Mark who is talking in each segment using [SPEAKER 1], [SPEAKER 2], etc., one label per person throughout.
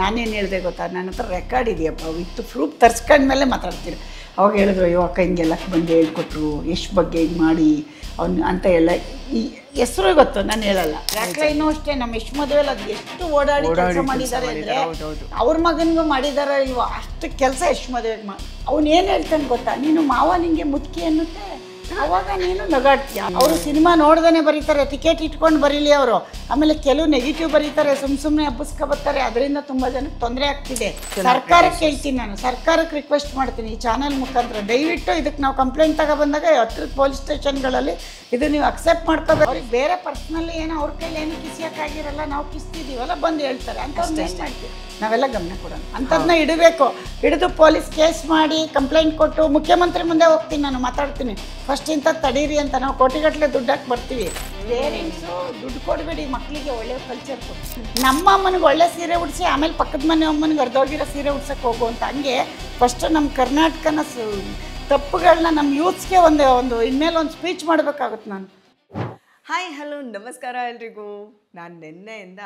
[SPEAKER 1] ನಾನೇನು ಹೇಳಿದೆ ಗೊತ್ತಾ, ನನ್ನ ಹತ್ರ ರೆಕಾರ್ಡ್ ಇದೆಯಪ್ಪ, ವಿತ್ ಪ್ರೂಫ್ ತರ್ಸ್ಕೊಂಡ್ಮೇಲೆ ಮಾತಾಡ್ತೀನಿ. ಅವಾಗ ಹೇಳಿದ್ರು, ಅಯ್ಯೋ ಅಕ್ಕ ಹಿಂಗೆಲ್ಲ ಬಂದು ಹೇಳ್ಕೊಟ್ರು, ಎಷ್ಟು ಬಗ್ಗೆ ಹಿಂಗೆ ಮಾಡಿ ಅವ್ನು ಅಂತ ಎಲ್ಲ ಈ ಹೆಸರು ಗೊತ್ತು, ನಾನು ಹೇಳಲ್ಲ. ಯಾಕಲೈನೂ ಅಷ್ಟೇ, ನಮ್ಮ ಎಷ್ಟು ಮದುವೆಲ್ಲ ಅದು ಎಷ್ಟು ಓಡಾಡಿ ಕೆಲಸ ಮಾಡಿದ್ದಾರೆ ಅಂದರೆ, ಅವ್ರ ಮಗನಿಗೂ ಮಾಡಿದಾರ ಇಲ್ವೋ ಅಷ್ಟು ಕೆಲಸ ಎಷ್ಟು ಮದುವೆಗೆ ಅವ್ನು ಏನು ಹೇಳ್ತಾನೆ ಗೊತ್ತಾ, ನೀನು ಮಾವ ನಿಂಗೆ ಮುದುಕಿ ಅನ್ನುತ್ತೆ, ಅವಾಗ ನೀನು ನಗಾಡ್ತೀಯ. ಅವರು ಸಿನಿಮಾ ನೋಡ್ದೇ ಬರೀತಾರೆ, ಟಿಕೆಟ್ ಇಟ್ಕೊಂಡು ಬರೀಲಿ ಅವರು. ಆಮೇಲೆ ಕೆಲವು ನೆಗೆಟಿವ್ ಬರೀತಾರೆ, ಸುಮ್ಮನೆ ಹಬ್ಬಿಸ್ಕೊ ಬರ್ತಾರೆ, ಅದರಿಂದ ತುಂಬ ಜನಕ್ಕೆ ತೊಂದರೆ ಆಗ್ತಿದೆ. ಸರ್ಕಾರಕ್ಕೆ ಹೇಳ್ತೀನಿ, ನಾನು ಸರ್ಕಾರಕ್ಕೆ ರಿಕ್ವೆಸ್ಟ್ ಮಾಡ್ತೀನಿ, ಈ ಚಾನಲ್ ಮುಖಾಂತರ ದಯವಿಟ್ಟು ಇದಕ್ಕೆ ನಾವು ಕಂಪ್ಲೇಂಟ್ ತಗೊಬಂದಾಗ ಹತ್ತಿರದ ಪೊಲೀಸ್ ಸ್ಟೇಷನ್ಗಳಲ್ಲಿ ಇದು ನೀವು ಅಕ್ಸೆಪ್ಟ್ ಮಾಡ್ಕೋಬೇಕು. ಅವ್ರಿಗೆ ಬೇರೆ ಪರ್ಸ್ನಲಿ ಏನೋ ಅವ್ರ ಕೈಲಿ ಏನು ಕಿಸಿಯೋಕ್ಕಾಗಿರಲ್ಲ, ನಾವು ಕಿಸ್ತಿದ್ದೀವಲ್ಲ ಬಂದು ಹೇಳ್ತಾರೆ ಅಂತ ಮಾಡ್ತೀವಿ. ನಾವೆಲ್ಲ ಗಮನ ಕೊಡೋಣ, ಅಂಥದ್ದನ್ನ ಇಡಬೇಕು. ಹಿಡಿದು ಪೊಲೀಸ್ ಕೇಸ್ ಮಾಡಿ ಕಂಪ್ಲೇಂಟ್ ಕೊಟ್ಟು ಮುಖ್ಯಮಂತ್ರಿ ಮುಂದೆ ಹೋಗ್ತೀನಿ, ನಾನು ಮಾತಾಡ್ತೀನಿ, ಫಸ್ಟ್ ಇಂಥ ತಡೀರಿ ಅಂತ. ನಾವು ಕೋಟಿಗಟ್ಟಲೆ ದುಡ್ಡು ಹಾಕಿ ಬರ್ತೀವಿ. ಪೇರೆಂಟ್ಸು ದುಡ್ಡು ಕೊಡಬೇಡಿ, ಮಕ್ಕಳಿಗೆ ಒಳ್ಳೆ ಕಲ್ಚರ್ ಕೊಡಿ. ನಮ್ಮ ಅಮ್ಮನಿಗೆ ಒಳ್ಳೆ ಸೀರೆ ಉಡಿಸಿ ಆಮೇಲೆ ಪಕ್ಕದ ಮನೆ ಅಮ್ಮನಿಗೆ ಅರ್ಧೋಗಿರೋ ಸೀರೆ ಉಡ್ಸಕ್ಕೆ ಹೋಗುವಂತ. ಹಂಗೆ ಫಸ್ಟು ನಮ್ಮ ಕರ್ನಾಟಕನ ತಪ್ಪುಗಳನ್ನ ನಮ್ಮ ಯೂತ್ಸ್ಗೆ ಒಂದು ಇನ್ಮೇಲೆ ಒಂದು ಸ್ಪೀಚ್ ಮಾಡಬೇಕಾಗುತ್ತೆ ನಾನು.
[SPEAKER 2] ಹಾಯ್ ಹಲೋ ನಮಸ್ಕಾರ ಎಲ್ರಿಗೂ. ನಾನು ನಿನ್ನೆಯಿಂದ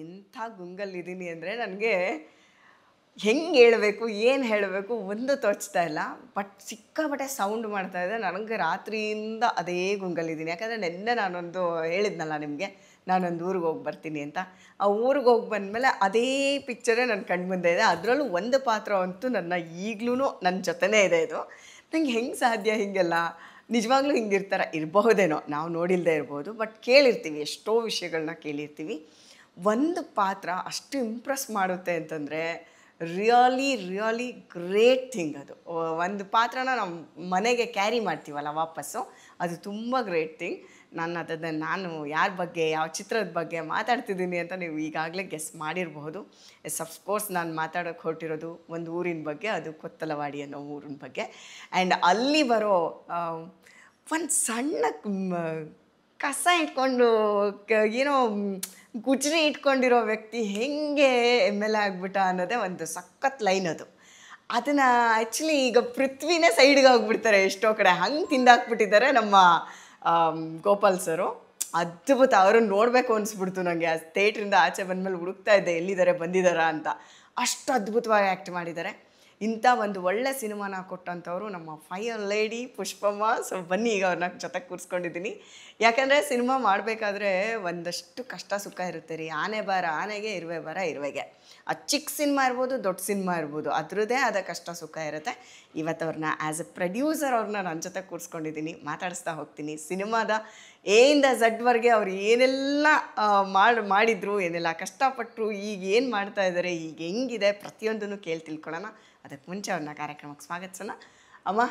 [SPEAKER 2] ಇಂಥ ಗುಂಗಲ್ಲಿದ್ದೀನಿ ಅಂದರೆ ನನಗೆ ಹೆಂಗೆ ಹೇಳಬೇಕು, ಏನು ಹೇಳಬೇಕು ಒಂದು ತೋಚ್ತಾ ಇಲ್ಲ. ಬಟ್ ಸಿಕ್ಕಾಪಟ್ಟೆ ಸೌಂಡ್ ಮಾಡ್ತಾಯಿದೆ. ನನಗೆ ರಾತ್ರಿಯಿಂದ ಅದೇ ಗುಂಗಲ್ಲಿದ್ದೀನಿ. ಯಾಕಂದರೆ ನಿನ್ನೆ ನಾನೊಂದು ಹೇಳಿದ್ನಲ್ಲ ನಿಮಗೆ, ನಾನೊಂದು ಊರಿಗೆ ಹೋಗಿ ಬರ್ತೀನಿ ಅಂತ. ಆ ಊರಿಗೆ ಹೋಗಿ ಬಂದಮೇಲೆ ಅದೇ ಪಿಕ್ಚರೇ ನನ್ನ ಕಣ್ಮುಂದೆ ಇದೆ. ಅದರಲ್ಲೂ ಒಂದು ಪಾತ್ರ ಅಂತೂ ನನ್ನ ಈಗಲೂ ನನ್ನ ಜೊತೆನೇ ಇದೆ. ಇದು ನಂಗೆ ಹೆಂಗೆ ಸಾಧ್ಯ ಹೀಗೆಲ್ಲ? ನಿಜವಾಗ್ಲೂ ಹಿಂಗಿರ್ತಾರೆ, ಇರಬಹುದೇನೋ, ನಾವು ನೋಡಿಲ್ಲದೆ ಇರ್ಬೋದು, ಬಟ್ ಕೇಳಿರ್ತೀವಿ, ಎಷ್ಟೋ ವಿಷಯಗಳನ್ನ ಕೇಳಿರ್ತೀವಿ. ಒಂದು ಪಾತ್ರ ಅಷ್ಟು ಇಂಪ್ರೆಸ್ ಮಾಡುತ್ತೆ ಅಂತಂದರೆ ರಿಯಲಿ ಗ್ರೇಟ್ ಥಿಂಗ್. ಅದು ಒಂದು ಪಾತ್ರನ ನಾವು ಮನೆಗೆ ಕ್ಯಾರಿ ಮಾಡ್ತೀವಲ್ಲ ವಾಪಸ್ಸು, ಅದು ತುಂಬ ಗ್ರೇಟ್ ಥಿಂಗ್. ನಾನು ಯಾರ ಬಗ್ಗೆ, ಯಾವ ಚಿತ್ರದ ಬಗ್ಗೆ ಮಾತಾಡ್ತಿದ್ದೀನಿ ಅಂತ ನೀವು ಈಗಾಗಲೇ ಗೆಸ್ ಮಾಡಿರಬಹುದು. ಅಫ್ಕೋರ್ಸ್ ನಾನು ಮಾತಾಡೋಕ್ಕೆ ಹೊರಟಿರೋದು ಒಂದು ಊರಿನ ಬಗ್ಗೆ, ಅದು ಕೊತ್ತಲವಾಡಿ ಅನ್ನೋ ಊರಿನ ಬಗ್ಗೆ. ಆ್ಯಂಡ್ ಅಲ್ಲಿ ಬರೋ ಒಂದು ಸಣ್ಣ ಕಸ ಇಟ್ಕೊಂಡು ಏನೋ ಗುಜರಿ ಇಟ್ಕೊಂಡಿರೋ ವ್ಯಕ್ತಿ ಹೆಂಗೆ MLA ಆಗ್ಬಿಟ್ಟ ಅನ್ನೋದೇ ಒಂದು ಸಖತ್ ಲೈನ್ ಅದು. ಅದನ್ನು ಆ್ಯಕ್ಚುಲಿ ಈಗ ಪೃಥ್ವಿನೇ ಸೈಡ್ಗೆ ಹೋಗ್ಬಿಡ್ತಾರೆ ಎಷ್ಟೋ ಕಡೆ, ಹಂಗೆ ತಿಂದಾಕ್ಬಿಟ್ಟಿದ್ದಾರೆ ನಮ್ಮ ಗೋಪಾಲ್ ಸರು. ಅದ್ಭುತ. ಅವ್ರನ್ನ ನೋಡಬೇಕು ಅನಿಸ್ಬಿಡ್ತು ನನಗೆ. ಆ ಥಿಯೇಟ್ರಿಂದ ಆಚೆ ಬಂದಮೇಲೆ ಹುಡುಕ್ತಾ ಇದ್ದೆ ಎಲ್ಲಿದ್ದಾರೆ, ಬಂದಿದ್ದಾರಾ ಅಂತ. ಅಷ್ಟು ಅದ್ಭುತವಾಗಿ ಆ್ಯಕ್ಟ್ ಮಾಡಿದ್ದಾರೆ. ಇಂಥ ಒಂದು ಒಳ್ಳೆ ಸಿನಿಮಾನ ಕೊಟ್ಟಂಥವ್ರು ನಮ್ಮ ಫೈರ್ ಲೇಡಿ ಪುಷ್ಪಮ್ಮ. ಸೊ ಬನ್ನಿ, ಈಗ ಅವ್ರನ್ನ ಜೊತೆಗೆ ಕೂರಿಸ್ಕೊಂಡಿದ್ದೀನಿ. ಯಾಕಂದರೆ ಸಿನಿಮಾ ಮಾಡಬೇಕಾದ್ರೆ ಒಂದಷ್ಟು ಕಷ್ಟ ಸುಖ ಇರುತ್ತೆ ರೀ. ಆನೆ ಬಾರ ಆನೆಗೆ, ಇರುವೆ ಬಾರ ಇರುವೆಗೆ. ಅದು ಚಿಕ್ಕ ಸಿನಿಮಾ ಇರ್ಬೋದು, ದೊಡ್ಡ ಸಿನಿಮಾ ಇರ್ಬೋದು, ಅದರದ್ದೇ ಆದ ಕಷ್ಟ ಸುಖ ಇರುತ್ತೆ. ಇವತ್ತು ಅವ್ರನ್ನ ಆ್ಯಸ್ ಎ ಪ್ರೊಡ್ಯೂಸರ್ ಅವ್ರನ್ನ ನನ್ನ ಜೊತೆ ಕೂರಿಸ್ಕೊಂಡಿದ್ದೀನಿ, ಮಾತಾಡಿಸ್ತಾ ಹೋಗ್ತೀನಿ. ಸಿನಿಮಾದ ಎಯಿಂದ ಝಡ್ವರೆಗೆ ಅವ್ರು ಏನೆಲ್ಲ ಮಾಡಿದ್ರು, ಏನೆಲ್ಲ ಕಷ್ಟಪಟ್ಟರು, ಈಗ ಏನು ಮಾಡ್ತಾ ಇದ್ದಾರೆ, ಈಗ ಹೆಂಗಿದೆ, ಪ್ರತಿಯೊಂದನ್ನು ಕೇಳಿ ತಿಳ್ಕೊಳ್ಳೋಣ. ಅದಕ್ಕೆ ಮುಂಚೆ ಅವ್ರನ್ನ ಕಾರ್ಯಕ್ರಮಕ್ಕೆ ಸ್ವಾಗತಿಸೋಣ. ಅಮ್ಮ,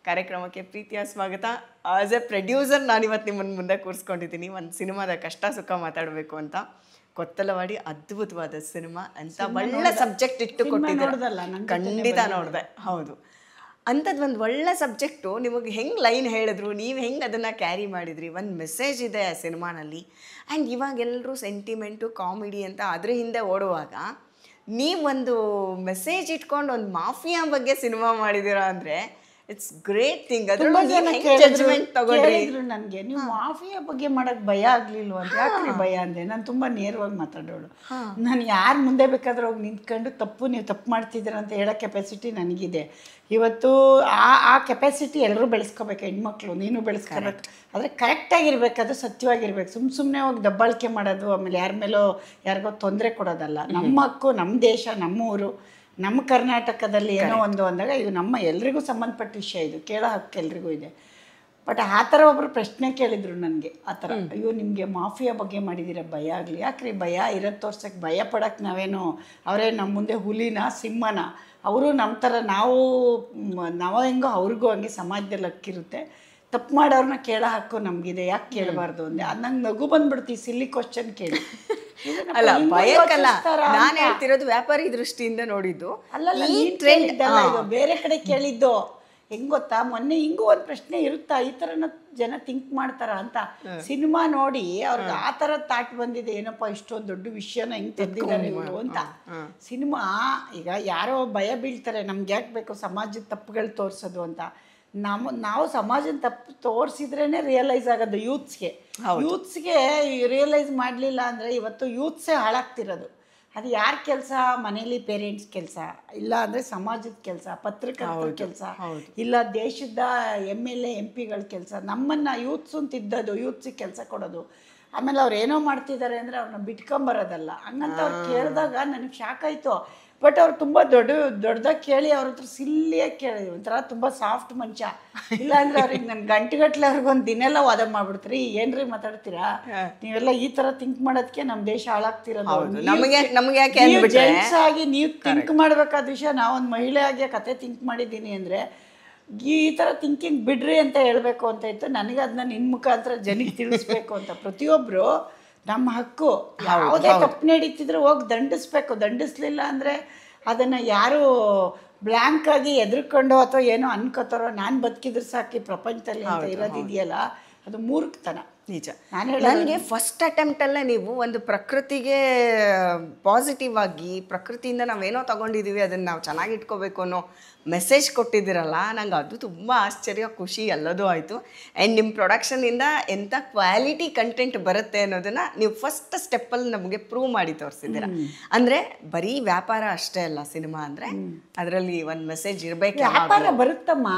[SPEAKER 2] ಕಾರ್ಯಕ್ರಮಕ್ಕೆ ಪ್ರೀತಿಯ ಸ್ವಾಗತ. ಆಸ್ ಎ ಪ್ರೊಡ್ಯೂಸರ್ ನಾನಿವತ್ತು ನಿಮ್ಮನ್ನು ಮುಂದೆ ಕೂರಿಸ್ಕೊಂಡಿದ್ದೀನಿ, ಒಂದು ಸಿನಿಮಾದ ಕಷ್ಟ ಸುಖ ಮಾತಾಡಬೇಕು ಅಂತ. ಕೊತ್ತಲವಾಡಿ ಅದ್ಭುತವಾದ ಸಿನಿಮಾ ಅಂತ ಒಳ್ಳೆ ಸಬ್ಜೆಕ್ಟ್ ಇಟ್ಟು ಕೊಟ್ಟಿದ್ದಾರೆ. ಖಂಡಿತ ನೋಡಿದೆ. ಹೌದು, ಅಂಥದ್ದು ಒಂದು ಒಳ್ಳೆ ಸಬ್ಜೆಕ್ಟು ನಿಮಗೆ ಹೆಂಗೆ ಲೈನ್ ಹೇಳಿದ್ರು, ನೀವು ಹೆಂಗೆ ಅದನ್ನು ಕ್ಯಾರಿ ಮಾಡಿದ್ರಿ. ಒಂದು ಮೆಸೇಜ್ ಇದೆ ಆ ಸಿನಿಮಾನಲ್ಲಿ. ಆ್ಯಂಡ್ ಇವಾಗೆಲ್ಲರೂ ಸೆಂಟಿಮೆಂಟು, ಕಾಮಿಡಿ ಅಂತ ಅದ್ರ ಹಿಂದೆ ಓಡುವಾಗ ನೀವೊಂದು ಮೆಸೇಜ್ ಇಟ್ಕೊಂಡು ಒಂದು ಮಾಫಿಯಾ ಬಗ್ಗೆ ಸಿನಿಮಾ ಮಾಡಿದ್ದೀರಾ ಅಂದರೆ ಇಟ್ಸ್ ಗ್ರೇಟ್ ಥಿಂಗ್.
[SPEAKER 1] ತುಂಬಾ ಜನ ಕೇಳಿದ್ರು ನನಗೆ, ನೀವು ಮಾಫಿಯಾ ಬಗ್ಗೆ ಮಾಡಕ್ಕೆ ಭಯ ಆಗ್ಲಿಲ್ವ ಅಂತ. ಯಾಕೆ ಭಯ ಅಂದೆ? ನಾನು ತುಂಬ ನೇರವಾಗಿ ಮಾತಾಡೋಳು. ನಾನು ಯಾರು ಮುಂದೆ ಬೇಕಾದ್ರೂ ಹೋಗಿ ನಿಂತ್ಕೊಂಡು ನೀವು ತಪ್ಪು ಮಾಡ್ತಿದ್ದೀರ ಅಂತ ಹೇಳೋ ಕೆಪಾಸಿಟಿ ನನಗಿದೆ. ಇವತ್ತು ಆ ಕೆಪಾಸಿಟಿ ಎಲ್ಲರೂ ಬೆಳೆಸ್ಕೋಬೇಕು. ಹೆಣ್ಮಕ್ಳು ನೀನು ಬೆಳೆಸ್ಕೋಬೇಕು. ಆದರೆ ಕರೆಕ್ಟಾಗಿರ್ಬೇಕು, ಅದು ಸತ್ಯವಾಗಿರ್ಬೇಕು. ಸುಮ್ಮನೆ ಹೋಗಿ ದಬ್ಬಾಳಿಕೆ ಮಾಡೋದು, ಆಮೇಲೆ ಯಾರ ಮೇಲೋ ಯಾರಿಗೋ ತೊಂದರೆ ಕೊಡೋದಲ್ಲ. ನಮ್ಮ ಹಕ್ಕು, ನಮ್ಮ ದೇಶ, ನಮ್ಮ ಊರು, ನಮ್ಮ ಕರ್ನಾಟಕದಲ್ಲಿ ಏನೋ ಒಂದು ಅಂದಾಗ ಇದು ನಮ್ಮ ಎಲ್ರಿಗೂ ಸಂಬಂಧಪಟ್ಟ ವಿಷಯ. ಇದು ಕೇಳೋ ಹಕ್ಕು ಎಲ್ರಿಗೂ ಇದೆ. ಬಟ್ ಆ ಥರ ಒಬ್ಬರು ಪ್ರಶ್ನೆ ಕೇಳಿದರು ನನಗೆ. ಆ ಥರ, ಅಯ್ಯೋ ನಿಮಗೆ ಮಾಫಿಯಾ ಬಗ್ಗೆ ಮಾಡಿದ್ದೀರ, ಭಯ ಆಗಲಿ. ಯಾಕ್ರಿ ಭಯ? ಇರೋದು ತೋರ್ಸೋಕ್ಕೆ ಭಯ ಪಡೋಕ್ಕೆ ನಾವೇನು ಅವರೇ ನಮ್ಮ ಮುಂದೆ ಹುಲಿನ, ಸಿಂಹನ? ಅವರು ನಮ್ಮ ಥರ ನಾವು ಹೆಂಗೋ ಅವ್ರಿಗೂ ಹಂಗೆ ಸಮಾಜದಲ್ಲಿ ಹಕ್ಕಿರುತ್ತೆ. ತಪ್ಪು ಮಾಡೋರನ್ನ ಕೇಳೋ ಹಕ್ಕು ನಮಗಿದೆ, ಯಾಕೆ ಕೇಳಬಾರ್ದು ಅಂದೆ. ಅದು ನಂಗೆ ನಗು ಬಂದ್ಬಿಡ್ತು ಈ ಸಿಲ್ಲಿ ಕ್ವಶನ್ ಕೇಳಿ.
[SPEAKER 2] ಅಲ್ಲ, ಭಯಕ್ಕಲ್ಲ, ನಾನು ಹೇಳ್ತಿರೋದು ವ್ಯಾಪಾರಿ ದೃಷ್ಟಿಯಿಂದ ನೋಡಿದ್ದು.
[SPEAKER 1] ಅಲ್ಲಲ್ಲ, ಈ ಟ್ರೆಂಡ್ ಇದಲ್ಲ, ಇದು ಬೇರೆ ಕಡೆ ಕೇಳಿದ್ದು. ಹೆಂಗೆ ಗೊತ್ತಾ, ಮೊನ್ನೆ ಹಿಂಗೂ ಒಂದು ಪ್ರಶ್ನೆ ಇರುತ್ತಾ, ಈ ಥರನ ಜನ ಥಿಂಕ್ ಮಾಡ್ತಾರ ಅಂತ. ಸಿನಿಮಾ ನೋಡಿ ಅವ್ರಿಗೆ ಆ ಥರ ತಾಟ್ ಬಂದಿದೆ, ಏನಪ್ಪ ಇಷ್ಟೊಂದು ದೊಡ್ಡ ವಿಷಯನ ಹೆಂಗೆ ತೆಗೆದಿದ್ದಾರೆ ಇವರು ಅಂತ. ಸಿನಿಮಾ ಈಗ ಯಾರೋ ಭಯ ಬೀಳ್ತಾರೆ, ನಮ್ಗೆ ಯಾಕೆ ಬೇಕು ಸಮಾಜದ ತಪ್ಪುಗಳು ತೋರಿಸೋದು ಅಂತ. ನಾವು ಸಮಾಜದ ತಪ್ಪು ತೋರಿಸಿದ್ರೇ ರಿಯಲೈಸ್ ಆಗೋದು ಯೂತ್ಸ್ಗೆ ರಿಯಲೈಸ್ ಮಾಡಲಿಲ್ಲ ಅಂದರೆ ಇವತ್ತು ಯೂತ್ಸೇ ಹಾಳಾಗ್ತಿರೋದು. ಅದು ಯಾರ ಕೆಲಸ? ಮನೇಲಿ ಪೇರೆಂಟ್ಸ್ ಕೆಲಸ, ಇಲ್ಲ ಅಂದರೆ ಸಮಾಜದ ಕೆಲಸ, ಪತ್ರಕರ್ತರ ಕೆಲಸ, ಇಲ್ಲ ದೇಶದ MLA MP ಗಳ ಕೆಲಸ. ನಮ್ಮನ್ನು ಯೂತ್ಸ್ ಅಂತ ಇದ್ದದ್ದು, ಯೂತ್ಸಿಗೆ ಕೆಲಸ ಕೊಡೋದು. ಆಮೇಲೆ ಅವ್ರು ಏನೋ ಮಾಡ್ತಿದ್ದಾರೆ ಅಂದರೆ ಅವ್ರನ್ನ ಬಿಟ್ಕೊಂಬರೋದಲ್ಲ. ಹಂಗಂತ ಅವ್ರು ಕೇಳಿದಾಗ ನನಗೆ ಶಾಕ್ ಆಯಿತು. ಬಟ್ ಅವ್ರು ತುಂಬ ದೊಡ್ಡದಾಗಿ ಕೇಳಿ ಅವ್ರ ಹತ್ರ ಸಿಲ್ಲಿಯಾಗಿ ಕೇಳಿ, ಒಂಥರ ತುಂಬ ಸಾಫ್ಟ್ ಮನುಷ್ಯ. ಇಲ್ಲಾಂದ್ರೆ ಅವ್ರಿಗೆ ನನ್ನ ಗಂಟೆಗಟ್ಟಲೆ ಅವ್ರಿಗೊಂದು ದಿನೆಲ್ಲ ವಾದ ಮಾಡ್ಬಿಡ್ತೀರಿ, ಏನ್ರಿ ಮಾತಾಡ್ತೀರಾ ನೀವೆಲ್ಲ ಈ ಥರ ಥಿಂಕ್ ಮಾಡೋದಕ್ಕೆ ನಮ್ಮ ದೇಶ ಹಾಳಾಗ್ತಿರೋದು. ಜೆಂಟ್ಸ್ ಆಗಿ ನೀವು ಥಿಂಕ್ ಮಾಡಬೇಕಾದ ವಿಷಯ ನಾವೊಂದು ಮಹಿಳೆ ಆಗಿ ಕತೆ ಥಿಂಕ್ ಮಾಡಿದ್ದೀನಿ ಅಂದರೆ ಈ ಥರ ಥಿಂಕಿಂಗ್ ಬಿಡ್ರಿ ಅಂತ ಹೇಳಬೇಕು ಅಂತ ಇತ್ತು. ನನಗೆ ಅದನ್ನ ನಿನ್ನ ಮುಖಾಂತರ ಜನಕ್ಕೆ ತಿಳಿಸ್ಬೇಕು ಅಂತ. ಪ್ರತಿಯೊಬ್ಬರು ನಮ್ಮ ಹಕ್ಕು, ಯಾವುದೇ ತಪ್ಪು ನಡೀತಿದ್ರು ಹೋಗಿ ದಂಡಿಸ್ಬೇಕು. ದಂಡಿಸ್ಲಿಲ್ಲ ಅಂದರೆ ಅದನ್ನು ಯಾರು ಬ್ಲ್ಯಾಂಕ್ ಆಗಿ ಎದುರ್ಕೊಂಡು ಅಥವಾ ಏನೋ ಅನ್ಕೋತಾರೋ ನಾನು ಬದುಕಿದ್ರೆ ಸಾಕಿ ಪ್ರಪಂಚದಲ್ಲಿ ಅಂತ ಇರೋದಿದೆಯಲ್ಲ, ಅದು ಮೂರ್ಖತನ.
[SPEAKER 2] ನಿಜ. ನನಗೆ ಫಸ್ಟ್ ಅಟೆಂಪ್ಟಲ್ಲೇ ನೀವು ಒಂದು ಪ್ರಕೃತಿಗೆ ಪಾಸಿಟಿವ್ ಆಗಿ, ಪ್ರಕೃತಿಯಿಂದ ನಾವೇನೋ ತಗೊಂಡಿದ್ದೀವಿ ಅದನ್ನು ನಾವು ಚೆನ್ನಾಗಿ ಇಟ್ಕೋಬೇಕು ಅನ್ನೋ ಮೆಸೇಜ್ ಕೊಟ್ಟಿದ್ದೀರಲ್ಲ, ನಂಗೆ ಅದು ತುಂಬ ಆಶ್ಚರ್ಯ, ಖುಷಿ ಎಲ್ಲದೂ ಆಯಿತು. ಆ್ಯಂಡ್ ನಿಮ್ಮ ಪ್ರೊಡಕ್ಷನಿಂದ ಎಂಥ ಕ್ವಾಲಿಟಿ ಕಂಟೆಂಟ್ ಬರುತ್ತೆ ಅನ್ನೋದನ್ನು ನೀವು ಫಸ್ಟ್ ಸ್ಟೆಪ್ಪಲ್ಲಿ ನಮಗೆ ಪ್ರೂವ್ ಮಾಡಿ ತೋರಿಸಿದ್ದೀರ. ಅಂದರೆ ಬರೀ ವ್ಯಾಪಾರ ಅಷ್ಟೇ ಅಲ್ಲ ಸಿನಿಮಾ ಅಂದರೆ, ಅದರಲ್ಲಿ ಒಂದು ಮೆಸೇಜ್ ಇರಬೇಕು.
[SPEAKER 1] ವ್ಯಾಪಾರ ಬರುತ್ತಮ್ಮ,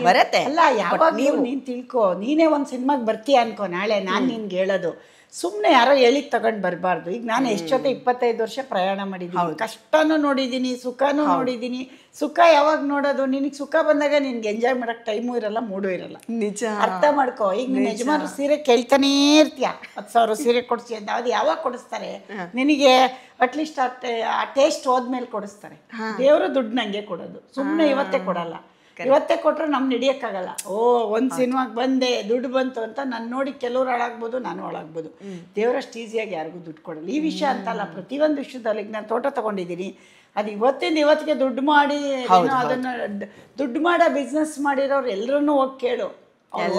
[SPEAKER 2] ಬರುತ್ತೆ.
[SPEAKER 1] ಅಲ್ಲ ಯಾವಾಗ ನೀನು ತಿಳ್ಕೊ, ನೀನೇ ಒಂದು ಸಿನಿಮಾಗೆ ಬರ್ತೀಯ ಅನ್ಕೋ, ನಾಳೆ ನಾನು ನಿನ್ಗೆ ಹೇಳೋದು ಸುಮ್ಮನೆ ಯಾರೋ ಹೇಳಿದ್ ತಗೊಂಡು ಬರಬಾರ್ದು. ಈಗ ನಾನು ಎಷ್ಟೊತ್ತೆ 25 ವರ್ಷ ಪ್ರಯಾಣ ಮಾಡಿದ್ದೀನಿ, ಕಷ್ಟನೂ ನೋಡಿದ್ದೀನಿ, ಸುಖನೂ ನೋಡಿದ್ದೀನಿ. ಸುಖ ಯಾವಾಗ ನೋಡೋದು? ನಿನಗೆ ಸುಖ ಬಂದಾಗ ನಿನ್ಗೆ ಎಂಜಾಯ್ ಮಾಡೋಕ್ಕೆ ಟೈಮು ಇರಲ್ಲ, ಮೂಡು ಇರಲ್ಲ.
[SPEAKER 2] ನಿಜ.
[SPEAKER 1] ಅರ್ಥ ಮಾಡ್ಕೋ. ಈಗ ನಿನ್ನ ಯಜಮಾನ್ರು ಸೀರೆ ಕೇಳ್ತಾನೇ ಇರ್ತೀಯ, 10,000 ಸೀರೆ ಕೊಡಿಸಿ ಅಂತ. ಅದು ಯಾವಾಗ ಕೊಡಿಸ್ತಾರೆ ನಿನಗೆ? ಅಟ್ಲೀಸ್ಟ್ ಆ ಟೇಸ್ಟ್ ಹೋದ್ಮೇಲೆ ಕೊಡಿಸ್ತಾರೆ. ದೇವರು ದುಡ್ಡು ನಂಗೆ ಕೊಡೋದು, ಸುಮ್ಮನೆ ಇವತ್ತೇ ಕೊಡಲ್ಲ. ಇವತ್ತೇ ಕೊಟ್ಟರೆ ನಮ್ಗೆ ಹಿಡಿಯೋಕ್ಕಾಗಲ್ಲ. ಒಂದು ಸಿನಿಮಾಗೆ ಬಂದೆ ದುಡ್ಡು ಬಂತು ಅಂತ ನಾನು ನೋಡಿ ಕೆಲವ್ರು ಹಾಳಾಗ್ಬೋದು, ನಾನು ಹಾಳಾಗ್ಬೋದು. ದೇವರಷ್ಟು ಈಸಿಯಾಗಿ ಯಾರಿಗೂ ದುಡ್ಡು ಕೊಡಲ್ಲ. ಈ ವಿಷಯ ಅಂತಲ್ಲ, ಪ್ರತಿಯೊಂದು ವಿಷಯದಲ್ಲಿ. ಈಗ ನಾನು ತೋಟ ತೊಗೊಂಡಿದ್ದೀನಿ, ಅದು ಇವತ್ತಿಂದ ಇವತ್ತಿಗೆ ದುಡ್ಡು ಮಾಡಿ ಅದನ್ನು ದುಡ್ಡು ಮಾಡೋ ಬಿಸ್ನೆಸ್ ಮಾಡಿರೋರು ಎಲ್ಲರನ್ನೂ ಹೋಗಿ ಕೇಳು,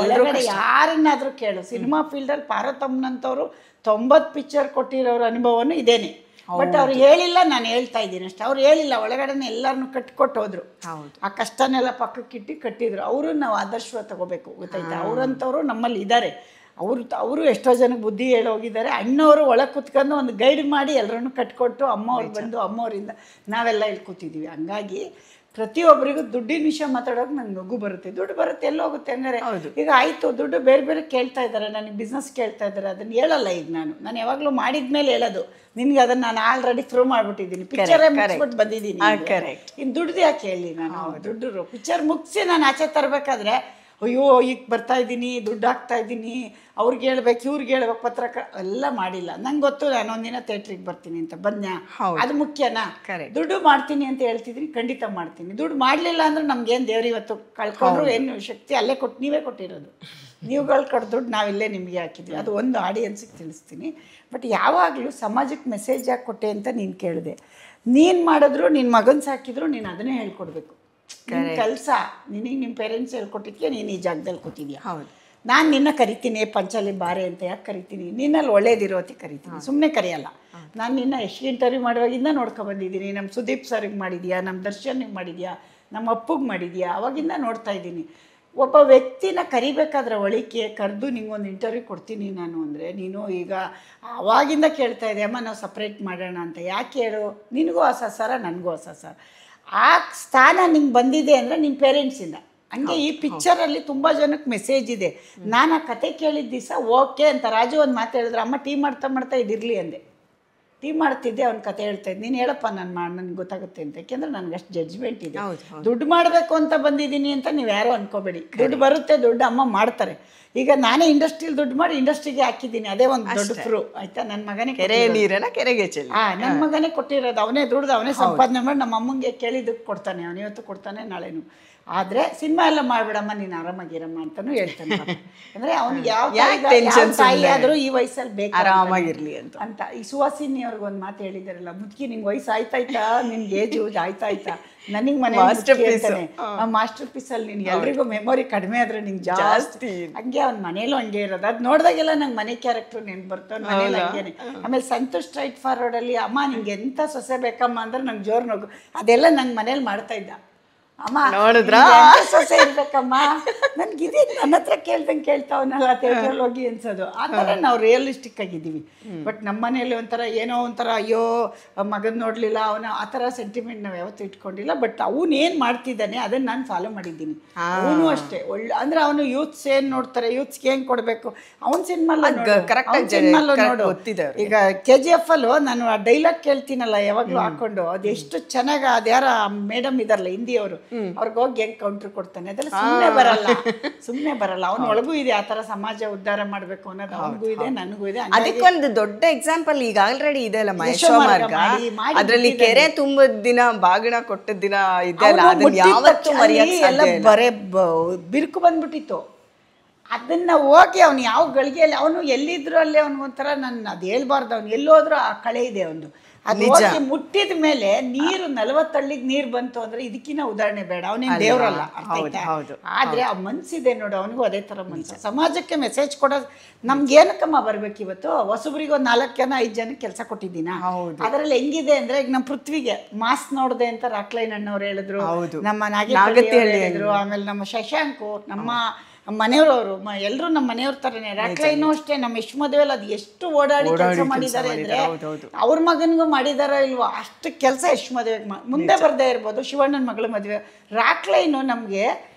[SPEAKER 1] ಒಳಗಡೆ ಯಾರನ್ನಾದರೂ ಕೇಳು. ಸಿನಿಮಾ ಫೀಲ್ಡಲ್ಲಿ ಪಾರ್ವತಮ್ಮನಂಥವ್ರು 90 ಪಿಕ್ಚರ್ ಕೊಟ್ಟಿರೋರ ಅನುಭವನೂ ಇದೇನೆ. ಬಟ್ ಅವ್ರು ಹೇಳಿಲ್ಲ, ನಾನು ಹೇಳ್ತಾ ಇದ್ದೀನಿ ಅಷ್ಟೇ. ಅವ್ರು ಹೇಳಿಲ್ಲ, ಒಳಗಡೆನೆ ಎಲ್ಲರನ್ನೂ ಕಟ್ಕೊಟ್ಟು ಹೋದ್ರು. ಆ ಕಷ್ಟನೆಲ್ಲ ಪಕ್ಕಕ್ಕಿಟ್ಟು ಕಟ್ಟಿದ್ರು. ಅವರು ನಾವು ಆದರ್ಶ ತಗೋಬೇಕು, ಗೊತ್ತಾಯ್ತಾ? ಅವ್ರಂಥವ್ರು ನಮ್ಮಲ್ಲಿ ಇದ್ದಾರೆ. ಅವರು ಎಷ್ಟೋ ಜನಕ್ಕೆ ಬುದ್ಧಿ ಹೇಳಿ ಹೋಗಿದ್ದಾರೆ. ಅಣ್ಣವರು ಒಳಗೆ ಕೂತ್ಕೊಂಡು ಒಂದು ಗೈಡ್ ಮಾಡಿ ಎಲ್ಲರನ್ನೂ ಕಟ್ಕೊಟ್ಟು ಅಮ್ಮವ್ರು ಬಂದು ಅಮ್ಮವರಿಂದ ನಾವೆಲ್ಲ ಇಲ್ಲಿ ಕೂತಿದ್ದೀವಿ. ಹಂಗಾಗಿ ಪ್ರತಿಯೊಬ್ಬರಿಗೂ ದುಡ್ಡಿನ ವಿಷಯ ಮಾತಾಡೋಕೆ ನಂಗೆ ನಗು ಬರುತ್ತೆ. ದುಡ್ಡು ಬರುತ್ತೆ, ಎಲ್ಲೋಗುತ್ತೆ ಅಂದರೆ ಈಗ ಆಯಿತು, ದುಡ್ಡು ಬೇರೆ ಬೇರೆ ಕೇಳ್ತಾ ಇದ್ದಾರೆ, ನನಗೆ ಬಿಸ್ನೆಸ್ ಕೇಳ್ತಾ ಇದ್ದಾರೆ, ಅದನ್ನು ಹೇಳಲ್ಲ. ಈಗ ನಾನು ಯಾವಾಗಲೂ ಮಾಡಿದ್ಮೇಲೆ ಹೇಳೋದು. ನಿನ್ಗೆ ಅದನ್ನು ನಾನು ಆಲ್ರೆಡಿ ಪ್ರೂವ್ ಮಾಡಿಬಿಟ್ಟಿದ್ದೀನಿ, ಪಿಕ್ಚರೇ ಮುಗಿಸ್ಬಿಟ್ಟು ಬಂದಿದ್ದೀನಿ. ಇನ್ನು ದುಡ್ಡು ಯಾಕೆ ಹೇಳಿ? ನಾನು ದುಡ್ಡು ಪಿಕ್ಚರ್ ಮುಗಿಸಿ ನಾನು ಆಚೆ ತರಬೇಕಾದ್ರೆ ಅಯ್ಯೋ ಈಗ ಬರ್ತಾ ಇದ್ದೀನಿ, ದುಡ್ಡು ಹಾಕ್ತಾ ಇದ್ದೀನಿ, ಅವ್ರಿಗೆ ಹೇಳ್ಬೇಕು, ಇವ್ರಿಗೆ ಹೇಳ್ಬೇಕು, ಎಲ್ಲ ಮಾಡಿಲ್ಲ. ನಂಗೆ ಗೊತ್ತು ನಾನು ಒಂದಿನ ಥಿಯೇಟ್ರಿಗೆ ಬರ್ತೀನಿ ಅಂತ ಬಂದ್ಯಾ, ಅದು ಮುಖ್ಯನಾ? ದುಡ್ಡು ಮಾಡ್ತೀನಿ ಅಂತ ಹೇಳ್ತಿದ್ದೀನಿ, ಖಂಡಿತ ಮಾಡ್ತೀನಿ. ದುಡ್ಡು ಮಾಡಲಿಲ್ಲ ಅಂದ್ರೆ ನಮ್ಗೇನು ದೇವ್ರು ಇವತ್ತು ಕಳ್ಕೊಂಡ್ರು ಏನು ಶಕ್ತಿ ಅಲ್ಲೇ ಕೊಟ್ಟು ನೀವೇ ಕೊಟ್ಟಿರೋದು. ನೀವುಗಳು ಕೊಟ್ಟು ದುಡ್ಡು ನಾವಿಲ್ಲೇ ನಿಮಗೆ ಹಾಕಿದ್ವಿ. ಅದು ಒಂದು ಆಡಿಯನ್ಸಿಗೆ ತಿಳಿಸ್ತೀನಿ. ಬಟ್ ಯಾವಾಗಲೂ ಸಮಾಜಕ್ಕೆ ಮೆಸೇಜ್ ಯಾಕೆ ಕೊಟ್ಟೆ ಅಂತ ನೀನು ಕೇಳಿದೆ. ನೀನು ಮಾಡಿದ್ರು, ನಿನ್ನ ಮಗನ ಸಾಕಿದ್ರು, ನೀನು ಅದನ್ನೇ ಹೇಳ್ಕೊಡ್ಬೇಕು. ನಿನ್ನ ಕೆಲಸ ನಿನಗೆ ನಿಮ್ಮ ಪೇರೆಂಟ್ಸ್ ಹೇಳ್ಕೊಟ್ಟಿದ್ಕೆ ನೀನು ಈ ಜಾಗದಲ್ಲಿ ಕೂತಿದ್ಯಾ. ಹೌದು, ನಾನು ನಿನ್ನ ಕರಿತೀನಿ, ಪಂಚಾಲಿ ಬಾರೆ ಅಂತ ಯಾಕೆ ಕರಿತೀನಿ? ನಿನ್ನಲ್ಲಿ ಒಳ್ಳೇದಿರೋ ಹೊತ್ತಿಗೆ ಕರಿತೀನಿ, ಸುಮ್ಮನೆ ಕರೆಯಲ್ಲ. ನಾನು ನಿನ್ನ ಎಷ್ಟು ಇಂಟರ್ವ್ಯೂ ಮಾಡುವಾಗಿಂದ ನೋಡ್ಕೊಬಂದಿದ್ದೀನಿ. ನಮ್ಮ ಸುದೀಪ್ ಸರ್ಗೆ ಮಾಡಿದ್ಯಾ, ನಮ್ಮ ದರ್ಶನ್ಗೆ ಮಾಡಿದ್ಯಾ, ನಮ್ಮ ಅಪ್ಪಗೆ ಮಾಡಿದ್ಯಾ, ಅವಾಗಿಂದ ನೋಡ್ತಾ ಇದ್ದೀನಿ. ಒಬ್ಬ ವ್ಯಕ್ತಿನ ಕರಿಬೇಕಾದ್ರೆ ಒಳಿಕೆ ಕರೆದು ನಿಂಗೊಂದು ಇಂಟರ್ವ್ಯೂ ಕೊಡ್ತೀನಿ ನಾನು ಅಂದರೆ, ನೀನು ಈಗ ಆವಾಗಿಂದ ಕೇಳ್ತಾ ಇದ್ದೆ ಅಮ್ಮ ನಾವು ಸಪ್ರೇಟ್ ಮಾಡೋಣ ಅಂತ. ಯಾಕೆ ಹೇಳು? ನಿನಗೂ ಹೊಸ ಸರ, ನನಗೂ ಹೊಸ ಸರ. ಆ ಸ್ಥಾನ ನಿಂಗೆ ಬಂದಿದೆ ಅಂದರೆ ನಿಮ್ಮ ಪೇರೆಂಟ್ಸಿಂದ. ಹಂಗೆ ಈ ಪಿಕ್ಚರಲ್ಲಿ ತುಂಬ ಜನಕ್ಕೆ ಮೆಸೇಜ್ ಇದೆ. ನಾನು ಆ ಕತೆ ಕೇಳಿದ ದಿವಸ ಓಕೆ ಅಂತ ರಾಜು ಒಂದು ಮಾತು ಹೇಳಿದ್ರೆ, ಅಮ್ಮ ಟೀ ಮಾಡ್ತಾ ಇದಿರಲಿ ಅಂದೆ. ಟೀ ಮಾಡ್ತಿದ್ದೆ, ಅವ್ನ ಕತೆ ಹೇಳ್ತಾ ಇದ್ದೆ. ನೀನು ಹೇಳಪ್ಪ ನನಗೆ ಗೊತ್ತಾಗುತ್ತೆ ಅಂತ. ಯಾಕೆಂದರೆ ನನಗೆ ಅಷ್ಟು ಜಡ್ಜ್ಮೆಂಟ್ ಇದೆ. ದುಡ್ಡು ಮಾಡಬೇಕು ಅಂತ ಬಂದಿದ್ದೀನಿ ಅಂತ ನೀವು ಯಾರೋ ಅನ್ಕೋಬೇಡಿ. ದುಡ್ಡು ಬರುತ್ತೆ, ದುಡ್ಡು ಅಮ್ಮ ಮಾಡ್ತಾರೆ. ಈಗ ನಾನೇ ಇಂಡಸ್ಟ್ರಿಯಲ್ಲಿ ದುಡ್ಡು ಮಾಡಿ ಇಂಡಸ್ಟ್ರಿಗೆ ಹಾಕಿದ್ದೀನಿ, ಅದೇ ಒಂದು ದೊಡ್ಡ ಪ್ರೂವ್ ಆಯ್ತಾ. ನನ್ನ ಮಗನೇ
[SPEAKER 2] ಕೆರೆಗೆ
[SPEAKER 1] ನನ್ನ ಮಗನೇ ಕೊಟ್ಟಿರೋದು, ಅವನೇ ದುಡ್ದು ಅವನೇ ಸಂಪಾದನೆ ಮಾಡಿ ನಮ್ಮ ಅಮ್ಮಂಗೆ ಕೇಳಿದ್ದಕ್ಕೆ ಕೊಡ್ತಾನೆ. ಅವನು ಇವತ್ತು ಕೊಡ್ತಾನೆ, ನಾಳೆನು. ಆದರೆ ಸಿನಿಮಾ ಎಲ್ಲ ಮಾಡ್ಬಿಡಮ್ಮ, ನೀನು ಆರಾಮಾಗಿರಮ್ಮ ಅಂತಲೂ ಹೇಳ್ತಾನೆ. ಅಂದರೆ ಅವ್ನಿಗೆ ಯಾವ ತಾಯಿ ಆದರೂ ಈ ವಯಸ್ಸಲ್ಲಿ ಬೇಕು
[SPEAKER 2] ಆರಾಮಾಗಿರಲಿ
[SPEAKER 1] ಅಂತ. ಈ ಸುಹಾಸಿನಿ ಅವ್ರಿಗೊಂದು ಮಾತು ಹೇಳಿದಾರಲ್ಲ, ಮುದುಕಿ ನಿಂಗೆ ವಯಸ್ಸು ಆಯ್ತಾಯ್ತಾ, ನಿನ್ಗೆ ಏಜ್ ಆಯ್ತಾಯ್ತಾ, ನನಗೆ ಮನೆ ಮಾಸ್ಟರ್ ಪೀಸಲ್ಲಿ ನೀನು ಎಲ್ರಿಗೂ ಮೆಮೊರಿ ಕಡಿಮೆ ಆದರೆ ನಿಂಗೆ ಜಾಸ್ತಿ. ಹಂಗೆ ಅವ್ನ ಮನೇಲೂ ಹಂಗೆ ಇರೋದು. ಅದು ನೋಡಿದಾಗೆಲ್ಲ ನಂಗೆ ಮನೆ ಕ್ಯಾರೆಕ್ಟ್ರು ನೆನ್ಪು ಬರ್ತಾವೆ, ಮನೇಲಿ ಹಂಗೇನೆ. ಆಮೇಲೆ ಸಂತೋಷ್ ಸ್ಟ್ರೈಟ್ ಫಾರ್ವರ್ಡಲ್ಲಿ ಅಮ್ಮ ನಿಂಗೆ ಎಂಥ ಸೊಸೆ ಬೇಕಮ್ಮ ಅಂದ್ರೆ ನಂಗೆ ಜೋರು ನಗು. ಅದೆಲ್ಲ ನಂಗೆ ಮನೇಲಿ ಮಾಡ್ತಾಯಿದ್ದ. ಅಮ್ಮ
[SPEAKER 2] ನೋಡಿದ್ರಾ?
[SPEAKER 1] ಸೊಸೆ ಇರ್ಬೇಕಮ್ಮ, ನನ್ಗಿದೆ ನನ್ನ ಹತ್ರ ಕೇಳ್ದಂಗೆ ಕೇಳ್ತಾವನಲ್ಲ ಥಿಯೇಟ್ರಲ್ಲಿ ಹೋಗಿ ಅನ್ಸೋದು. ಆ ಥರ ನಾವು ರಿಯಲಿಸ್ಟಿಕ್ ಆಗಿದ್ದೀವಿ. ಬಟ್ ನಮ್ಮ ಮನೇಲಿ ಒಂಥರ ಏನೋ ಒಂಥರ ಅಯ್ಯೋ ಮಗನ್ ನೋಡ್ಲಿಲ್ಲ ಅವನ ಆ ಥರ ಸೆಂಟಿಮೆಂಟ್ ನಾವು ಯಾವತ್ತೂ ಇಟ್ಕೊಂಡಿಲ್ಲ. ಬಟ್ ಅವನು ಏನು ಮಾಡ್ತಿದ್ದಾನೆ ಅದನ್ನು ನಾನು ಫಾಲೋ ಮಾಡಿದ್ದೀನಿ. ಅವನು ಅಷ್ಟೇ ಒಳ್ಳೆ ಅಂದ್ರೆ ಅವನು ಯೂತ್ಸ್ ಏನು ನೋಡ್ತಾರೆ, ಯೂತ್ಸ್ಗೆ ಹೆಂಗೆ ಕೊಡಬೇಕು ಅವನ ಸಿನಿಮಾಲ್ಲ ನೋಡು. ಈಗ KGF ಅಲ್ಲೂ ನಾನು ಆ ಡೈಲಾಗ್ ಕೇಳ್ತೀನಲ್ಲ ಯಾವಾಗಲೂ ಹಾಕೊಂಡು, ಅದು ಎಷ್ಟು ಚೆನ್ನಾಗಿ ಅದ್ಯಾರ ಮೇಡಮ್ ಇದಾರಲ್ಲ ಹಿಂದಿಯವರು, ಅವ್ರಿಗೆ ಹೋಗಿ ಹೆಂಗ್ ಕೌಂಟ್ರ್ ಕೊಡ್ತಾನೆ, ಅದೆಲ್ಲ ಸುಮ್ಮನೆ ಬರಲ್ಲ. ಅವನ ಒಳಗೂ ಇದೆ ಆ ಥರ ಸಮಾಜ ಉದ್ಧಾರ ಮಾಡಬೇಕು ಅನ್ನೋದು ಅವನಿಗೂ ಇದೆ, ನನಗೂ ಇದೆ.
[SPEAKER 2] ಅದಕ್ಕೊಂದು ದೊಡ್ಡ ಎಕ್ಸಾಂಪಲ್ ಈಗ ಆಲ್ರೆಡಿ ಇದೆ ಅಲ್ಲ ಮಹೇಶ್ವ ಮಾರ್ಗ, ಅದ್ರಲ್ಲಿ ಕೆರೆ ತುಂಬದ ದಿನ ಬಾಗಿಣ ಕೊಟ್ಟದ ದಿನ ಇದೆ ಅಲ್ಲ, ಅದನ್ನ ಯಾವತ್ತೂ ಮರೆಯಕ್ಕೆ ಸಾಧ್ಯ ಇಲ್ಲ.
[SPEAKER 1] ಬರೇ ಬಿರುಕು ಬಂದ್ಬಿಟ್ಟಿತ್ತು. ಅದನ್ನ ಹೋಗಿ ಅವ್ನು ಯಾವ ಗಳಿಗೆಯಲ್ಲಿ ಅವನು ಎಲ್ಲಿದ್ರು ಅಲ್ಲೇ ಅವನಿಗೊಂಥರ ನನ್ನ ಅದು ಹೇಳ್ಬಾರ್ದು, ಅವ್ನು ಎಲ್ಲೋದ್ರೂ ಆ ಕಳೆ ಇದೆ ಒಂದು. ಅದು ಹೋಗಿ ಮುಟ್ಟಿದ ಮೇಲೆ ನೀರು 40 ಹಳ್ಳಿಗೆ ನೀರು ಬಂತು ಅಂದ್ರೆ ಇದಕ್ಕಿನ್ನ ಉದಾಹರಣೆ ಬೇಡ. ಅವನೇನು ದೇವ್ರಲ್ಲ, ಆದ್ರೆ ಆ ಮನ್ಸಿದೆ ನೋಡು, ಅವನಿಗೂ ಅದೇ ತರ ಮನ್ಸು. ಸಮಾಜಕ್ಕೆ ಮೆಸೇಜ್ ಕೊಡೋದು ನಮ್ಗೇನಕ್ಕಮ್ಮ ಬರ್ಬೇಕು ಇವತ್ತು. ಹೊಸಬ್ರಿಗೆ ಒಂದು 4 ಜನ 5 ಜನಕ್ಕೆ ಕೆಲಸ ಕೊಟ್ಟಿದ್ದೀನ. ಅದರಲ್ಲಿ ಹೆಂಗಿದೆ ಅಂದ್ರೆ ಈಗ ನಮ್ಮ ಪೃಥ್ವಿಗೆ ಮಾಸ್ ನೋಡ್ದೆ ಅಂತ ರಾಕ್ಲೈನ್ ಅಣ್ಣವ್ರು ಹೇಳಿದ್ರು, ನಮ್ಮ ನಾಗೇತಿ ಹೇಳಿದ್ರು, ಆಮೇಲೆ ನಮ್ಮ ಶಶಾಂಕು, ನಮ್ಮ ಮನೆಯವರು ಎಲ್ಲರೂ ನಮ್ಮ ಮನೆಯವ್ರ ಥರನೇ. ರಾಕ್ಲೈನು ಅಷ್ಟೇ, ನಮ್ಮ ಎಷ್ಟು ಮದುವೆಲ್ಲ ಅದು ಎಷ್ಟು ಓಡಾಡಿ ಕೆಲಸ ಮಾಡಿದ್ದಾರೆ ಅಂದರೆ ಅವ್ರ ಮಗನಿಗೂ ಮಾಡಿದಾರೋ ಇಲ್ವೋ ಅಷ್ಟು ಕೆಲಸ ಎಷ್ಟು ಮದುವೆಗೆ ಮುಂದೆ ಬರ್ದೇ ಇರ್ಬೋದು. ಶಿವಣ್ಣನ ಮಗಳ ಮದುವೆ ರಾಕ್ಲೈನು ನಮಗೆ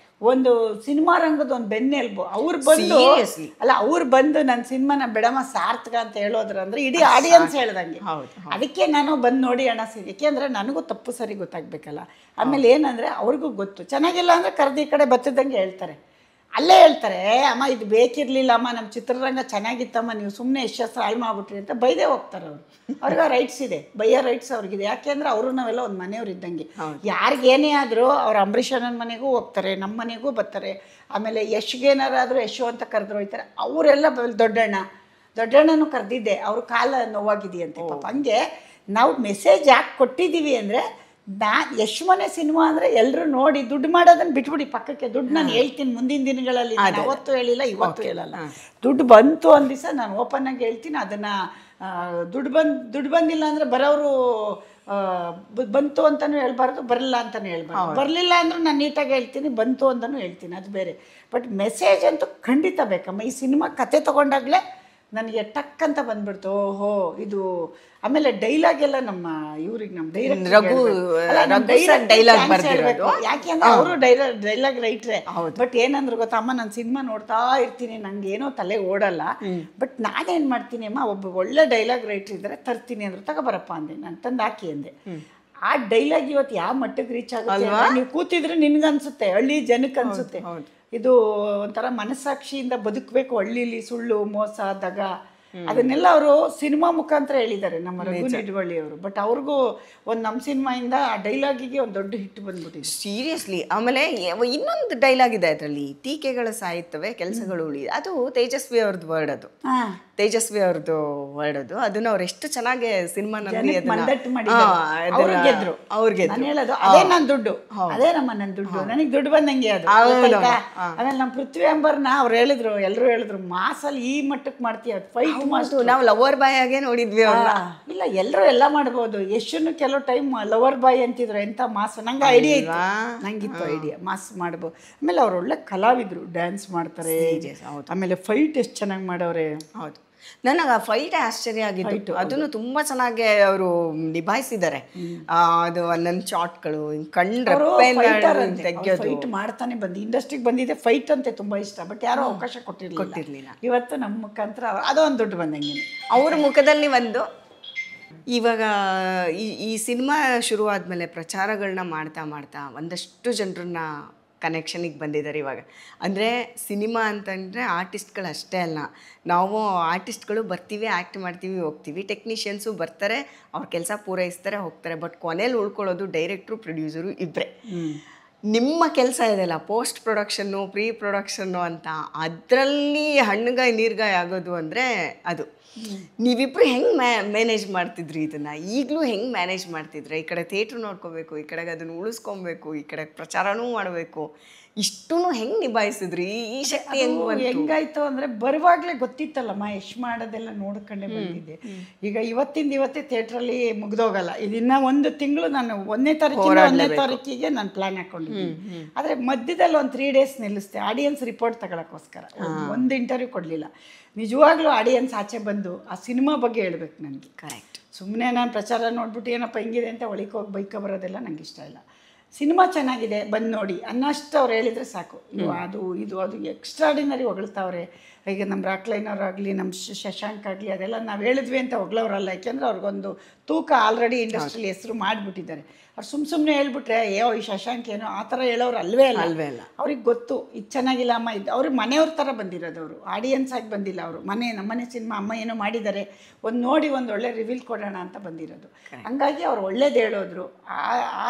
[SPEAKER 1] ಒಂದು ಸಿನಿಮಾ ರಂಗದ ಒಂದು ಬೆನ್ನೆಲುಬು. ಅವ್ರು ಬಂದು ನನ್ನ ಸಿನಿಮಾನ ಬಿಡಮ್ಮ ಸಾರ್ಥಕ ಅಂತ ಹೇಳೋದ್ರ ಅಂದ್ರೆ ಇಡೀ ಆಡಿಯನ್ಸ್ ಹೇಳ್ದಂಗೆ. ಅದಕ್ಕೆ ನಾನು ಬಂದು ನೋಡಿ ಅಣ್ಣ ಯಾಕೆಂದ್ರೆ ನನಗೂ ತಪ್ಪು ಸರಿ ಗೊತ್ತಾಗ್ಬೇಕಲ್ಲ. ಆಮೇಲೆ ಏನಂದ್ರೆ ಅವ್ರಿಗೂ ಗೊತ್ತು, ಚೆನ್ನಾಗಿಲ್ಲ ಅಂದ್ರೆ ಕರೆದು ಈ ಕಡೆ ಬತ್ತದಂಗೆ ಹೇಳ್ತಾರೆ. ಅಲ್ಲೇ ಹೇಳ್ತಾರೆ, ಅಮ್ಮ ಇದು ಬೇಕಿರ್ಲಿಲ್ಲ ಅಮ್ಮ, ನಮ್ಮ ಚಿತ್ರರಂಗ ಚೆನ್ನಾಗಿತ್ತಮ್ಮ, ನೀವು ಸುಮ್ಮನೆ ಎಷ್ಟು ಹಾಳು ಮಾಡ್ಬಿಟ್ರಿ ಅಂತ ಬೈದೇ ಹೋಗ್ತಾರೆ ಅವರು. ಅವ್ರಿಗೆ ರೈಟ್ಸ್ ಇದೆ, ಬೈಯೋ ರೈಟ್ಸ್ ಅವ್ರಿಗಿದೆ. ಯಾಕೆಂದ್ರೆ ಅವರು ನಾವೆಲ್ಲ ಒಂದು ಮನೆಯವ್ರು ಇದ್ದಂಗೆ. ಯಾರಿಗೇನೇ ಆದರೂ ಅವ್ರು ಅಂಬರೀಷ್ ಅಣ್ಣನ ಮನೆಗೂ ಹೋಗ್ತಾರೆ, ನಮ್ಮ ಮನೆಗೂ ಬರ್ತಾರೆ. ಆಮೇಲೆ ಯಶ್ಗೇನಾರಾದರೂ ಯಶು ಅಂತ ಕರೆದ್ರು ಹೋಯ್ತಾರೆ. ಅವರೆಲ್ಲ ದೊಡ್ಡಣ್ಣನೂ ಕರೆದಿದ್ದೆ, ಅವ್ರ ಕಾಲ ನೋವಾಗಿದೆಯಂತೆ ಪಾಪ. ಹಂಗೆ ನಾವು ಮೆಸೇಜ್ ಯಾಕೆ ಕೊಟ್ಟಿದ್ದೀವಿ ಅಂದರೆ, ಯಶ್ಮನೆ ಸಿನಿಮಾ ಅಂದರೆ ಎಲ್ಲರೂ ನೋಡಿ ದುಡ್ಡು ಮಾಡೋದನ್ನು ಬಿಟ್ಬಿಡಿ ಪಕ್ಕಕ್ಕೆ. ದುಡ್ಡು ನಾನು ಹೇಳ್ತೀನಿ ಮುಂದಿನ ದಿನಗಳಲ್ಲಿ, ನಾನು ಅವತ್ತು ಹೇಳಿಲ್ಲ ಇವತ್ತು ಹೇಳಲ್ಲ. ದುಡ್ಡು ಬಂತು ಒಂದು ದಿವಸ ನಾನು ಓಪನ್ ಆಗಿ ಹೇಳ್ತೀನಿ. ಅದನ್ನು ದುಡ್ಡು ಬಂದಿಲ್ಲ ಅಂದರೆ ಬರೋರು ಬಂತು ಅಂತಲೂ ಹೇಳ್ಬಾರ್ದು, ಬರಲ್ಲ ಅಂತಲೂ ಹೇಳ್ಬಾರ್ದು. ಬರಲಿಲ್ಲ ಅಂದರೂ ನಾನು ನೀಟಾಗಿ ಹೇಳ್ತೀನಿ, ಬಂತು ಅಂತಲೂ ಹೇಳ್ತೀನಿ, ಅದು ಬೇರೆ. ಬಟ್ ಮೆಸೇಜ್ ಅಂತೂ ಖಂಡಿತ ಬೇಕಮ್ಮ. ಈ ಸಿನಿಮಾ ಕತೆ ತೊಗೊಂಡಾಗಲೇ ನನಗೆ ಟಕ್ ಅಂತ ಬಂದ್ಬಿಡ್ತು, ಓಹೋ ಇದು. ಆಮೇಲೆ ಡೈಲಾಗ್ ಎಲ್ಲ ನಮ್ಮ ಇವ್ರಿಗೆ ನಮ್ಮ
[SPEAKER 2] ಡೈಲಾಗ್ ಬರ್ದಿರೋದು,
[SPEAKER 1] ಯಾಕೆಂದ್ರೆ ಅವರು ಡೈಲಾಗ್ ರೈಟ್ರೆ. ಬಟ್ ಏನಂದ್ರೆ ಗೊತ್ತಾ ಅಮ್ಮ, ನಾನು ಸಿನಿಮಾ ನೋಡ್ತಾ ಇರ್ತೀನಿ, ನಂಗೆ ಏನೋ ತಲೆ ಓಡಲ್ಲ. ಬಟ್ ನಾನೇನು ಮಾಡ್ತೀನಿ ಅಮ್ಮ, ಒಬ್ಬ ಒಳ್ಳೆ ಡೈಲಾಗ್ ರೈಟ್ರ್ ಇದ್ದಾರೆ ತರ್ತೀನಿ ಅಂದ್ರೆ ತಗೋಬರಪ್ಪ ಅಂದೆ, ನಾನು ತಂದು ಹಾಕಿ ಅಂದೆ. ಆ ಡೈಲಾಗ್ ಇವತ್ತು ಯಾವ ಮಟ್ಟಕ್ಕೆ ರೀಚ್ ಆಗುತ್ತೆ, ನೀವು ಕೂತಿದ್ರೆ ನಿನ್ಗನ್ಸುತ್ತೆ, ಹಳ್ಳಿ ಜನಕ್ಕೆ ಅನ್ಸುತ್ತೆ ಇದು ಒಂಥರ ಮನಸ್ಸಾಕ್ಷಿಯಿಂದ ಬದುಕಬೇಕು ಹಳ್ಳಿಲಿ, ಸುಳ್ಳು ಮೋಸ ದಗ ಅದನ್ನೆಲ್ಲ ಅವರು ಸಿನಿಮಾ ಮುಖಾಂತರ ಹೇಳಿದ್ದಾರೆ ನಮ್ಮ ರಘು ನಿಡ್ವಳ್ಳಿ ಅವರು. ಬಟ್ ಅವ್ರಿಗೂ ಒಂದು ನಮ್ಮ ಸಿನಿಮಾಯಿಂದ ಆ ಡೈಲಾಗಿಗೆ ಒಂದು ದೊಡ್ಡ ಹಿಟ್ ಬಂದ್ಬಿಟ್ಟಿದೆ
[SPEAKER 2] ಸೀರಿಯಸ್ಲಿ. ಆಮೇಲೆ ಇನ್ನೊಂದು ಡೈಲಾಗ್ ಇದೆ ಅದರಲ್ಲಿ, ಟೀಕೆಗಳು ಸಾಯುತ್ತವೆ ಕೆಲಸಗಳು ಉಳಿ, ಅದು ತೇಜಸ್ವಿ ಅವ್ರದ್ದು ವರ್ಡ್, ಅದು ತೇಜಸ್ವಿ ಅವ್ರದ್ದು ವರ್ಡ್ ಅದು. ಅದನ್ನ ಅವ್ರು ಎಷ್ಟು ಚೆನ್ನಾಗಿ ಸಿನಿಮಾನಲ್ಲಿ
[SPEAKER 1] ಅವ್ರಿಗೆ ಹೇಳೋದು, ಅದೇ ನನ್ನ ದುಡ್ಡು, ಅದೇ ನನ್ನ ದುಡ್ಡು, ನನಗೆ ದುಡ್ಡು ಬಂದಂಗೆ ಅದು. ಆಮೇಲೆ ನಮ್ಮ ಪೃಥ್ವಿ ಅಂಬರ್ನ ಅವ್ರು ಹೇಳಿದ್ರು, ಎಲ್ಲರೂ ಹೇಳಿದ್ರು, ಮಾಸಲ್ಲಿ ಈ ಮಟ್ಟಕ್ಕೆ ಮಾಡ್ತೀಯ ಫೈಟ್ ಮಾಸ್ಟು.
[SPEAKER 2] ನಾವು ಲವರ್ ಬಾಯ್ ಆಗೇ ನೋಡಿದ್ವಿ ಅವ್ರನ್ನ.
[SPEAKER 1] ಇಲ್ಲ ಎಲ್ಲರೂ ಎಲ್ಲ ಮಾಡ್ಬೋದು. ಯಶನ್ನು ಕೆಲವು ಟೈಮ್ ಲವರ್ ಬಾಯ್ ಅಂತಿದ್ರು, ಎಂತ ಮಾಸ್. ನಂಗೆ ಐಡಿಯಾ ಇತ್ತು, ನಂಗಿತ್ತು ಐಡಿಯಾ ಮಾಸ್ ಮಾಡ್ಬೋದು. ಆಮೇಲೆ ಅವ್ರು ಒಳ್ಳೆ ಕಲಾವಿದ್ರು, ಡ್ಯಾನ್ಸ್ ಮಾಡ್ತಾರೆ. ಆಮೇಲೆ ಫೈಟ್ ಎಷ್ಟು ಚೆನ್ನಾಗಿ ಮಾಡವ್ರೆ.
[SPEAKER 2] ಹೌದು, ನನಗೆ ಆ ಫೈಟ್ ಆಶ್ಚರ್ಯ ಆಗಿತ್ತು. ಅದನ್ನು ತುಂಬಾ ಚೆನ್ನಾಗಿ ಅವರು ನಿಭಾಯಿಸಿದ್ದಾರೆ. ಅದು ಒಂದೊಂದು ಶಾಟ್ಗಳು ಕಂಡ್ರೆ
[SPEAKER 1] ಫೈಟ್ ಮಾಡ್ತಾನೆ ಬಂದು ಇಂಡಸ್ಟ್ರಿಗೆ ಬಂದಿದೆ. ಫೈಟ್ ಅಂತೆ ತುಂಬಾ ಇಷ್ಟ, ಬಟ್ ಯಾರೋ ಅವಕಾಶ ಕೊಟ್ಟಿರ್ಲಿಲ್ಲ. ಇವತ್ತು ನಮ್ಮ ಮುಖಾಂತರ ಅದೊಂದು ದುಡ್ಡು ಬಂದಂಗೆ
[SPEAKER 2] ಅವ್ರ ಮುಖದಲ್ಲಿ ಒಂದು. ಇವಾಗ ಈ ಸಿನಿಮಾ ಶುರು ಆದಮೇಲೆ ಪ್ರಚಾರಗಳನ್ನ ಮಾಡ್ತಾ ಮಾಡ್ತಾ ಒಂದಷ್ಟು ಜನರನ್ನ ಕನೆಕ್ಷನಿಗೆ ಬಂದಿದ್ದಾರೆ ಇವಾಗ. ಅಂದರೆ ಸಿನಿಮಾ ಅಂತಂದರೆ ಆರ್ಟಿಸ್ಟ್ಗಳು ಅಷ್ಟೇ ಅಲ್ಲ, ನಾವು ಆರ್ಟಿಸ್ಟ್ಗಳು ಬರ್ತೀವಿ, ಆ್ಯಕ್ಟ್ ಮಾಡ್ತೀವಿ, ಹೋಗ್ತೀವಿ. ಟೆಕ್ನಿಷಿಯನ್ಸು ಬರ್ತಾರೆ, ಅವ್ರ ಕೆಲಸ ಪೂರೈಸ್ತಾರೆ, ಹೋಗ್ತಾರೆ. ಬಟ್ ಕೊನೆಯಲ್ಲಿ ಉಳ್ಕೊಳ್ಳೋದು ಡೈರೆಕ್ಟ್ರು, ಪ್ರೊಡ್ಯೂಸರು ಇಬ್ಬರೇ. ನಿಮ್ಮ ಕೆಲಸ ಇದೆಯಲ್ಲ, ಪೋಸ್ಟ್ ಪ್ರೊಡಕ್ಷನ್ನು, ಪ್ರೀ ಪ್ರೊಡಕ್ಷನ್ನು ಅಂತ, ಅದರಲ್ಲಿ ಹಣ್ಣುಗಾಯಿ ನೀರ್ಗಾಯಿ ಆಗೋದು ಅಂದರೆ ಅದು. ನೀವಿಬ್ರು ಹೆಂಗೆ ಮ್ಯಾನೇಜ್ ಮಾಡ್ತಿದ್ರಿ ಇದನ್ನ? ಈಗಲೂ ಹೆಂಗೆ ಮ್ಯಾನೇಜ್ ಮಾಡ್ತಿದ್ರೆ? ಈ ಕಡೆ ಥಿಯೇಟ್ರ್ ನೋಡ್ಕೋಬೇಕು, ಈ ಕಡೆಗೆ ಅದನ್ನು ಉಳಿಸ್ಕೊಬೇಕು, ಈ ಕಡೆ ಪ್ರಚಾರನೂ ಮಾಡಬೇಕು, ಇಷ್ಟೂ ಹೆಂಗೆ ನಿಭಾಯಿಸಿದ್ರಿ? ಈ ಶಕ್ತಿ
[SPEAKER 1] ಹೆಂಗಾಯ್ತು ಅಂದರೆ ಬರುವಾಗಲೇ ಗೊತ್ತಿತ್ತಲ್ಲಮ್ಮ ಎಷ್ಟು ಮಾಡೋದೆಲ್ಲ ನೋಡ್ಕೊಂಡೇ ಬಂದಿದ್ದೆ. ಈಗ ಇವತ್ತೇ ಥಿಯೇಟ್ರಲ್ಲಿ ಮುಗ್ದೋಗಲ್ಲ. ಇದನ್ನ 1 ತಿಂಗಳು ನಾನು 1ನೇ ತಾರೀಕಿಗೆ ನಾನು ಪ್ಲ್ಯಾನ್ ಹಾಕೊಂಡಿದ್ದೀನಿ. ಆದರೆ ಮಧ್ಯದಲ್ಲಿ ಒಂದು 3 ಡೇಸ್ ನಿಲ್ಲಿಸ್ದೆ ಆಡಿಯನ್ಸ್ ರಿಪೋರ್ಟ್ ತಗೊಳಕ್ಕೋಸ್ಕರ. ಒಂದು ಇಂಟರ್ವ್ಯೂ ಕೊಡಲಿಲ್ಲ. ನಿಜವಾಗ್ಲೂ ಆಡಿಯನ್ಸ್ ಆಚೆ ಬಂದು ಆ ಸಿನಿಮಾ ಬಗ್ಗೆ ಹೇಳ್ಬೇಕು ನನಗೆ.
[SPEAKER 2] ಕರೆಕ್ಟ್.
[SPEAKER 1] ಸುಮ್ಮನೆ ನಾನು ಪ್ರಚಾರ ನೋಡ್ಬಿಟ್ಟು ಏನಪ್ಪ ಹಿಂಗಿದೆ ಅಂತ ಒಳಗೆ ಹೋಗಿ ಬೈಕ ಬರೋದೆಲ್ಲ ನಂಗೆ ಇಷ್ಟ ಇಲ್ಲ. ಸಿನಿಮಾ ಚೆನ್ನಾಗಿದೆ ಬಂದು ನೋಡಿ ಅನ್ನಷ್ಟು ಅವ್ರು ಹೇಳಿದರೆ ಸಾಕು. ಅದು ಎಕ್ಸ್ಟ್ರಾಡಿನರಿ ಹೊಗಳ್ತಾವ್ರೆ. ಈಗ ನಮ್ಮ ರಾಕ್ಲೈನವ್ರಾಗಲಿ ನಮ್ಮ ಶಶಾಂಕ್ ಆಗಲಿ ಅದೆಲ್ಲ ನಾವು ಹೇಳಿದ್ವಿ ಅಂತ ಹೊಗಳವ್ರಲ್ಲ. ಯಾಕೆಂದರೆ ಅವ್ರಿಗೊಂದು ತೂಕ ಆಲ್ರೆಡಿ ಇಂಡಸ್ಟ್ರಿಯಲ್ಲಿ ಹೆಸರು ಮಾಡಿಬಿಟ್ಟಿದ್ದಾರೆ. ಅವ್ರು ಸುಮ್ಮನೆ ಹೇಳ್ಬಿಟ್ರೆ ಈ ಶಶಾಂಕ್ ಏನೋ ಆ ಥರ ಹೇಳೋರು ಅಲ್ವೇ ಅಲ್ಲ. ಅವ್ರಿಗೆ ಗೊತ್ತು ಇದು ಚೆನ್ನಾಗಿಲ್ಲ ಅಮ್ಮ, ಇದು ಅವ್ರಿಗೆ ಮನೆಯವ್ರ ಥರ ಬಂದಿರೋದು. ಅವರು ಆಡಿಯನ್ಸ್ ಆಗಿ ಬಂದಿಲ್ಲ. ಅವರು ನಮ್ಮನೆ ಸಿನಿಮಾ ಅಮ್ಮ ಏನೋ ಮಾಡಿದ್ದಾರೆ, ನೋಡಿ ಒಂದು ಒಳ್ಳೆ ರಿವೀಲ್ ಕೊಡೋಣ ಅಂತ ಬಂದಿರೋದು. ಹಂಗಾಗಿ ಅವ್ರು ಒಳ್ಳೇದು ಹೇಳೋದ್ರು.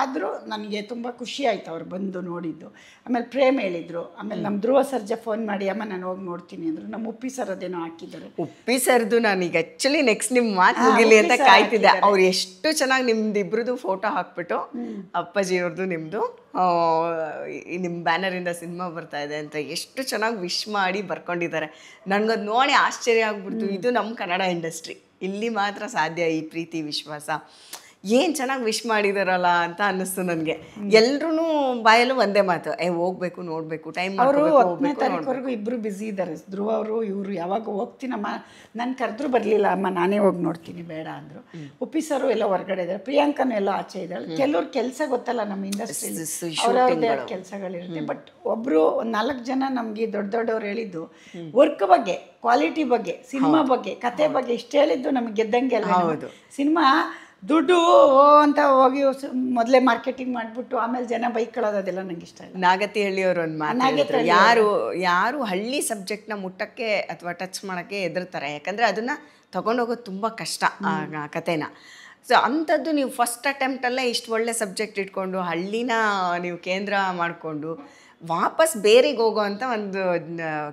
[SPEAKER 1] ಆದರೂ ನನಗೆ ತುಂಬ ಖುಷಿ ಆಯಿತು ಅವ್ರು ಬಂದು ನೋಡಿದ್ದು. ಆಮೇಲೆ ಪ್ರೇಮ್ ಹೇಳಿದರು. ಆಮೇಲೆ ನಮ್ಮ ಧ್ರುವ ಸರ್ಜಾ ಫೋನ್ ಮಾಡಿ ಅಮ್ಮ ನಾನು ಹೋಗಿ ನೋಡ್ತೀನಿ ಅಂದರು. ನಮ್ಮ ಉಪ್ಪಿ ಸರ್ ಅದೇನೋ ಹಾಕಿದ್ದಾರೆ.
[SPEAKER 2] ಉಪ್ಪಿ ಸರ್ದು ನಾನೀಗ ಆ್ಯಕ್ಚುಲಿ ನೆಕ್ಸ್ಟ್ ನಿಮ್ಮ ಮಾತು ಮುಗಿಲಿ ಅಂತ ಕಾಯ್ತಿದ್ದೆ. ಅವ್ರು ಎಷ್ಟು ಚೆನ್ನಾಗಿ ನಿಮ್ದು ಇಬ್ರದ್ದು ಫೋಟೋ ಹಾಕ್ಬಿಟ್ಟು ಅಪ್ಪಾಜಿಯವ್ರದ್ದು ನಿಮ್ಮದು ನಿಮ್ಮ ಬ್ಯಾನರಿಂದ ಸಿನಿಮಾ ಬರ್ತಾ ಇದೆ ಅಂತ ಎಷ್ಟು ಚೆನ್ನಾಗಿ ವಿಶ್ ಮಾಡಿ ಬರ್ಕೊಂಡಿದ್ದಾರೆ. ನನಗದು ನೋಡಿ ಆಶ್ಚರ್ಯ ಆಗ್ಬಿಡ್ತು. ಇದು ನಮ್ಮ ಕನ್ನಡ ಇಂಡಸ್ಟ್ರಿ, ಇಲ್ಲಿ ಮಾತ್ರ ಸಾಧ್ಯ ಈ ಪ್ರೀತಿ ವಿಶ್ವಾಸ. ಏನು ಚೆನ್ನಾಗಿ ವಿಶ್ ಮಾಡಿದಾರಲ್ಲ ಅಂತ ಅನ್ನಿಸ್ತು ನನಗೆ. ಎಲ್ರೂ ಬಾಯಲ್ಲೂ ಒಂದೇ ಮಾತು, ಹೋಗ್ಬೇಕು ನೋಡಬೇಕು, ಟೈಮ್
[SPEAKER 1] ಅವರು 10ನೇ ತಾರೀಕುವರೆಗೂ ಇಬ್ಬರು ಬ್ಯುಸಿ ಇದ್ದಾರೆ. ಧ್ರುವ ಅವರು ಇವರು ಯಾವಾಗ ಹೋಗ್ತೀನಮ್ಮ, ನಾನು ಕರೆದ್ರೂ ಬರಲಿಲ್ಲ ಅಮ್ಮ, ನಾನೇ ಹೋಗಿ ನೋಡ್ತೀನಿ ಬೇಡ ಅಂದರು. ಉಪ್ಪಿ ಸರು ಎಲ್ಲ ಹೊರಗಡೆ ಇದ್ದಾರೆ, ಪ್ರಿಯಾಂಕನೂ ಎಲ್ಲ ಆಚೆ ಇದ್ದಾಳೆ. ಕೆಲವ್ರ ಕೆಲಸ ಗೊತ್ತಲ್ಲ ನಮ್ಮ ಇಂಡಸ್ಟ್ರಿಯಲ್ಲಿ, ಅವರವ್ರದ್ದೇ ಕೆಲಸಗಳಿರುತ್ತೆ. ಬಟ್ ಒಬ್ಬರು 4 ಜನ ನಮಗೆ ದೊಡ್ಡವ್ರು ಹೇಳಿದ್ದು ವರ್ಕ್ ಬಗ್ಗೆ, ಕ್ವಾಲಿಟಿ ಬಗ್ಗೆ, ಸಿನಿಮಾ ಬಗ್ಗೆ, ಕತೆ ಬಗ್ಗೆ ಇಷ್ಟು ಹೇಳಿದ್ದು ನಮಗೆ ಗೆದ್ದಂಗೆ ಅಲ್ಲ. ಸಿನಿಮಾ ದುಡ್ಡು ಅಂತ ಹೋಗಿ ಮೊದಲೇ ಮಾರ್ಕೆಟಿಂಗ್ ಮಾಡಿಬಿಟ್ಟು ಆಮೇಲೆ ಜನ ಬೈಕ್ಗಳೋದು ಅದೆಲ್ಲ ನಂಗೆ ಇಷ್ಟ ಇಲ್ಲ.
[SPEAKER 2] ನಾಗತಿಹಳ್ಳಿಯವರು ಒಂದು ಮಾತು, ಯಾರು ಹಳ್ಳಿ ಸಬ್ಜೆಕ್ಟ್ನ ಮುಟ್ಟಕ್ಕೆ ಅಥವಾ ಟಚ್ ಮಾಡೋಕ್ಕೆ ಹೆದರ್ತಾರೆ. ಯಾಕಂದರೆ ಅದನ್ನು ತಗೊಂಡೋಗೋದು ತುಂಬ ಕಷ್ಟ ಆ ಕತೆನ. ಸೊ ಅಂಥದ್ದು ನೀವು ಫಸ್ಟ್ ಅಟೆಂಪ್ಟಲ್ಲೇ ಇಷ್ಟು ಒಳ್ಳೆ ಸಬ್ಜೆಕ್ಟ್ ಇಟ್ಕೊಂಡು ಹಳ್ಳಿನ ನೀವು ಕೇಂದ್ರ ಮಾಡಿಕೊಂಡು ವಾಪಸ್ ಬೇರೆಗೆ ಹೋಗೋ ಅಂತ ಒಂದು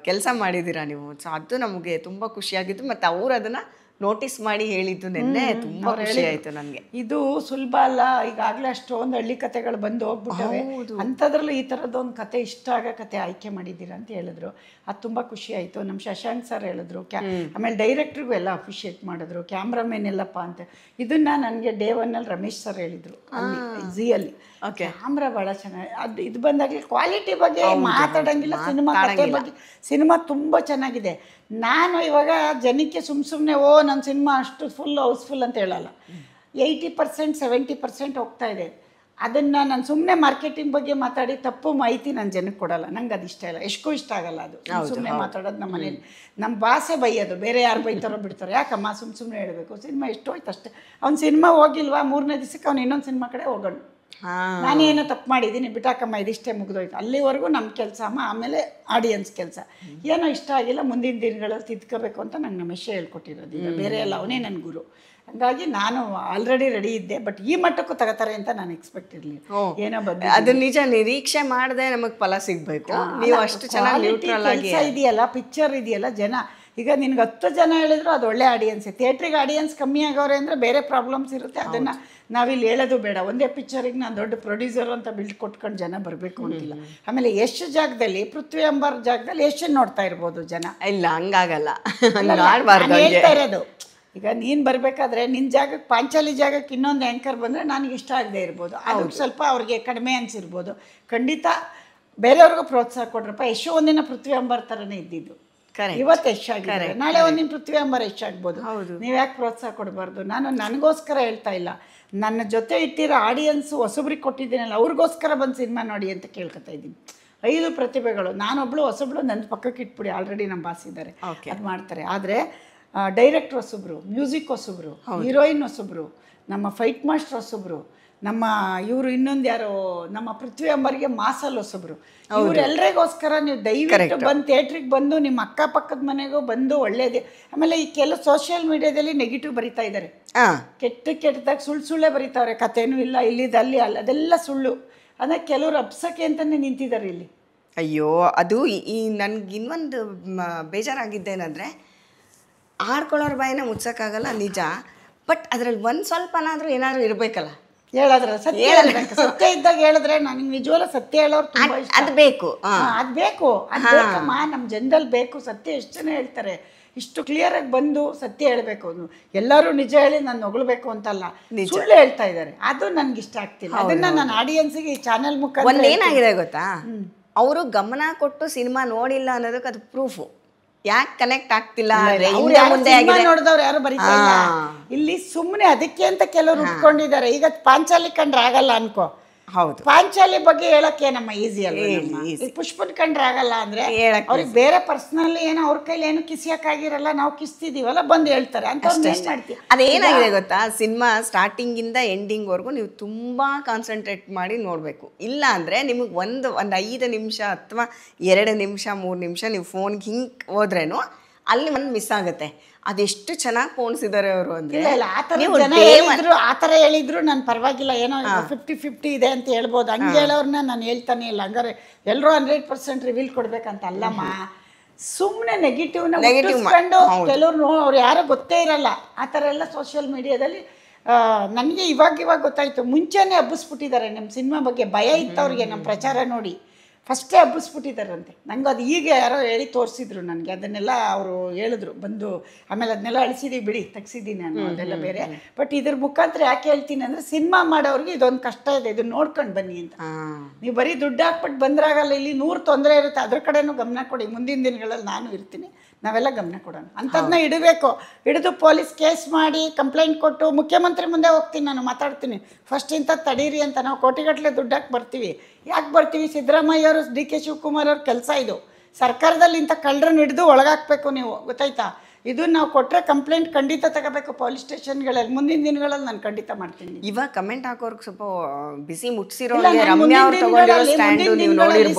[SPEAKER 2] ಕೆಲಸ ಮಾಡಿದ್ದೀರಾ ನೀವು. ಸೊ ಅದು ನಮಗೆ ತುಂಬ ಖುಷಿಯಾಗಿತ್ತು. ಮತ್ತು ಅವರು ಅದನ್ನು ನೋಟಿಸ್ ಮಾಡಿ ಹೇಳಿದ್ದು ನೆನ್ನೆ ತುಂಬ ಖುಷಿ ಆಯಿತು ನನಗೆ.
[SPEAKER 1] ಇದು ಸುಲಭ ಅಲ್ಲ. ಈಗಾಗಲೇ ಅಷ್ಟೊಂದು ಹಳ್ಳಿ ಕತೆಗಳು ಬಂದು ಹೋಗ್ಬಿಟ್ಟವೆ. ಅಂಥದ್ರಲ್ಲೂ ಈ ಥರದ್ದೊಂದು ಕತೆ ಇಷ್ಟ ಆಗೋ ಕತೆ ಆಯ್ಕೆ ಮಾಡಿದ್ದೀರಾ ಅಂತ ಹೇಳಿದ್ರು. ಅದು ತುಂಬ ಖುಷಿ ಆಯಿತು. ನಮ್ಮ ಶಶಾಂಕ್ ಸರ್ ಹೇಳಿದ್ರು. ಆಮೇಲೆ ಡೈರೆಕ್ಟ್ರಿಗೂ ಎಲ್ಲ ಅಪ್ರಿಷಿಯೇಟ್ ಮಾಡಿದ್ರು. ಕ್ಯಾಮ್ರಾಮೇನ್ ಎಲ್ಲಪ್ಪ ಅಂತ. ಇದನ್ನು ನನಗೆ ಡೇ 1 ರಮೇಶ್ ಸರ್ ಹೇಳಿದರು ಝೀಯಲ್ಲಿ. ಕ್ಯಾಮ್ರಾ ಭಾಳ ಚೆನ್ನಾಗಿ ಅದು ಇದು ಬಂದಾಗಲಿ ಕ್ವಾಲಿಟಿ ಬಗ್ಗೆ ಮಾತಾಡೋಂಗಿಲ್ಲ. ಸಿನಿಮಾ ಕತೆ ಬಗ್ಗೆ ಸಿನಿಮಾ ತುಂಬ ಚೆನ್ನಾಗಿದೆ. ನಾನು ಇವಾಗ ಜನಕ್ಕೆ ಸುಮ್ಮನೆ ನನ್ನ ಸಿನಿಮಾ ಅಷ್ಟು ಫುಲ್ ಹೌಸ್ಫುಲ್ ಅಂತ ಹೇಳಲ್ಲ. 80% 70% ಹೋಗ್ತಾ ಇದೆ. ಅದನ್ನು ನಾನು ಸುಮ್ಮನೆ ಮಾರ್ಕೆಟಿಂಗ್ ಬಗ್ಗೆ ಮಾತಾಡಿ ತಪ್ಪು ಮಾಹಿತಿ ನಾನು ಜನಕ್ಕೆ ಕೊಡಲ್ಲ. ನಂಗೆ ಅದು ಇಷ್ಟ ಇಲ್ಲ, ಎಷ್ಟೂ ಇಷ್ಟ ಆಗಲ್ಲ ಅದು ಸುಮ್ಮನೆ ಮಾತಾಡೋದು. ನಮ್ಮ ಮನೇಲಿ ನಮ್ಮ ಭಾಷೆ ಬೈಯೋದು, ಬೇರೆ ಯಾರು ಬೈತಾರೋ ಬಿಡ್ತಾರೋ, ಯಾಕಮ್ಮ ಸುಮ್ಮನೆ ಹೇಳಬೇಕು. ಸಿನಿಮಾ ಎಷ್ಟು ಹೋಯ್ತು ಅಷ್ಟೇ. ಅವ್ನು ಸಿನಿಮಾ ಹೋಗಿಲ್ವಾ 3ನೇ ದಿವಸಕ್ಕೆ ಅವ್ನು ಇನ್ನೊಂದು ಸಿನಿಮಾ ಕಡೆ ಹೋಗೋಣ. ನಾನೇನೋ ತಪ್ಪು ಮಾಡಿದ್ದೀನಿ ಬಿಟ್ಟಾಕಮ್ಮ, ಇದಿಷ್ಟೇ ಮುಗಿದೋಯ್ತು. ಅಲ್ಲಿವರೆಗೂ ನಮ್ಮ ಕೆಲಸ ಅಮ್ಮ, ಆಮೇಲೆ ಆಡಿಯನ್ಸ್ ಕೆಲಸ. ಏನೋ ಇಷ್ಟ ಆಗಿಲ್ಲ, ಮುಂದಿನ ದಿನಗಳಲ್ಲಿ ತಿದ್ಕೋಬೇಕು ಅಂತ ನಂಗೆ ನಮ್ಮ ವಿಷಯ ಹೇಳ್ಕೊಟ್ಟಿರೋದು. ಈಗ ಬೇರೆ ಎಲ್ಲ ಅವನೇ ನನ್ನ ಗುರು. ಹಾಗಾಗಿ ನಾನು ಆಲ್ರೆಡಿ ರೆಡಿ ಇದ್ದೆ. ಬಟ್ ಈ ಮಟ್ಟಕ್ಕೂ ತಗೋತಾರೆ ಅಂತ ನಾನು ಎಕ್ಸ್ಪೆಕ್ಟ್ ಇರಲಿಲ್ಲ. ಏನೋ ಬಂದು
[SPEAKER 2] ಅದು ನಿಜ, ನಿರೀಕ್ಷೆ ಮಾಡದೆ ನಮಗೆ ಫಲ ಸಿಗಬೇಕು. ನೀವು ಅಷ್ಟು ಚೆನ್ನಾಗಿ
[SPEAKER 1] ಇದೆಯಲ್ಲ, ಪಿಕ್ಚರ್ ಇದೆಯಲ್ಲ, ಜನ ಈಗ ನಿನ್ಗೆ 10 ಜನ ಹೇಳಿದ್ರು ಅದು ಒಳ್ಳೆ ಆಡಿಯನ್ಸೇ. ಥಿಯೇಟ್ರಿಗೆ ಆಡಿಯನ್ಸ್ ಕಮ್ಮಿ ಆಗೋರೆ ಅಂದರೆ ಬೇರೆ ಪ್ರಾಬ್ಲಮ್ಸ್ ಇರುತ್ತೆ. ಅದನ್ನು ನಾವಿಲ್ಲಿ ಹೇಳೋದು ಬೇಡ. ಒಂದೇ ಪಿಕ್ಚರಿಗೆ ನಾನು ದೊಡ್ಡ ಪ್ರೊಡ್ಯೂಸರು ಅಂತ ಬಿಲ್ಡ್ ಕೊಟ್ಕೊಂಡು ಜನ ಬರಬೇಕು ಅಂತಿಲ್ಲ. ಆಮೇಲೆ ಎಷ್ಟು ಜಾಗದಲ್ಲಿ ಪೃಥ್ವಿ ಅಂಬಾರ್ ಜಾಗದಲ್ಲಿ ಎಷ್ಟು ನೋಡ್ತಾ ಇರ್ಬೋದು ಜನ.
[SPEAKER 2] ಇಲ್ಲ, ಹಂಗಾಗಲ್ಲ.
[SPEAKER 1] ಹೇಳ್ತಾ ಇರೋದು ಈಗ ನೀನು ಬರಬೇಕಾದ್ರೆ ನಿನ್ನ ಜಾಗಕ್ಕೆ, ಪಾಂಚಾಲಿ ಜಾಗಕ್ಕೆ ಇನ್ನೊಂದು ಆ್ಯಂಕರ್ ಬಂದರೆ ನನಗೆ ಇಷ್ಟ ಆಗದೆ ಇರ್ಬೋದು. ಅದು ಸ್ವಲ್ಪ ಅವ್ರಿಗೆ ಕಡಿಮೆ ಅನಿಸಿರ್ಬೋದು. ಖಂಡಿತ ಬೇರೆಯವ್ರಿಗೂ ಪ್ರೋತ್ಸಾಹ ಕೊಡ್ರಪ್ಪ. ಎಷ್ಟು ಒಂದಿನ ಪೃಥ್ವಿ ಅಂಬಾರ್ ಥರನೇ ಇದ್ದಿದ್ದು, ಇವತ್ತು ಯಶಾಗಿದ್ದಾರೆ, ನಾಳೆ ಒಂದಿನ ಪೃಥ್ವಿ ಅಂಬಾರ್ ಯಶಾಗ್ಬೋದು. ನೀವು ಯಾಕೆ ಪ್ರೋತ್ಸಾಹ ಕೊಡಬಾರ್ದು? ನಾನು ನನಗೋಸ್ಕರ ಹೇಳ್ತಾ ಇಲ್ಲ, ನನ್ನ ಜೊತೆ ಇಟ್ಟಿರೋ ಆಡಿಯನ್ಸು ಹೊಸಬ್ರಿಗೆ ಕೊಟ್ಟಿದ್ದೀನಲ್ಲ, ಅವ್ರಿಗೋಸ್ಕರ ಬಂದು ಸಿನಿಮಾ ನೋಡಿ ಅಂತ ಕೇಳ್ಕೊತಾ ಇದ್ದೀನಿ. 5 ಪ್ರತಿಭೆಗಳು, ನಾನೊಬ್ಳು ಹೊಸಬ್ಳು ನನ್ನ ಪಕ್ಕಕ್ಕೆ ಇಟ್ಬಿಡಿ. ಆಲ್ರೆಡಿ ನಮ್ಮ ಬಾಸ್ ಇದ್ದಾರೆ, ಅದು ಮಾಡ್ತಾರೆ. ಆದರೆ ಡೈರೆಕ್ಟ್ರ್ ಹೊಸಬ್ರು, ಮ್ಯೂಸಿಕ್ ಹೊಸಬ್ರು, ಹೀರೋಯಿನ್ ಹೊಸಬ್ರು, ನಮ್ಮ ಫೈಟ್ ಮಾಸ್ಟರ್ ಹೊಸಬ್ರು, ನಮ್ಮ ಇವರು ಇನ್ನೊಂದು ಯಾರೋ ನಮ್ಮ ಪೃಥ್ವಿ ಅಂಬಾರಿಗೆ ಮಾಸಲ್ ಹೊಸಬ್ರು. ಇವರೆಲ್ಲರಿಗೋಸ್ಕರ ನೀವು ದಯವಿಟ್ಟು ಬಂದು ಥಿಯೇಟ್ರಿಗೆ ಬಂದು ನಿಮ್ಮ ಅಕ್ಕಪಕ್ಕದ ಮನೆಗೂ ಬಂದು ಒಳ್ಳೇದೇ. ಆಮೇಲೆ ಈ ಕೆಲವು ಸೋಷಿಯಲ್ ಮೀಡಿಯಾದಲ್ಲಿ ನೆಗೆಟಿವ್ ಬರಿತಾ ಇದ್ದಾರೆ, ಕೆಟ್ಟದಾಗ ಸುಳ್ಳೆ ಬರೀತಾವ್ರೆ. ಕಥೆನೂ ಇಲ್ಲ, ಇಲ್ಲಿದ್ದು ಅಲ್ಲಿ ಅಲ್ಲ, ಅದೆಲ್ಲ ಸುಳ್ಳು. ಅಂದರೆ ಕೆಲವರು ಅಪ್ಸಕ್ಕೆ ಅಂತಲೇ ನಿಂತಿದ್ದಾರೆ ಇಲ್ಲಿ.
[SPEAKER 2] ಅಯ್ಯೋ, ಅದು ಈ ನನಗೆ ಇನ್ನೊಂದು ಬೇಜಾರಾಗಿದ್ದೇನೆಂದರೆ, ಆಡ್ಕೊಳ್ಳೋರ ಬಾಯಿನ ಮುಚ್ಚಕ್ಕಾಗಲ್ಲ ನಿಜ, ಬಟ್ ಅದ್ರಲ್ಲಿ ಒಂದು ಸ್ವಲ್ಪನಾದ್ರೂ ಏನಾದ್ರು ಇರ್ಬೇಕಲ್ಲ.
[SPEAKER 1] ಹೇಳಿದ್ರೆ ಸತ್ಯ ಹೇಳ್ಬೇಕು, ಸತ್ಯ ಇದ್ದಾಗ ಹೇಳಿದ್ರೆ ನನಗೆ ನಿಜವಲ್ಲ ಸತ್ಯ ಹೇಳೋರು ತುಂಬಾ ಇಷ್ಟ.
[SPEAKER 2] ಅದು ಬೇಕು,
[SPEAKER 1] ಅದು ಬೇಕು, ಅದು ಬೇಕಮ್ಮ. ನಮ್ಮ ಜನರಲ್ಲಿ ಬೇಕು ಸತ್ಯ. ಎಷ್ಟು ಜನ ಹೇಳ್ತಾರೆ ಇಷ್ಟು ಕ್ಲಿಯರಾಗಿ ಬಂದು ಸತ್ಯ ಹೇಳಬೇಕು. ಎಲ್ಲರೂ ನಿಜ ಹೇಳಿ ನಾನು ಹೊಗಳ್ಬೇಕು ಅಂತಲ್ಲ, ಸುಳ್ಳು ಹೇಳ್ತಾ ಇದ್ದಾರೆ. ಅದು ನನ್ಗೆ ಇಷ್ಟ ಆಗ್ತಿಲ್ಲ. ಅದನ್ನ ನಾನು ಆಡಿಯನ್ಸಿಗೆ ಈ ಚಾನೆಲ್ ಮುಖಾಂತರ
[SPEAKER 2] ಒಂದೇನಾಗಿದೆ ಗೊತ್ತಾ, ಅವರು ಗಮನ ಕೊಟ್ಟು ಸಿನಿಮಾ ನೋಡಿಲ್ಲ ಅನ್ನೋದಕ್ಕೆ ಅದು ಪ್ರೂಫು. ಯಾಕೆ ಕನೆಕ್ಟ್ ಆಗ್ತಿಲ್ಲ
[SPEAKER 1] ನೋಡಿದವ್ರು ಯಾರು ಬರೀತಾ ಇಲ್ಲ. ಇಲ್ಲಿ ಸುಮ್ಮನೆ ಅದಕ್ಕೆ ಅಂತ ಕೆಲವರು ಉಟ್ಕೊಂಡಿದ್ದಾರೆ. ಈಗ ಪಾಂಚಾಲಿ ಕಂಡ್ರೆ ಆಗಲ್ಲ ಅನ್ಕೋ,
[SPEAKER 2] ಹೌದು,
[SPEAKER 1] ಪಾಂಚಾಲಿ ಬಗ್ಗೆ ಹೇಳಕ್ಕೆ ನಮ್ಮ ಈಸಿ ಅಲ್ಲ. ಪುಷ್ಪನ್ ಕಂಡ್ರೆ ಆಗಲ್ಲ ಅಂದ್ರೆ ಅವ್ರಿಗೆ ಬೇರೆ ಪರ್ಸನಲ್ ಏನೋ ಅವ್ರ ಕೈಲಿ ಏನು ಕಿಸಿಯಕ್ಕಾಗಿರಲ್ಲ, ನಾವು ಕಿಸ್ತಿದೀವಲ್ಲ ಬಂದು ಹೇಳ್ತಾರೆ ಅಂತ.
[SPEAKER 2] ಅದೇನಾಗಿದೆ ಗೊತ್ತಾ, ಸಿನಿಮಾ ಸ್ಟಾರ್ಟಿಂಗ್ ಇಂದ ಎಂಡಿಂಗ್ ವರ್ಗು ನೀವು ತುಂಬಾ ಕಾನ್ಸಂಟ್ರೇಟ್ ಮಾಡಿ ನೋಡ್ಬೇಕು. ಇಲ್ಲ ಅಂದ್ರೆ ನಿಮಗೆ ಒಂದು 5 ನಿಮಿಷ ಅಥವಾ 2 ನಿಮಿಷ 3 ನಿಮಿಷ ನೀವು ಫೋನ್ಗೆ ಹಿಂಗೆ ಹೋದ್ರೇನು ಅಲ್ಲಿ ಒಂದು ಮಿಸ್ ಆಗುತ್ತೆ. ಅದೆಷ್ಟು ಚೆನ್ನಾಗಿ ಪೋಣಿಸಿದ್ದಾರೆ ಅವರು ಅಂದ್ರೆ.
[SPEAKER 1] ಆ ಥರ ಹೇಳಿದ್ರು ನಾನು ಪರವಾಗಿಲ್ಲ, ಏನೋ 50-50 ಇದೆ ಅಂತ ಹೇಳ್ಬೋದು. ಹಂಗೆ ಹೇಳೋರ್ನ ನಾನು ಹೇಳ್ತಾನೆ ಇಲ್ಲ. ಹಂಗಾರೆ ಎಲ್ಲರೂ 100% ರಿವೀಲ್ ಕೊಡ್ಬೇಕಂತ ಅಲ್ಲಮ್ಮ. ಸುಮ್ಮನೆ ನೆಗೆಟಿವ್ನ ನೆಗೆಟಿವ್ಕೊಂಡು ಕೆಲವ್ರು ಅವ್ರು ಯಾರೋ ಗೊತ್ತೇ ಇರಲ್ಲ. ಆ ಥರ ಎಲ್ಲ ಸೋಷಿಯಲ್ ಮೀಡಿಯಾದಲ್ಲಿ ನನಗೆ ಇವಾಗ ಗೊತ್ತಾಯ್ತು. ಮುಂಚೆನೇ ಹಬ್ಬಿಸ್ಬಿಟ್ಟಿದ್ದಾರೆ ನಮ್ಮ ಸಿನಿಮಾ ಬಗ್ಗೆ. ಭಯ ಇತ್ತವ್ರಿಗೆ ನಮ್ಮ ಪ್ರಚಾರ ನೋಡಿ ಫಸ್ಟೇ ಹಬ್ಬಿಸ್ಬಿಟ್ಟಿದ್ದಾರಂತೆ. ನಂಗೆ ಅದು ಈಗ ಯಾರೋ ಹೇಳಿ ತೋರಿಸಿದ್ರು ನನಗೆ. ಅದನ್ನೆಲ್ಲ ಅವರು ಹೇಳಿದ್ರು ಬಂದು. ಆಮೇಲೆ ಅದನ್ನೆಲ್ಲ ಅಳಿಸಿದೀವಿ ಬಿಡಿ, ತೆಗ್ಸಿದ್ದೀನಿ ನಾನು, ಅದೆಲ್ಲ ಬೇರೆ. ಬಟ್ ಇದ್ರ ಮುಖಾಂತರ ಯಾಕೆ ಹೇಳ್ತೀನಿ ಅಂದರೆ, ಸಿನಿಮಾ ಮಾಡೋರಿಗೆ ಇದೊಂದು ಕಷ್ಟ ಇದೆ, ಇದನ್ನ ನೋಡ್ಕೊಂಡು ಬನ್ನಿ ಅಂತ. ನೀವು ಬರೀ ದುಡ್ಡು ಹಾಕ್ಬಿಟ್ಟು ಬಂದ್ರಾಗಲ್ಲ. ಇಲ್ಲಿ 100 ತೊಂದರೆ ಇರುತ್ತೆ, ಅದ್ರ ಕಡೆನೂ ಗಮನ ಕೊಡಿ. ಮುಂದಿನ ದಿನಗಳಲ್ಲಿ ನಾನು ಇರ್ತೀನಿ, ನಾವೆಲ್ಲ ಗಮನ ಕೊಡೋಣ. ಅಂಥದ್ದನ್ನ ಇಡಬೇಕು. ಹಿಡಿದು ಪೊಲೀಸ್ ಕೇಸ್ ಮಾಡಿ ಕಂಪ್ಲೇಂಟ್ ಕೊಟ್ಟು ಮುಖ್ಯಮಂತ್ರಿ ಮುಂದೆ ಹೋಗ್ತೀನಿ, ನಾನು ಮಾತಾಡ್ತೀನಿ. ಫಸ್ಟ್ ಇಂಥ ತಡೀರಿ ಅಂತ. ನಾವು ಕೋಟಿಗಟ್ಟಲೆ ದುಡ್ಡು ಹಾಕಿ ಬರ್ತೀವಿ. ಯಾಕೆ ಬರ್ತೀವಿ? ಸಿದ್ದರಾಮಯ್ಯ ಅವರು, ಡಿ ಕೆ ಶಿವಕುಮಾರ್ ಅವ್ರ ಕೆಲಸ ಇದು. ಸರ್ಕಾರದಲ್ಲಿ ಇಂಥ ಕಳ್ಳರನ್ನ ಹಿಡಿದು ಒಳಗಾಕಬೇಕು ನೀವು, ಗೊತ್ತಾಯ್ತಾ? ಇದು ನಾವು ಕೊಟ್ಟರೆ ಕಂಪ್ಲೇಂಟ್ ಖಂಡಿತ ತಗೋಬೇಕು ಪೊಲೀಸ್ ಸ್ಟೇಷನ್ಗಳಲ್ಲಿ. ಮುಂದಿನ ದಿನಗಳಲ್ಲಿ ನಾನು ಖಂಡಿತ ಮಾಡ್ತೀನಿ.
[SPEAKER 2] ಇವಾಗ ಕಮೆಂಟ್ ಹಾಕೋರ್ಗೆ ಸ್ವಲ್ಪ ಬಿಸಿ ಮುಟ್ಸಿರೋ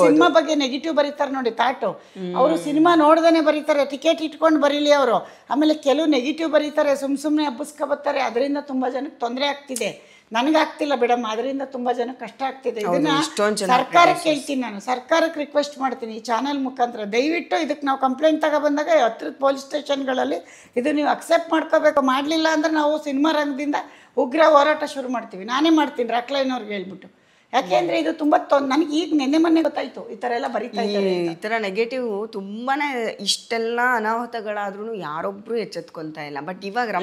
[SPEAKER 1] ಸಿನಿಮಾ ಬಗ್ಗೆ ನೆಗೆಟಿವ್ ಬರೀತಾರೆ ನೋಡಿ, ತಾಟು. ಅವರು ಸಿನಿಮಾ ನೋಡ್ದೇನೆ ಬರೀತಾರೆ, ಟಿಕೆಟ್ ಇಟ್ಕೊಂಡು ಬರೀಲಿ ಅವರು. ಆಮೇಲೆ ಕೆಲವು ನೆಗೆಟಿವ್ ಬರೀತಾರೆ, ಸುಮ್ಮನೆ ಹಬ್ಬಿಸ್ಕೊಬತ್ತಾರೆ. ಅದರಿಂದ ತುಂಬ ಜನಕ್ಕೆ ತೊಂದರೆ ಆಗ್ತಿದೆ. ನನಗಾಗ್ತಿಲ್ಲ ಬಿಡಮ್ಮ, ಅದರಿಂದ ತುಂಬ ಜನಕ್ಕೆ ಕಷ್ಟ ಆಗ್ತಿದೆ. ಇದನ್ನ ಸರ್ಕಾರಕ್ಕೆ ಹೇಳ್ತೀನಿ ನಾನು, ಸರ್ಕಾರಕ್ಕೆ ರಿಕ್ವೆಸ್ಟ್ ಮಾಡ್ತೀನಿ ಈ ಚಾನಲ್ ಮುಖಾಂತರ. ದಯವಿಟ್ಟು ಇದಕ್ಕೆ ನಾವು ಕಂಪ್ಲೇಂಟ್ ತಗೊಬಂದಾಗ ಹತ್ರದ ಪೊಲೀಸ್ ಸ್ಟೇಷನ್ಗಳಲ್ಲಿ ಇದು ನೀವು ಅಕ್ಸೆಪ್ಟ್ ಮಾಡ್ಕೋಬೇಕು. ಮಾಡಲಿಲ್ಲ ಅಂದ್ರೆ ನಾವು ಸಿನಿಮಾ ರಂಗದಿಂದ ಉಗ್ರ ಹೋರಾಟ ಶುರು ಮಾಡ್ತೀವಿ. ನಾನೇ ಮಾಡ್ತೀನಿ ರಾಕ್ಲೈನವ್ರಿಗೆ ಹೇಳ್ಬಿಟ್ಟು. ಯಾಕೆಂದ್ರೆ ಇದು ತುಂಬಾ ನನಗೆ ಈಗ ಮೊನ್ನೆ ಗೊತ್ತಾಯ್ತು ಈ ತರ ಎಲ್ಲ ಬರೀತಾ ಇದ್ದಾರೆ.
[SPEAKER 2] ಈ ತರ ನೆಗೆಟಿವ್ ತುಂಬಾನೇ ಇಷ್ಟೆಲ್ಲ ಅನಾಹುತಗಳಾದ್ರೂ ಯಾರೊಬ್ರು ಎಚ್ಚೆತ್ಕೊಂತ ಇಲ್ಲ. ಬಟ್ ಇವಾಗ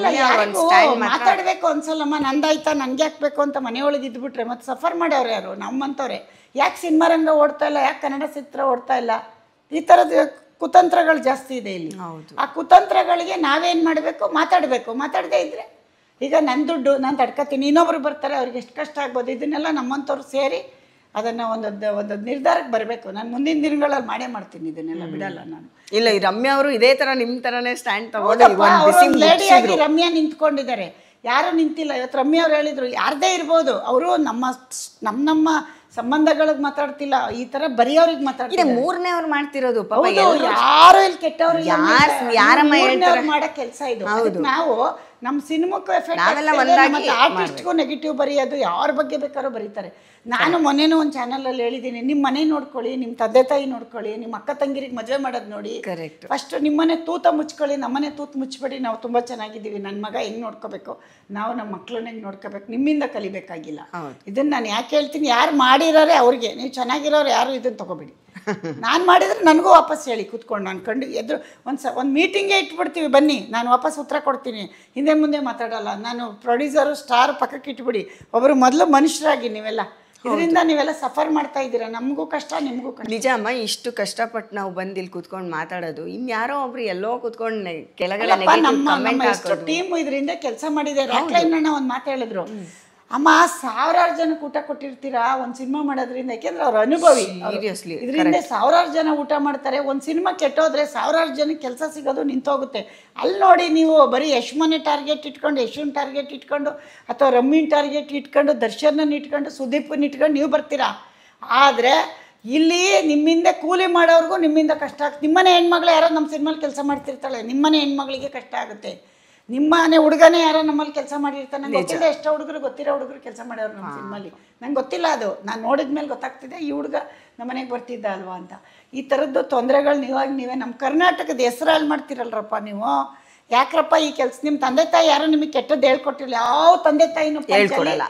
[SPEAKER 1] ಮಾತಾಡ್ಬೇಕು ಒಂದ್ಸಲಮ್ಮ. ನಂದಾಯ್ತಾ, ನನ್ಗೆ ಹಾಕ್ಬೇಕು ಅಂತ ಮನೆಯೊಳಗೆ ಇದ್ಬಿಟ್ರೆ ಮತ್ತೆ ಸಫರ್ ಮಾಡ್ಯವ್ರು ಯಾರು? ನಮ್ಮಂತವ್ರೆ. ಯಾಕೆ ಸಿನಿಮಾ ರಂಗ ಓಡ್ತಾ ಇಲ್ಲ, ಯಾಕೆ ಕನ್ನಡ ಚಿತ್ರ ಓಡ್ತಾ ಇಲ್ಲ? ಈ ತರದ ಕುತಂತ್ರಗಳು ಜಾಸ್ತಿ ಇದೆ ಇಲ್ಲಿ. ಆ ಕುತಂತ್ರಗಳಿಗೆ ನಾವೇನ್ ಮಾಡ್ಬೇಕು? ಮಾತಾಡದೇ ಇದ್ರೆ ಈಗ ನನ್ನ ದುಡ್ಡು ನಾನು ತಡ್ಕೊತೀನಿ, ಇನ್ನೊಬ್ರು ಬರ್ತಾರೆ, ಅವ್ರಿಗೆ ಎಷ್ಟು ಕಷ್ಟ ಆಗ್ಬೋದು. ಇದನ್ನೆಲ್ಲ ನಮ್ಮಂಥವ್ರು ಸೇರಿ ಅದನ್ನು ಒಂದೊಂದು ನಿರ್ಧಾರಕ್ಕೆ ಬರಬೇಕು. ನಾನು ಮುಂದಿನ ದಿನಗಳಲ್ಲಿ ಮಾಡ್ತೀನಿ, ಇದನ್ನೆಲ್ಲ ಬಿಡಲ್ಲ ನಾನು.
[SPEAKER 2] ಇಲ್ಲ, ಈ ರಮ್ಯಾ ಅವರು ಇದೇ ಥರ ನಿಮ್ಮ ಥರನೇ ಸ್ಟ್ಯಾಂಡ್ ತಗೊಂಡು
[SPEAKER 1] ಲೇಡಿಯಾಗಿ ರಮ್ಯಾ ನಿಂತ್ಕೊಂಡಿದ್ದಾರೆ. ಯಾರು ನಿಂತಿಲ್ಲ. ಇವತ್ತು ರಮ್ಯಾ ಅವ್ರು ಹೇಳಿದ್ರು, ಯಾರದೇ ಇರ್ಬೋದು, ಅವರು ನಮ್ಮ ಸಂಬಂಧಗಳಿಗೆ ಮಾತಾಡ್ತಿಲ್ಲ, ಈ ತರ ಬರೆಯೋರಿಗೆ ಮಾತಾಡ್ತಾರೆ.
[SPEAKER 2] 3ನೇ ಅವ್ರು ಮಾಡ್ತಿರೋದು.
[SPEAKER 1] ಯಾರು ಇಲ್ಲಿ ಕೆಟ್ಟವ್ರು ಮಾಡೋ ಕೆಲಸ ಇದು. ನಾವು ನಮ್ಮ ಸಿನಿಮಾಕ್ಕೂ ಎಫೆಕ್ಟ್, ಆರ್ಟಿಸ್ಟ್ಗೂ ನೆಗೆಟಿವ್ ಬರೆಯೋದು, ಯಾರ ಬಗ್ಗೆ ಬೇಕಾದ್ರೂ ಬರೀತಾರೆ. ನಾನು ಮೊನ್ನೆನೂ ಒಂದು ಚಾನಲಲ್ಲಿ ಹೇಳಿದ್ದೀನಿ, ನಿಮ್ಮ ಮನೆ ನೋಡ್ಕೊಳ್ಳಿ, ನಿಮ್ಮ ತಂದೆ ತಾಯಿ ನೋಡ್ಕೊಳ್ಳಿ, ನಿಮ್ಮ ಅಕ್ಕ ತಂಗಿರಿಗೆ ಮದುವೆ ಮಾಡೋದು ನೋಡಿ. ಫಸ್ಟ್ ನಿಮ್ಮನೆ ತೂತ ಮುಚ್ಕೊಳ್ಳಿ, ನಮ್ಮನೆ ತೂತು ಮುಚ್ಬೇಡಿ. ನಾವು ತುಂಬ ಚೆನ್ನಾಗಿದ್ದೀವಿ, ನನ್ನ ಮಗ ಹೆಂಗೆ ನೋಡ್ಕೋಬೇಕು, ನಾವು ನಮ್ಮ ಮಕ್ಳನ್ನ ಹೆಂಗೆ ನೋಡ್ಕೋಬೇಕು, ನಿಮ್ಮಿಂದ ಕಲಿಬೇಕಾಗಿಲ್ಲ. ಇದನ್ನು ನಾನು ಯಾಕೆ ಹೇಳ್ತೀನಿ, ಯಾರು ಮಾಡಿರೋರೆ ಅವ್ರಿಗೆ, ನೀವು ಚೆನ್ನಾಗಿರೋರು ಯಾರು ಇದನ್ನು ತೊಗೋಬೇಡಿ. ನಾನು ಮಾಡಿದ್ರೆ ನನಗೂ ವಾಪಸ್ ಹೇಳಿ ಕೂತ್ಕೊಂಡು. ನಾನು ಎದುರು ಒಂದು ಮೀಟಿಂಗೇ ಇಟ್ಬಿಡ್ತೀವಿ, ಬನ್ನಿ ನಾನು ವಾಪಸ್ ಉತ್ತರ ಕೊಡ್ತೀನಿ, ಹಿಂದೆ ಮುಂದೆ ಮಾತಾಡಲ್ಲ. ನಾನು ಪ್ರೊಡ್ಯೂಸರು ಸ್ಟಾರ್ ಪಕ್ಕಕ್ಕೆ ಇಟ್ಬಿಡಿ. ಒಬ್ಬರು ಮೊದಲು ಮನುಷ್ಯರಾಗಿ ನೀವೆಲ್ಲ ಇದರಿಂದ ನೀವೆಲ್ಲ ಸಫರ್ ಮಾಡ್ತಾ ಇದ್ದೀರಾ. ನಮಗೂ ಕಷ್ಟ, ನಿಮಗೂ ಕಷ್ಟ.
[SPEAKER 2] ನಿಜ ಅಮ್ಮ, ಇಷ್ಟು ಕಷ್ಟಪಟ್ಟು ನಾವು ಬಂದು ಇಲ್ಲಿ ಕೂತ್ಕೊಂಡು ಮಾತಾಡೋದು, ಇನ್ಯಾರೋ ಒಬ್ರು ಎಲ್ಲೋ ಕೂತ್ಕೊಂಡು ಕೆಳಗಡೆ
[SPEAKER 1] ನಮ್ಮ ಟೀಮ್ ಇದರಿಂದ ಕೆಲಸ ಮಾಡಿದೆ. ರಾಕ್ಲೈನ್ ಒಂದು ಮಾತು ಹೇಳಿದ್ರು, ಅಮ್ಮ 1000 ಜನಕ್ಕೆ ಊಟ ಕೊಟ್ಟಿರ್ತೀರಾ ಒಂದು ಸಿನಿಮಾ ಮಾಡೋದ್ರಿಂದ. ಯಾಕೆಂದ್ರೆ ಅವ್ರ ಅನುಭವಿ, ಇದರಿಂದ 1000 ಜನ ಊಟ ಮಾಡ್ತಾರೆ. ಒಂದು ಸಿನಿಮಾ ಕೆಟ್ಟೋದ್ರೆ 1000 ಜನಕ್ಕೆ ಕೆಲಸ ಸಿಗೋದು ನಿಂತೋಗುತ್ತೆ. ಅಲ್ಲಿ ನೋಡಿ, ನೀವು ಬರೀ ಯಶ್ಮನೆ ಟಾರ್ಗೆಟ್ ಇಟ್ಕೊಂಡು, ಯಶನ್ ಟಾರ್ಗೆಟ್ ಇಟ್ಕೊಂಡು, ಅಥವಾ ರಮ್ಮಿನ್ ಟಾರ್ಗೆಟ್ ಇಟ್ಕೊಂಡು, ದರ್ಶನನ್ನ ಇಟ್ಕೊಂಡು, ಸುದೀಪನ್ ಇಟ್ಕೊಂಡು ನೀವು ಬರ್ತೀರಾ. ಆದರೆ ಇಲ್ಲಿ ನಿಮ್ಮಿಂದ ಕೂಲಿ ಮಾಡೋರ್ಗೂ ನಿಮ್ಮಿಂದ ಕಷ್ಟ ಆಗುತ್ತೆ. ನಿಮ್ಮನೆ ಹೆಣ್ಮಗಳು ಯಾರೋ ನಮ್ಮ ಸಿನಿಮಾಲಿ ಕೆಲಸ ಮಾಡ್ತಿರ್ತಾಳೆ, ನಿಮ್ಮನೆ ಹೆಣ್ಮಗಳಿಗೆ ಕಷ್ಟ ಆಗುತ್ತೆ. ನಿಮ್ಮನೆ ಹುಡುಗನೇ ಯಾರೋ ನಮ್ಮಲ್ಲಿ ಕೆಲಸ ಮಾಡಿರ್ತಾನೆ. ನಂಗೆ ಗೊತ್ತಿಲ್ಲ ಎಷ್ಟೋ ಹುಡುಗರು, ಗೊತ್ತಿರೋ ಹುಡುಗರು ಕೆಲಸ ಮಾಡೋರು ನಮ್ಮ ಸಿನಿಮಾಲಿ. ನಂಗೆ ಗೊತ್ತಿಲ್ಲ, ಅದು ನಾನು ನೋಡಿದ ಮೇಲೆ ಗೊತ್ತಾಗ್ತಿದೆ ಈ ಹುಡುಗ ನಮ್ಮ ಮನೆಗೆ ಬರ್ತಿದ್ದ ಅಲ್ವಾ ಅಂತ. ಈ ಥರದ್ದು ತೊಂದರೆಗಳು ನೀವೇ ನಮ್ಮ ಕರ್ನಾಟಕದ ಹೆಸರು ಹಾಳು ಮಾಡ್ತಿರಲ್ರಪ್ಪ ನೀವು. ಯಾಕ್ರಪ್ಪ ಈ ಕೆಲಸ ನಿಮ್ಮ ತಂದೆ ತಾಯಿ ಯಾರು ನಿಮಗೆ ಕೆಟ್ಟದ್ದು ಹೇಳ್ಕೊಟ್ಟಿಲ್ಲ. ಯಾವ ತಂದೆ ತಾಯಿನೂ
[SPEAKER 2] ಹೇಳ್ಕೊಡಲ್ಲ.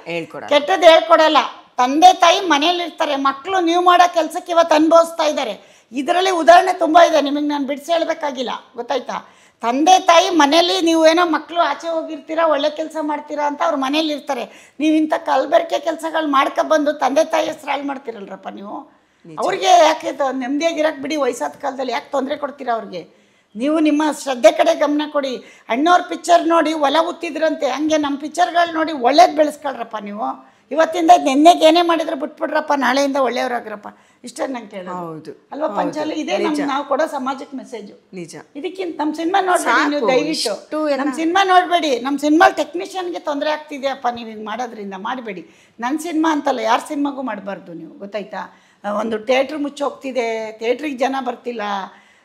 [SPEAKER 1] ಕೆಟ್ಟದ್ದು ಹೇಳ್ಕೊಡಲ್ಲ. ತಂದೆ ತಾಯಿ ಮನೇಲಿ ಇರ್ತಾರೆ, ಮಕ್ಕಳು ನೀವು ಮಾಡೋ ಕೆಲಸಕ್ಕೆ ಇವತ್ತು ಅನುಭವಿಸ್ತಾ ಇದ್ದಾರೆ. ಇದರಲ್ಲಿ ಉದಾಹರಣೆ ತುಂಬ ಇದೆ, ನಿಮಗೆ ನಾನು ಬಿಡಿಸಿ ಹೇಳ್ಬೇಕಾಗಿಲ್ಲ, ಗೊತ್ತಾಯ್ತಾ? ತಂದೆ ತಾಯಿ ಮನೇಲಿ ನೀವು ಏನೋ ಮಕ್ಕಳು ಆಚೆ ಹೋಗಿರ್ತೀರಾ, ಒಳ್ಳೆ ಕೆಲಸ ಮಾಡ್ತೀರಾ ಅಂತ ಅವ್ರು ಮನೇಲಿ ಇರ್ತಾರೆ. ನೀವು ಇಂಥ ಕಲಬೆರಕೆ ಕೆಲಸಗಳು ಮಾಡ್ಕೊಬಂದು ತಂದೆ ತಾಯಿ ಹೆಸರು ಹಾಳು ಮಾಡ್ತೀರಲ್ರಪ್ಪ ನೀವು. ಅವ್ರಿಗೆ ಯಾಕೆ ನೆಮ್ಮದಿಯಾಗಿರಕ್ಕೆ ಬಿಡಿ, ವಯಸ್ಸಾದ ಕಾಲದಲ್ಲಿ ಯಾಕೆ ತೊಂದರೆ ಕೊಡ್ತೀರಾ ಅವ್ರಿಗೆ? ನೀವು ನಿಮ್ಮ ಶ್ರದ್ಧೆ ಕಡೆ ಗಮನ ಕೊಡಿ. ಅಣ್ಣವ್ರ ಪಿಕ್ಚರ್ ನೋಡಿ ಒಲ ಉತ್ತಿದ್ರಂತೆ, ಹಂಗೆ ನಮ್ಮ ಪಿಕ್ಚರ್ಗಳು ನೋಡಿ ಒಳ್ಳೇದು ಬೆಳೆಸ್ಕೊಳ್ರಪ್ಪ ನೀವು. ಇವತ್ತಿಂದ ನೆನ್ನೆಗೆ ಏನೇ ಮಾಡಿದ್ರೆ ಬಿಟ್ಬಿಡ್ರಪ್ಪ, ನಾಳೆಯಿಂದ ಒಳ್ಳೆಯವ್ರಾಗ್ರಪ್ಪ. ಇಷ್ಟೇ ನಂಗೆ ಕೇಳೋದು.
[SPEAKER 2] ಹೌದು
[SPEAKER 1] ಅಲ್ವಾ ಪಂಚಾಲಿ? ಇದೇ ನಾವು ಕೊಡೋ ಸಮಾಜಕ್ಕೆ ಮೆಸೇಜು.
[SPEAKER 2] ನಿಜ.
[SPEAKER 1] ಇದಕ್ಕಿಂತ ನಮ್ಮ ಸಿನಿಮಾ ನೋಡ್ಬೇಡಿ ನೀವು, ದಯವಿಟ್ಟು ನಮ್ಮ ಸಿನಿಮಾ ನೋಡಬೇಡಿ. ನಮ್ಮ ಸಿನಿಮಾ ಟೆಕ್ನಿಷಿಯನ್ಗೆ ತೊಂದರೆ ಆಗ್ತಿದೆಯಪ್ಪ ನೀವು ಹಿಂಗೆ ಮಾಡೋದ್ರಿಂದ, ಮಾಡಬೇಡಿ. ನನ್ನ ಸಿನಿಮಾ ಅಂತಲ್ಲ, ಯಾರ ಸಿನಿಮಾಗೂ ಮಾಡಬಾರ್ದು ನೀವು, ಗೊತ್ತಾಯ್ತಾ? ಒಂದು ಥಿಯೇಟ್ರ್ ಮುಚ್ಚೋಗ್ತಿದೆ, ಥಿಯೇಟ್ರಿಗೆ ಜನ ಬರ್ತಿಲ್ಲ,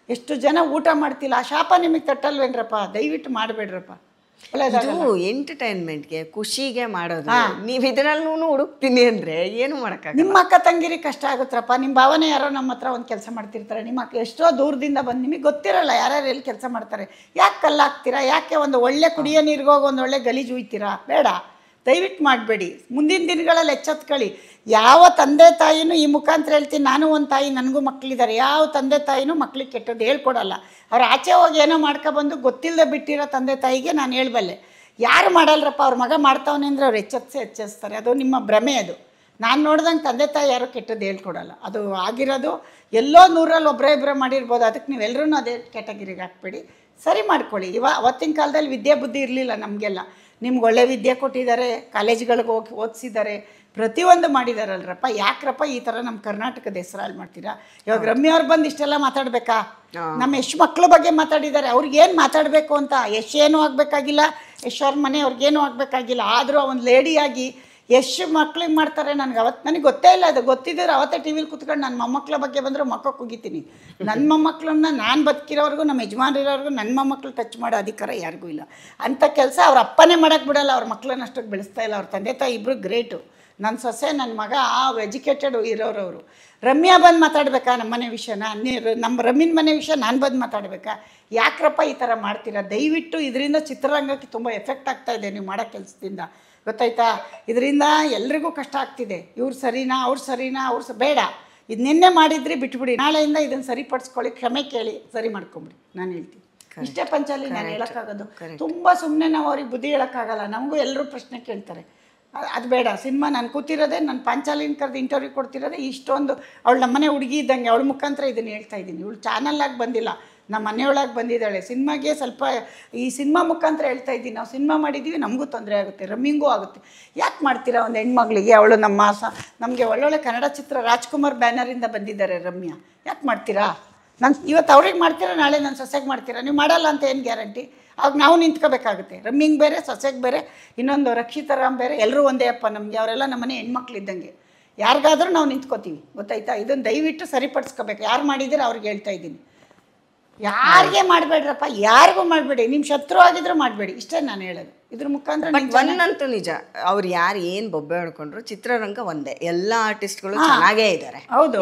[SPEAKER 1] ಎಷ್ಟು ಜನ ಊಟ ಮಾಡ್ತಿಲ್ಲ, ಆ ಶಾಪ ನಿಮಗೆ ತಟ್ಟಲ್ವೇನ್ರಪ್ಪ? ದಯವಿಟ್ಟು ಮಾಡಬೇಡ್ರಪ್ಪ.
[SPEAKER 2] ಇದು ಎಂಟರ್ಟೈನ್ಮೆಂಟ್ಗೆ, ಖುಷಿಗೆ ಮಾಡೋದು. ನೀವು ಇದರಲ್ಲೂ ಹುಡುಕ್ತೀನಿ ಅಂದರೆ ಏನು ಮಾಡೋಕ್ಕಾಗಲ್ಲ.
[SPEAKER 1] ನಿಮ್ಮ ಅಕ್ಕ ತಂಗಿರಿ ಕಷ್ಟ ಆಗುತ್ತಪ್ಪ. ನಿಮ್ಮ ಭಾವನೆ ಯಾರೋ ನಮ್ಮ ಹತ್ರ ಒಂದು ಕೆಲಸ ಮಾಡ್ತಿರ್ತಾರೆ, ನಿಮ್ಮ ಅಕ್ಕ ಎಷ್ಟೋ ದೂರದಿಂದ ಬಂದು ನಿಮಗೆ ಗೊತ್ತಿರಲ್ಲ ಯಾರ್ಯಾರು ಎಲ್ಲಿ ಕೆಲಸ ಮಾಡ್ತಾರೆ. ಯಾಕೆ ಕಲ್ಲಾಗ್ತೀರಾ? ಯಾಕೆ ಒಂದು ಒಳ್ಳೆ ಕುಡಿಯೋ ನೀರಿಗೋಗಿ ಒಂದು ಒಳ್ಳೆ ಗಲೀಜು ಉಯ್ತೀರಾ? ಬೇಡ, ದಯವಿಟ್ಟು ಮಾಡಬೇಡಿ. ಮುಂದಿನ ದಿನಗಳಲ್ಲಿ ಎಚ್ಚೆತ್ಕೊಳ್ಳಿ. ಯಾವ ತಂದೆ ತಾಯಿನೂ, ಈ ಮುಖಾಂತರ ಹೇಳ್ತೀನಿ, ನಾನು ಒಂದು ತಾಯಿ, ನನಗೂ ಮಕ್ಕಳಿದ್ದಾರೆ, ಯಾವ ತಂದೆ ತಾಯಿನೂ ಮಕ್ಳಿಗೆ ಕೆಟ್ಟದ್ದು ಹೇಳ್ಕೊಡಲ್ಲ. ಅವ್ರು ಆಚೆ ಹೋಗಿ ಏನೋ ಮಾಡ್ಕೊಬಂದು ಗೊತ್ತಿಲ್ಲದೆ ಬಿಟ್ಟಿರೋ ತಂದೆ ತಾಯಿಗೆ ನಾನು ಹೇಳಬಲ್ಲೆ, ಯಾರು ಮಾಡಲ್ರಪ್ಪ, ಅವ್ರ ಮಗ ಮಾಡ್ತಾವನೆ ಅಂದರೆ ಅವ್ರು ಎಚ್ಚರಿಸ್ತಾರೆ. ಅದು ನಿಮ್ಮ ಭ್ರಮೆ. ಅದು ನಾನು ನೋಡ್ದಂಗೆ ತಂದೆ ತಾಯಿ ಯಾರು ಕೆಟ್ಟದ್ದು ಹೇಳ್ಕೊಡಲ್ಲ. ಅದು ಆಗಿರೋದು ಎಲ್ಲೋ 100ರಲ್ಲಿ ಒಬ್ಬರೇ ಇಬ್ಬರೇ ಮಾಡಿರ್ಬೋದು. ಅದಕ್ಕೆ ನೀವೆಲ್ಲರೂ ಅದೇ ಕ್ಯಾಟಗಿರಿಗೆ ಹಾಕ್ಬೇಡಿ, ಸರಿ ಮಾಡ್ಕೊಳ್ಳಿ. ಅವತ್ತಿನ ಕಾಲದಲ್ಲಿ ವಿದ್ಯೆ ಬುದ್ಧಿ ಇರಲಿಲ್ಲ ನಮಗೆಲ್ಲ. ನಿಮ್ಗೆ ಒಳ್ಳೆ ವಿದ್ಯೆ ಕೊಟ್ಟಿದ್ದಾರೆ, ಕಾಲೇಜ್ಗಳಿಗೆ ಹೋಗಿ ಓದಿಸಿದ್ದಾರೆ, ಪ್ರತಿಯೊಂದು ಮಾಡಿದಾರಲ್ರಪ್ಪ. ಯಾಕ್ರಪ್ಪ ಈ ಥರ ನಮ್ಮ ಕರ್ನಾಟಕದ ಹೆಸರು ಹಾಳು ಮಾಡ್ತೀರಾ? ಇವಾಗ ರಮ್ಯಾ ಅವ್ರು ಬಂದು ಇಷ್ಟೆಲ್ಲ ಮಾತಾಡಬೇಕಾ? ನಮ್ಮ ಯಶ್ ಮಕ್ಳ ಬಗ್ಗೆ ಮಾತಾಡಿದ್ದಾರೆ, ಅವ್ರಿಗೇನು ಮಾತಾಡಬೇಕು ಅಂತ. ಯಶ್ ಏನೂ ಆಗಬೇಕಾಗಿಲ್ಲ, ಯಶ್ ಅವ್ರ ಮನೆ ಅವ್ರಿಗೇನೂ ಆಗಬೇಕಾಗಿಲ್ಲ. ಆದರೂ ಒಂದು ಲೇಡಿಯಾಗಿ ಎಷ್ಟು ಮಕ್ಳಿಗೆ ಮಾಡ್ತಾರೆ ನನಗೆ ನನಗೆ ಗೊತ್ತೇ ಇಲ್ಲ. ಅದು ಗೊತ್ತಿದ್ದರೆ ಅವತ್ತೇ ಟಿ ವಿಲಿ ಕೂತ್ಕೊಂಡು ನನ್ನ ಮೊಮ್ಮಕ್ಕಳ ಬಗ್ಗೆ ಬಂದರೆ ಮಕ್ಕಕ್ಕೆ ಹೋಗಿತೀನಿ. ನನ್ನ ಮೊಮ್ಮಕ್ಕಳನ್ನ ನಾನು ಬದುಕಿರೋರ್ಗೂ, ನಮ್ಮ ಯಜಮಾನರಿರೋರ್ಗೂ ನನ್ನ ಮೊಮ್ಮಕ್ಕಳು ಟಚ್ ಮಾಡೋ ಅಧಿಕಾರ ಯಾರಿಗೂ ಇಲ್ಲ. ಅಂಥ ಕೆಲಸ ಅವ್ರ ಅಪ್ಪನೇ ಮಾಡೋಕ್ಕೆ ಬಿಡಲ್ಲ. ಅವ್ರ ಮಕ್ಕಳನ್ನ ಅಷ್ಟಕ್ಕೆ ಬೆಳೆಸ್ತಾ ಇಲ್ಲ. ಅವ್ರ ತಂದೆ ತಾಯಿ ಇಬ್ಬರು ಗ್ರೇಟು. ನನ್ನ ಸೊಸೆ, ನನ್ನ ಮಗ ಎಜುಕೇಟೆಡ್ ಇರೋರವರು. ರಮ್ಯಾ ಬಂದು ಮಾತಾಡಬೇಕಾ ನಮ್ಮ ಮನೆ ವಿಷಯನ? ನಮ್ಮ ರಮ್ಯನ ಮನೆ ವಿಷಯ ನಾನು ಬಂದು ಮಾತಾಡಬೇಕಾ? ಯಾಕ್ರಪ್ಪ ಈ ಥರ ಮಾಡ್ತೀರಾ? ದಯವಿಟ್ಟು. ಇದರಿಂದ ಚಿತ್ರರಂಗಕ್ಕೆ ತುಂಬ ಎಫೆಕ್ಟ್ ಆಗ್ತಾಯಿದೆ ನೀವು ಮಾಡೋ ಕೆಲಸದಿಂದ, ಗೊತ್ತಾಯ್ತಾ? ಇದರಿಂದ ಎಲ್ರಿಗೂ ಕಷ್ಟ ಆಗ್ತಿದೆ. ಇವ್ರು ಸರಿನಾ, ಅವ್ರು ಸರಿನಾ, ಬೇಡ. ಇದು ನಿನ್ನೆ ಮಾಡಿದ್ರಿ ಬಿಟ್ಬಿಡಿ, ನಾಳೆಯಿಂದ ಇದನ್ನು ಸರಿಪಡಿಸ್ಕೊಳ್ಳಿ, ಕ್ಷಮೆ ಕೇಳಿ, ಸರಿ ಮಾಡ್ಕೊಂಬಿಡಿ. ನಾನು ಹೇಳ್ತೀನಿ ಇಷ್ಟೇ ಪಂಚಾಲಿ ನಾನು ಹೇಳೋಕ್ಕಾಗೋದು. ತುಂಬ ಸುಮ್ಮನೆ ನಾವು ಅವ್ರಿಗೆ ಬುದ್ಧಿ ಹೇಳೋಕ್ಕಾಗಲ್ಲ. ನಮಗೂ ಎಲ್ಲರೂ ಪ್ರಶ್ನೆ ಕೇಳ್ತಾರೆ, ಅದು ಬೇಡ. ಸಿನಿಮಾ ನಾನು ಕೂತಿರೋದೆ, ನಾನು ಪಾಂಚಾಲಿನ ಕರೆದು ಇಂಟರ್ವ್ಯೂ ಕೊಡ್ತಿರೋದೆ ಇಷ್ಟೊಂದು. ಅವಳು ನಮ್ಮನೆ ಹುಡುಗಿ ಇದ್ದಂಗೆ, ಅವಳ ಮುಖಾಂತರ ಇದನ್ನು ಹೇಳ್ತಾ ಇದ್ದೀನಿ. ಇವಳು ಚಾನಲ್ಲಾಗಿ ಬಂದಿಲ್ಲ, ನಮ್ಮ ಮನೆಯೊಳಗೆ ಬಂದಿದ್ದಾಳೆ. ಸಿನಿಮಾಗೆ ಸ್ವಲ್ಪ ಈ ಸಿನಿಮಾ ಮುಖಾಂತರ ಹೇಳ್ತಾ ಇದ್ದೀನಿ. ನಾವು ಸಿನಿಮಾ ಮಾಡಿದ್ದೀವಿ, ನಮಗೂ ತೊಂದರೆ ಆಗುತ್ತೆ, ರಮ್ಮಿಂಗೂ ಆಗುತ್ತೆ. ಯಾಕೆ ಮಾಡ್ತೀರಾ ಒಂದು ಹೆಣ್ಮಗಳಿಗೆ? ಅವಳು ನಮಗೆ ಒಳ್ಳೊಳ್ಳೆ ಕನ್ನಡ ಚಿತ್ರ ರಾಜ್ಕುಮಾರ್ ಬ್ಯಾನರಿಂದ ಬಂದಿದ್ದಾರೆ ರಮ್ಯಾ. ಯಾಕೆ ಮಾಡ್ತೀರಾ? ನಾನು ಇವತ್ತು ಅವ್ರಿಗೆ ಮಾಡ್ತೀರಾ, ನಾಳೆ ನನ್ನ ಸೊಸೆಗೆ ಮಾಡ್ತೀರಾ? ನೀವು ಮಾಡಲ್ಲ ಅಂತ ಏನು ಗ್ಯಾರಂಟಿ? ಆಗ ನಾವು ನಿಂತ್ಕೋಬೇಕಾಗುತ್ತೆ. ರಮ್ಮಿಂಗ್ ಬೇರೆ, ಸೊಸೆಗೆ ಬೇರೆ, ಇನ್ನೊಂದು ರಕ್ಷಿತರಾಮ್ ಬೇರೆ, ಎಲ್ಲರೂ ಒಂದೇ ಅಪ್ಪ ನಮಗೆ. ಅವರೆಲ್ಲ ನಮ್ಮನೆ ಹೆಣ್ಮಕ್ಳಿದ್ದಂಗೆ. ಯಾರಿಗಾದರೂ ನಾವು ನಿಂತ್ಕೋತೀವಿ, ಗೊತ್ತಾಯ್ತಾ? ಇದನ್ನು ದಯವಿಟ್ಟು ಸರಿಪಡಿಸ್ಕೋಬೇಕು. ಯಾರು ಮಾಡಿದ್ದೀರ ಅವ್ರಿಗೆ ಹೇಳ್ತಾ ಇದ್ದೀನಿ. ಯಾರಿಗೆ ಮಾಡಬೇಡ್ರಪ್ಪ, ಯಾರಿಗೂ ಮಾಡಬೇಡಿ. ನಿಮ್ಮ ಶತ್ರು ಆಗಿದ್ರು ಮಾಡಬೇಡಿ, ಇಷ್ಟೇ ನಾನು ಹೇಳೋದು. ಇದ್ರ ಮುಖಾಂತರ
[SPEAKER 2] ಒಂದಂತೂ ನಿಜ, ಅವ್ರು ಯಾರು ಏನು ಬೊಬ್ಬೆ ಹೊಡ್ಕೊಂಡ್ರು ಚಿತ್ರರಂಗ ಒಂದೇ. ಎಲ್ಲ ಆರ್ಟಿಸ್ಟ್ಗಳು ಚೆನ್ನಾಗೇ ಇದ್ದಾರೆ.
[SPEAKER 1] ಹೌದು,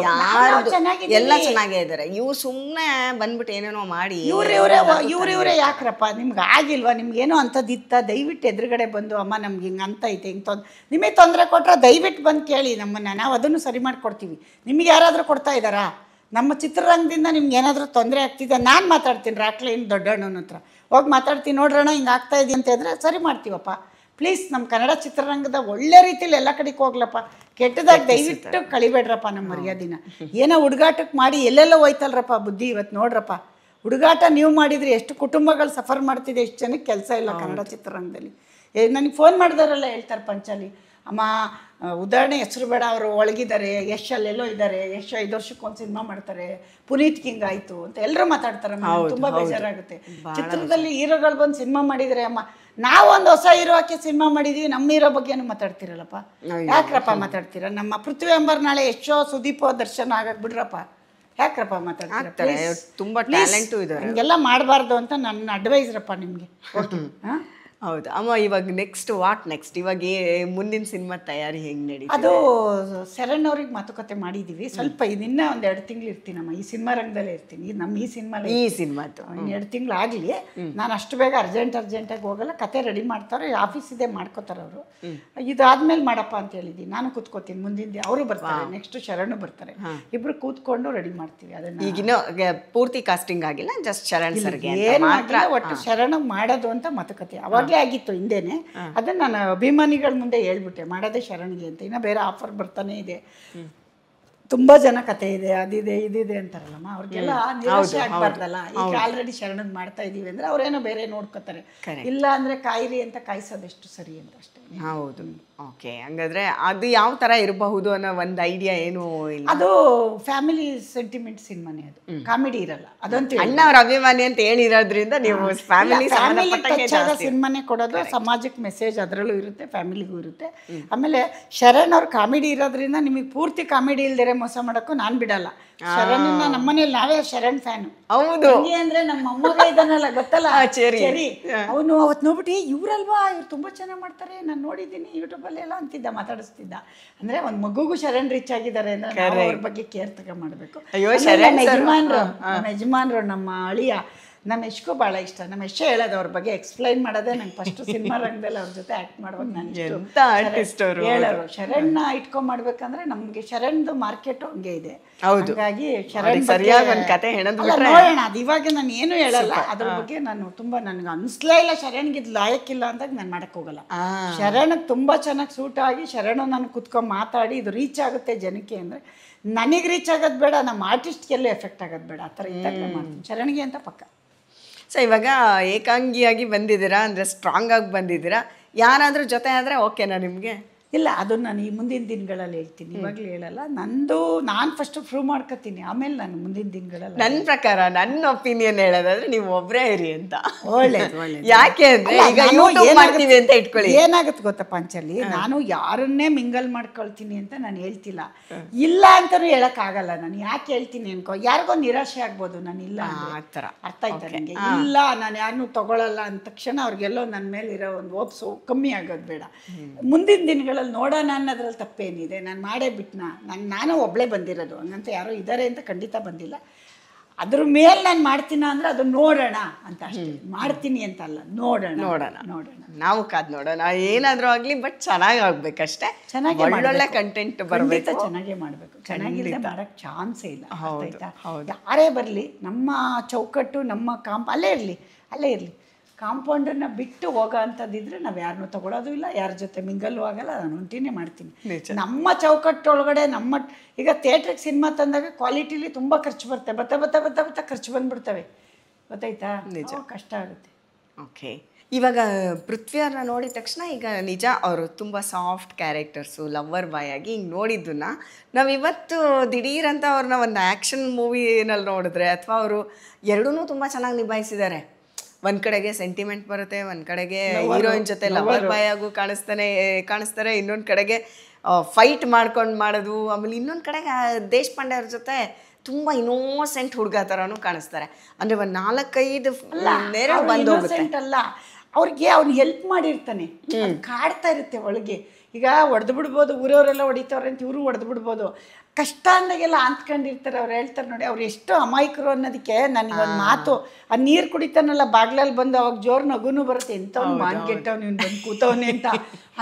[SPEAKER 2] ಎಲ್ಲ ಚೆನ್ನಾಗೇ ಇದ್ದಾರೆ. ಇವ್ರು ಸುಮ್ಮನೆ ಬಂದ್ಬಿಟ್ಟು ಏನೇನೋ ಮಾಡಿ
[SPEAKER 1] ಇವರೇ ಯಾಕ್ರಪ್ಪ? ನಿಮ್ಗೆ ಆಗಿಲ್ವಾ? ನಿಮ್ಗೇನೋ ಅಂಥದ್ದಿತ್ತ? ದಯವಿಟ್ಟು ಎದುರುಗಡೆ ಬಂದು, ಅಮ್ಮ ನಮ್ಗೆ ಹಿಂಗೆ ಅಂತ ಐತೆ, ಹಿಂಗೆ ನಿಮಗೆ ತೊಂದರೆ ಕೊಟ್ಟರೆ ದಯವಿಟ್ಟು ಬಂದು ಕೇಳಿ ನಮ್ಮನ್ನು, ನಾವು ಅದನ್ನು ಸರಿ ಮಾಡಿಕೊಡ್ತೀವಿ. ನಿಮ್ಗೆ ಯಾರಾದರೂ ಕೊಡ್ತಾ ಇದ್ದಾರಾ? ನಮ್ಮ ಚಿತ್ರರಂಗದಿಂದ ನಿಮ್ಗೆ ಏನಾದರೂ ತೊಂದರೆ ಆಗ್ತಿದೆ, ನಾನು ಮಾತಾಡ್ತೀನಿ. ರಾಕ್ಲೈನ್ ದೊಡ್ಡಣ್ಣನ ಹತ್ರ ಹೋಗಿ ಮಾತಾಡ್ತೀನಿ, ನೋಡ್ರಣ್ಣ ಹಿಂಗೆ ಆಗ್ತಾಯಿದೆ ಅಂತ ಹೇಳಿದ್ರೆ ಸರಿ ಮಾಡ್ತೀವಪ್ಪ. ಪ್ಲೀಸ್, ನಮ್ಮ ಕನ್ನಡ ಚಿತ್ರರಂಗದ ಒಳ್ಳೆ ರೀತಿಲಿ ಎಲ್ಲ ಕಡೆಗೆ ಹೋಗ್ಲಪ್ಪ. ಕೆಟ್ಟದಾಗಿ ದಯವಿಟ್ಟು ಕಳಿಬೇಡ್ರಪ್ಪ ನಮ್ಮ ಮರ್ಯಾದಿನ. ಏನೋ ಹುಡುಗಾಟಕ್ಕೆ ಮಾಡಿ ಎಲ್ಲೆಲ್ಲ ಹೋಯ್ತಲ್ರಪ್ಪ ಬುದ್ಧಿ. ಇವತ್ತು ನೋಡ್ರಪ್ಪ, ಹುಡುಗಾಟ ನೀವು ಮಾಡಿದರೆ ಎಷ್ಟು ಕುಟುಂಬಗಳು ಸಫರ್ ಮಾಡ್ತಿದೆ, ಎಷ್ಟು ಜನಕ್ಕೆ ಕೆಲಸ ಇಲ್ಲ ಕನ್ನಡ ಚಿತ್ರರಂಗದಲ್ಲಿ. ನನಗೆ ಫೋನ್ ಮಾಡಿದವರೆಲ್ಲ ಹೇಳ್ತಾರೆ ಪಂಚಾಲಿ, ಅಮ್ಮ ಉದಾಹರಣೆ ಹೆಸರು ಬೇಡ, ಅವರು ಒಳಗಿದ್ದಾರೆ, ಯಶ್ ಅಲ್ಲೆಲ್ಲೋ ಇದ್ದಾರೆ, ಯಶ್ 5 ವರ್ಷಕ್ಕೊಂದು ಸಿನಿಮಾ ಮಾಡ್ತಾರೆ, ಪುನೀತ್ ಕಿಂಗ್ ಆಯಿತು ಅಂತ ಎಲ್ಲರೂ ಮಾತಾಡ್ತಾರೆ. ತುಂಬ ಬೇಜಾರಾಗುತ್ತೆ. ಚಿತ್ರದಲ್ಲಿ ಹೀರೋಗಳು ಬಂದು ಸಿನಿಮಾ ಮಾಡಿದರೆ, ಅಮ್ಮ ನಾವೊಂದು ಹೊಸ ಹೀರೋ ಹಾಕಿ ಸಿನಿಮಾ ಮಾಡಿದ್ದೀವಿ, ನಮ್ಮ ಹೀರೋ ಬಗ್ಗೆನೂ ಮಾತಾಡ್ತಿರಲ್ಲಪ್ಪ. ಯಾಕ್ರಪ್ಪ ಮಾತಾಡ್ತೀರ? ನಮ್ಮ ಪೃಥ್ವಿ ಅಂಬರ್ ನಾಳೆ ಯಶೋ, ಸುದೀಪೋ, ದರ್ಶನ ಆಗಕ್ಕೆ ಬಿಡ್ರಪ್ಪ. ಯಾಕ್ರಪ್ಪ ಮಾತಾಡ್ತಾರೆ?
[SPEAKER 2] ತುಂಬ ಟ್ಯಾಲೆಂಟು ಇದೆ.
[SPEAKER 1] ಹಿಂಗೆಲ್ಲ ಮಾಡಬಾರ್ದು ಅಂತ ನನ್ನ ಅಡ್ವೈಸ್ರಪ್ಪ ನಿಮಗೆ. ಹಾಂ,
[SPEAKER 2] ಹೌದು ಅಮ್ಮ. ಇವಾಗ ನೆಕ್ಸ್ಟ್ ಇವಾಗ ಮುಂದಿನ ಸಿನಿಮಾ ತಯಾರಿ ಹೆಂಗ್ ನಡೀತಿದೆ?
[SPEAKER 1] ಅದು ಶರಣ್ ಅವ್ರಿಗೆ ಮಾತುಕತೆ ಮಾಡಿದ್ದೀವಿ. ಸ್ವಲ್ಪ ಇನ್ನೂ ಒಂದು 2 ತಿಂಗಳು ಇರ್ತೀನಮ್ಮ ಈ ಸಿನಿಮಾ ರಂಗದಲ್ಲೇ ಇರ್ತೀನಿ. ಈ
[SPEAKER 2] ಸಿನಿಮಾದು
[SPEAKER 1] 2 ತಿಂಗಳು ಆಗಲಿ. ನಾನು ಅಷ್ಟು ಬೇಗ ಅರ್ಜೆಂಟಾಗಿ ಹೋಗಲ್ಲ. ಕತೆ ರೆಡಿ ಮಾಡ್ತಾರೆ, ಆಫೀಸ್ ಇದೆ ಮಾಡ್ಕೋತಾರೆ ಅವರು. ಇದಾದ್ಮೇಲೆ ಮಾಡಪ್ಪ ಅಂತ ಹೇಳಿದ್ದೀನಿ. ನಾನು ಕೂತ್ಕೋತೀನಿ, ಮುಂದಿನ ಅವರು ಬರ್ತಾರೆ, ನೆಕ್ಸ್ಟ್ ಶರಣ್ ಬರ್ತಾರೆ, ಇಬ್ರು ಕೂತ್ಕೊಂಡು ರೆಡಿ ಮಾಡ್ತೀವಿ ಅದನ್ನ.
[SPEAKER 2] ಈಗಿನ ಪೂರ್ತಿ ಕಾಸ್ಟಿಂಗ್ ಆಗಿಲ್ಲ, ಜಸ್ಟ್ ಶರಣ್ ಸರ್ಗೆ
[SPEAKER 1] ಒಟ್ಟು ಶರಣ ಮಾಡೋದು ಅಂತ ಮಾತುಕತೆ ಅವಾಗಲೇ ಆಗಿತ್ತು ಹಿಂದೆನೆ. ಅದನ್ನ ನಾನು ಅಭಿಮಾನಿಗಳ ಮುಂದೆ ಹೇಳ್ಬಿಟ್ಟೆ, ಮಾಡೋದೇ ಶರಣ್ಗೆ ಅಂತ. ಇನ್ನು ಬೇರೆ ಆಫರ್ ಬರ್ತಾನೆ ಇದೆ, ತುಂಬಾ ಜನ ಕತೆ ಇದೆ, ಅದಿದೆ ಇದಿದೆ ಅಂತಾರಲ್ಲಮ್ಮ. ಅವ್ರಿಗೆಲ್ಲ ನಿರಾಶೆ ಆಗ್ಬಾರ್ದಲ್ಲ. ಈಗ ಆಲ್ರೆಡಿ ಶರಣದ್ ಮಾಡ್ತಾ ಇದೀವಿ ಅಂದ್ರೆ ಅವ್ರೇನೋ ಬೇರೆ ನೋಡ್ಕೋತಾರೆ. ಇಲ್ಲ ಅಂದ್ರೆ ಕಾಯಿರಿ ಅಂತ ಕಾಯಿಸೋದೆಷ್ಟು ಸರಿ ಅಂತ ಅಷ್ಟೇ.
[SPEAKER 2] ಹೌದು. ಓಕೆ, ಹಂಗಾದ್ರೆ ಅದು ಯಾವ ತರ ಇರಬಹುದು ಅನ್ನೋ ಒಂದು ಐಡಿಯಾ ಏನು ಇಲ್ಲ.
[SPEAKER 1] ಅದು ಫ್ಯಾಮಿಲಿ ಸೆಂಟಿಮೆಂಟ್ ಸಿನಿಮಾನೇ, ಅದು ಕಾಮಿಡಿ ಇರಲ್ಲ. ಅದಂತೂ
[SPEAKER 2] ಅಣ್ಣ ಅವ್ರ ಅಭಿಮಾನಿ ಅಂತ ಹೇಳಿರೋದ್ರಿಂದ ನೀವು ಫ್ಯಾಮಿಲಿ
[SPEAKER 1] ಸಿನಿಮಾನೇ ಕೊಡೋದು. ಸಮಾಜಕ್ಕೆ ಮೆಸೇಜ್ ಅದರಲ್ಲೂ ಇರುತ್ತೆ, ಫ್ಯಾಮಿಲಿಗೂ ಇರುತ್ತೆ. ಆಮೇಲೆ ಶರಣ್ ಅವ್ರ ಕಾಮಿಡಿ ಇರೋದ್ರಿಂದ ನಿಮಗೆ ಪೂರ್ತಿ ಕಾಮಿಡಿ ಇಲ್ದಿರೆ ಮೋಸ ಮಾಡೋಕ್ಕೂ ನಾನು ಬಿಡಲ್ಲ. ಶರಣ್ ನಮ್ಮನೇಲಿ ನಾವೇ ಶರಣ್ ಫ್ಯಾನ್.
[SPEAKER 2] ಹೌದು
[SPEAKER 1] ಅಂದ್ರೆ ನಮ್ಮ ಮೊಮ್ಮಗ ಇದಾನಲ್ಲ, ಗೊತ್ತಲ್ಲ ಸರಿ, ಅವನು ಅವತ್ತು ನೋಡ್ಬಿಟ್ಟು ಇವ್ರಲ್ವಾ, ಇವ್ರು ತುಂಬಾ ಚೆನ್ನಾಗಿ ಮಾಡ್ತಾರೆ, ನಾನು ನೋಡಿದ್ದೀನಿ ಯೂಟ್ಯೂಬಲ್ಲಿ ಎಲ್ಲ ಅಂತಿದ್ದ, ಮಾತಾಡಿಸ್ತಿದ್ದ. ಅಂದ್ರೆ ಒಂದ್ ಮಗುಗೂ ಶರಣ್ ರೀಚ್ ಆಗಿದ್ದಾರೆ ಅಂದ್ರೆ ಅವ್ರ ಬಗ್ಗೆ ಕೇರ್ ತಗೊಂಡ್ಬೇಕು. ಯಜಮಾನ್ರು ನಮ್ಮ ಅಳಿಯ ನಮ್ಮ ಯಶ್ಗೂ ಭಾಳ ಇಷ್ಟ. ನಮ್ಮ ಯಶ್ ಹೇಳೋದು ಅವ್ರ ಬಗ್ಗೆ ಎಕ್ಸ್ಪ್ಲೈನ್ ಮಾಡೋದೇ ನಂಗೆ ಫಸ್ಟ್ ಸಿನಿಮಾ ರಂಗದಲ್ಲಿ ಅವ್ರ ಜೊತೆ ಆ್ಯಕ್ಟ್ ಮಾಡುವಾಗ ನಾನು ಹೇಳೋರು. ಶರಣ್ನ ಇಟ್ಕೊಂಡ್ ಮಾಡ್ಬೇಕಂದ್ರೆ ನಮಗೆ ಶರಣ್ದು ಮಾರ್ಕೆಟ್ ಹಂಗೆ ಇದೆ. ಹಾಗಾಗಿ ಶರಣ್ ನೋಡೋಣ. ಅದು ಇವಾಗ ನಾನು ಏನು ಹೇಳಲ್ಲ ಅದ್ರ ಬಗ್ಗೆ. ನಾನು ತುಂಬಾ ನನ್ಗೆ ಅನ್ಸ್ಲೇ ಇಲ್ಲ ಶರಣ್ಗೆ ಇದು ಲಾಯಕ್ಕಿಲ್ಲ ಅಂದಾಗ ನಾನು ಮಾಡಕ್ ಹೋಗಲ್ಲ. ಶರಣ್ಗೆ ತುಂಬಾ ಚೆನ್ನಾಗಿ ಸೂಟ್ ಆಗಿ ಶರಣ್ ನಾನು ಕುತ್ಕೊಂಡ್ ಮಾತಾಡಿ ಇದು ರೀಚ್ ಆಗುತ್ತೆ ಜನಕ್ಕೆ ಅಂದ್ರೆ ನನಗೆ ರೀಚ್ ಆಗೋದು ಬೇಡ, ನಮ್ಮ ಆರ್ಟಿಸ್ಟ್ಗೆಲ್ಲ ಎಫೆಕ್ಟ್ ಆಗೋದು ಬೇಡ, ಆ ಥರ ಇದ್ದಾಗ ಮಾಡ್ತೀನಿ ಶರಣ್ಗೆ ಅಂತ ಪಕ್ಕ.
[SPEAKER 2] ಸೊ ಇವಾಗ ಏಕಾಂಗಿಯಾಗಿ ಬಂದಿದ್ದೀರಾ ಅಂದರೆ ಸ್ಟ್ರಾಂಗ್ ಆಗಿ ಬಂದಿದ್ದೀರಾ. ಯಾರಾದರೂ ಜೊತೆ ಆದರೆ ಓಕೆನಾ ನಿಮಗೆ?
[SPEAKER 1] ಇಲ್ಲ, ಅದನ್ನು ನಾನು ಈ ಮುಂದಿನ ದಿನಗಳಲ್ಲಿ ಹೇಳ್ತೀನಿ, ಇವಾಗಲೇ ಹೇಳಲ್ಲ. ನಾನು ಫಸ್ಟ್ ಪ್ರೂವ್ ಮಾಡ್ಕೊತೀನಿ, ಆಮೇಲೆ ನಾನು ಮುಂದಿನ ದಿನಗಳಲ್ಲಿ.
[SPEAKER 2] ನನ್ನ ಪ್ರಕಾರ, ನನ್ನ ಒಪಿನಿಯನ್ ಹೇಳೋದಾದ್ರೆ ನೀವು ಒಬ್ಬರೇ ಇರಿ ಅಂತ.
[SPEAKER 1] ಒಳ್ಳೇದು.
[SPEAKER 2] ಯಾಕೆ ಅಂದರೆ ಈಗ ಯೂಟ್ಯೂಬ್ ಮಾಡ್ತೀವಿ ಅಂತ ಇಟ್ಕೊಳ್ಳಿ,
[SPEAKER 1] ಏನಾಗುತ್ತೆ ಗೊತ್ತಾ ಪಂಚಲಿ, ನಾನು ಯಾರನ್ನೇ ಮಿಂಗಲ್ ಮಾಡ್ಕೊಳ್ತೀನಿ ಅಂತ ನಾನು ಹೇಳ್ತಿಲ್ಲ, ಇಲ್ಲ ಅಂತಲೂ ಹೇಳೋಕ್ಕಾಗಲ್ಲ. ನಾನು ಯಾಕೆ ಹೇಳ್ತೀನಿ ಅನ್ಕೋ, ಯಾರಿಗೋ ನಿರಾಶೆ ಆಗ್ಬೋದು ನಾನು ಇಲ್ಲ ಆ ಥರ. ಅರ್ಥ ಆಯ್ತಾ ನನಗೆ? ಇಲ್ಲ ನಾನು ಯಾರನ್ನೂ ತಗೊಳ್ಳಲ್ಲ ಅಂದ ತಕ್ಷಣ ಅವ್ರಿಗೆಲ್ಲೋ ನನ್ನ ಮೇಲೆ ಇರೋ ಒಂದು ಹೋಪ್ಸು ಕಮ್ಮಿ ಆಗೋದು ಬೇಡ. ಮುಂದಿನ ದಿನಗಳು ನೋಡೋಣ ಅನ್ನೋದ್ರಲ್ಲಿ ತಪ್ಪೇನಿದೆ. ನಾನು ಮಾಡೇ ಬಿಟ್ನಾ, ನಾನು ಒಬ್ಳೇ ಬಂದಿರೋದು, ಹಂಗಂತ ಯಾರೋ ಇದ್ದಾರೆ ಅಂತ ಖಂಡಿತ ಬಂದಿಲ್ಲ. ಅದ್ರ ಮೇಲೆ ನಾನು ಮಾಡ್ತೀನ ಅಂದ್ರೆ ಅದು ನೋಡೋಣ ಅಂತ ಅಷ್ಟೇ, ಮಾಡ್ತೀನಿ ಅಂತ ಅಲ್ಲ, ನೋಡೋಣ.
[SPEAKER 2] ನಾವು ಕಾದ್ ನೋಡೋಣ, ಏನಾದರೂ ಆಗಲಿ, ಬಟ್ ಚೆನ್ನಾಗಿ ಆಗ್ಬೇಕಷ್ಟೇ. ಚೆನ್ನಾಗಿ ಒಳ್ಳೊಳ್ಳೆ ಕಂಟೆಂಟ್ ಬರಬೇಕು,
[SPEAKER 1] ಚೆನ್ನಾಗೇ ಮಾಡಬೇಕು. ಚೆನ್ನಾಗಿಲ್ಲದೆ ಮಾಡೋಕ್ಕೆ ಚಾನ್ಸೇ ಇಲ್ಲ. ಆಯ್ತಾ? ಯಾರೇ ಬರಲಿ, ನಮ್ಮ ಚೌಕಟ್ಟು ನಮ್ಮ ಅಲ್ಲೇ ಇರಲಿ. ಕಾಂಪೌಂಡನ್ನು ಬಿಟ್ಟು ಹೋಗೋ ಅಂಥದ್ದಿದ್ರೆ ನಾವು ಯಾರನ್ನೂ ತಗೊಳ್ಳೋದು ಇಲ್ಲ, ಯಾರ ಜೊತೆ ಮಿಂಗಲ್ಲೂ ಆಗಲ್ಲ. ನಾನು ಒಂಟಿನೇ ಮಾಡ್ತೀನಿ. ನಮ್ಮ ಚೌಕಟ್ಟೊಳಗಡೆ ಈಗ ಥಿಯೇಟ್ರಿಗೆ ಸಿನಿಮಾ ತಂದಾಗ ಕ್ವಾಲಿಟಿಲಿ ತುಂಬ ಖರ್ಚು ಬರುತ್ತೆ, ಬತ್ತ ಖರ್ಚು ಬಂದ್ಬಿಡ್ತವೆ, ಗೊತ್ತಾಯ್ತಾ? ನಿಜ ಕಷ್ಟ ಆಗುತ್ತೆ.
[SPEAKER 2] ಓಕೆ, ಇವಾಗ ಪೃಥ್ವಿಯವ್ರನ್ನ ನೋಡಿದ ತಕ್ಷಣ ಈಗ ನಿಜ ಅವರು ತುಂಬ ಸಾಫ್ಟ್ ಕ್ಯಾರೆಕ್ಟರ್ಸು, ಲವ್ವರ್ ಬಾಯ್ ಆಗಿ ಹಿಂಗೆ ನೋಡಿದ್ದನ್ನ ನಾವಿವತ್ತು ದಿಢೀರಂತ ಅವ್ರನ್ನ ಒಂದು ಆ್ಯಕ್ಷನ್ ಮೂವಿನಲ್ಲಿ ನೋಡಿದ್ರೆ, ಅಥವಾ ಅವರು ಎರಡೂ ತುಂಬ ಚೆನ್ನಾಗಿ ನಿಭಾಯಿಸಿದ್ದಾರೆ. ಒಂದು ಕಡೆಗೆ ಸೆಂಟಿಮೆಂಟ್ ಬರುತ್ತೆ, ಒಂದು ಕಡೆಗೆ ಹೀರೋಯಿನ್ ಜೊತೆ ಲವರ್ ಬಾಯ್ ಆಗು ಕಾಣಿಸ್ತಾರೆ, ಇನ್ನೊಂದು ಕಡೆಗೆ ಫೈಟ್ ಮಾಡೋದು, ಆಮೇಲೆ ಇನ್ನೊಂದು ಕಡೆಗೆ ದೇಶಪಾಂಡೆ ಅವ್ರ ಜೊತೆ ತುಂಬ ಇನ್ನೋಸೆಂಟ್ ಹುಡುಗ ಥರನೂ ಕಾಣಿಸ್ತಾರೆ. ಅಂದರೆ ಒಂದು 4-5 ನೇರ ಬಂದು
[SPEAKER 1] ಅಲ್ಲ, ಅವ್ರಿಗೆ ಅವ್ನು ಹೆಲ್ಪ್ ಮಾಡಿರ್ತಾನೆ, ಕಾಡ್ತಾ ಇರುತ್ತೆ ಒಳಗೆ. ಈಗ ಹೊಡೆದು ಬಿಡ್ಬೋದು, ಊರವರೆಲ್ಲ ಹೊಡಿತವ್ರೆ ಅಂತ ಇವರು ಹೊಡೆದು ಬಿಡ್ಬೋದು. ಕಷ್ಟ ಅಂದಾಗೆಲ್ಲ ಅಂತ್ಕೊಂಡಿರ್ತಾರೆ. ಅವ್ರು ಹೇಳ್ತಾರೆ ನೋಡಿ, ಅವ್ರು ಎಷ್ಟು ಅಮಾಯಕರು ಅನ್ನೋದಕ್ಕೆ ನನಗೊಂದು ಮಾತು, ಆ ನೀರು ಕುಡಿತಾನಲ್ಲ ಬಾಗ್ಲಲ್ಲಿ ಬಂದು, ಅವಾಗ ಜೋರು ನಗುನು ಬರುತ್ತೆ, ಎಂಥವ್ನು ಮಾನ್ಗೆಟ್ಟವ್ನು ಇವ್ನು ಬಂದು ಕೂತವನೇ ಅಂತ.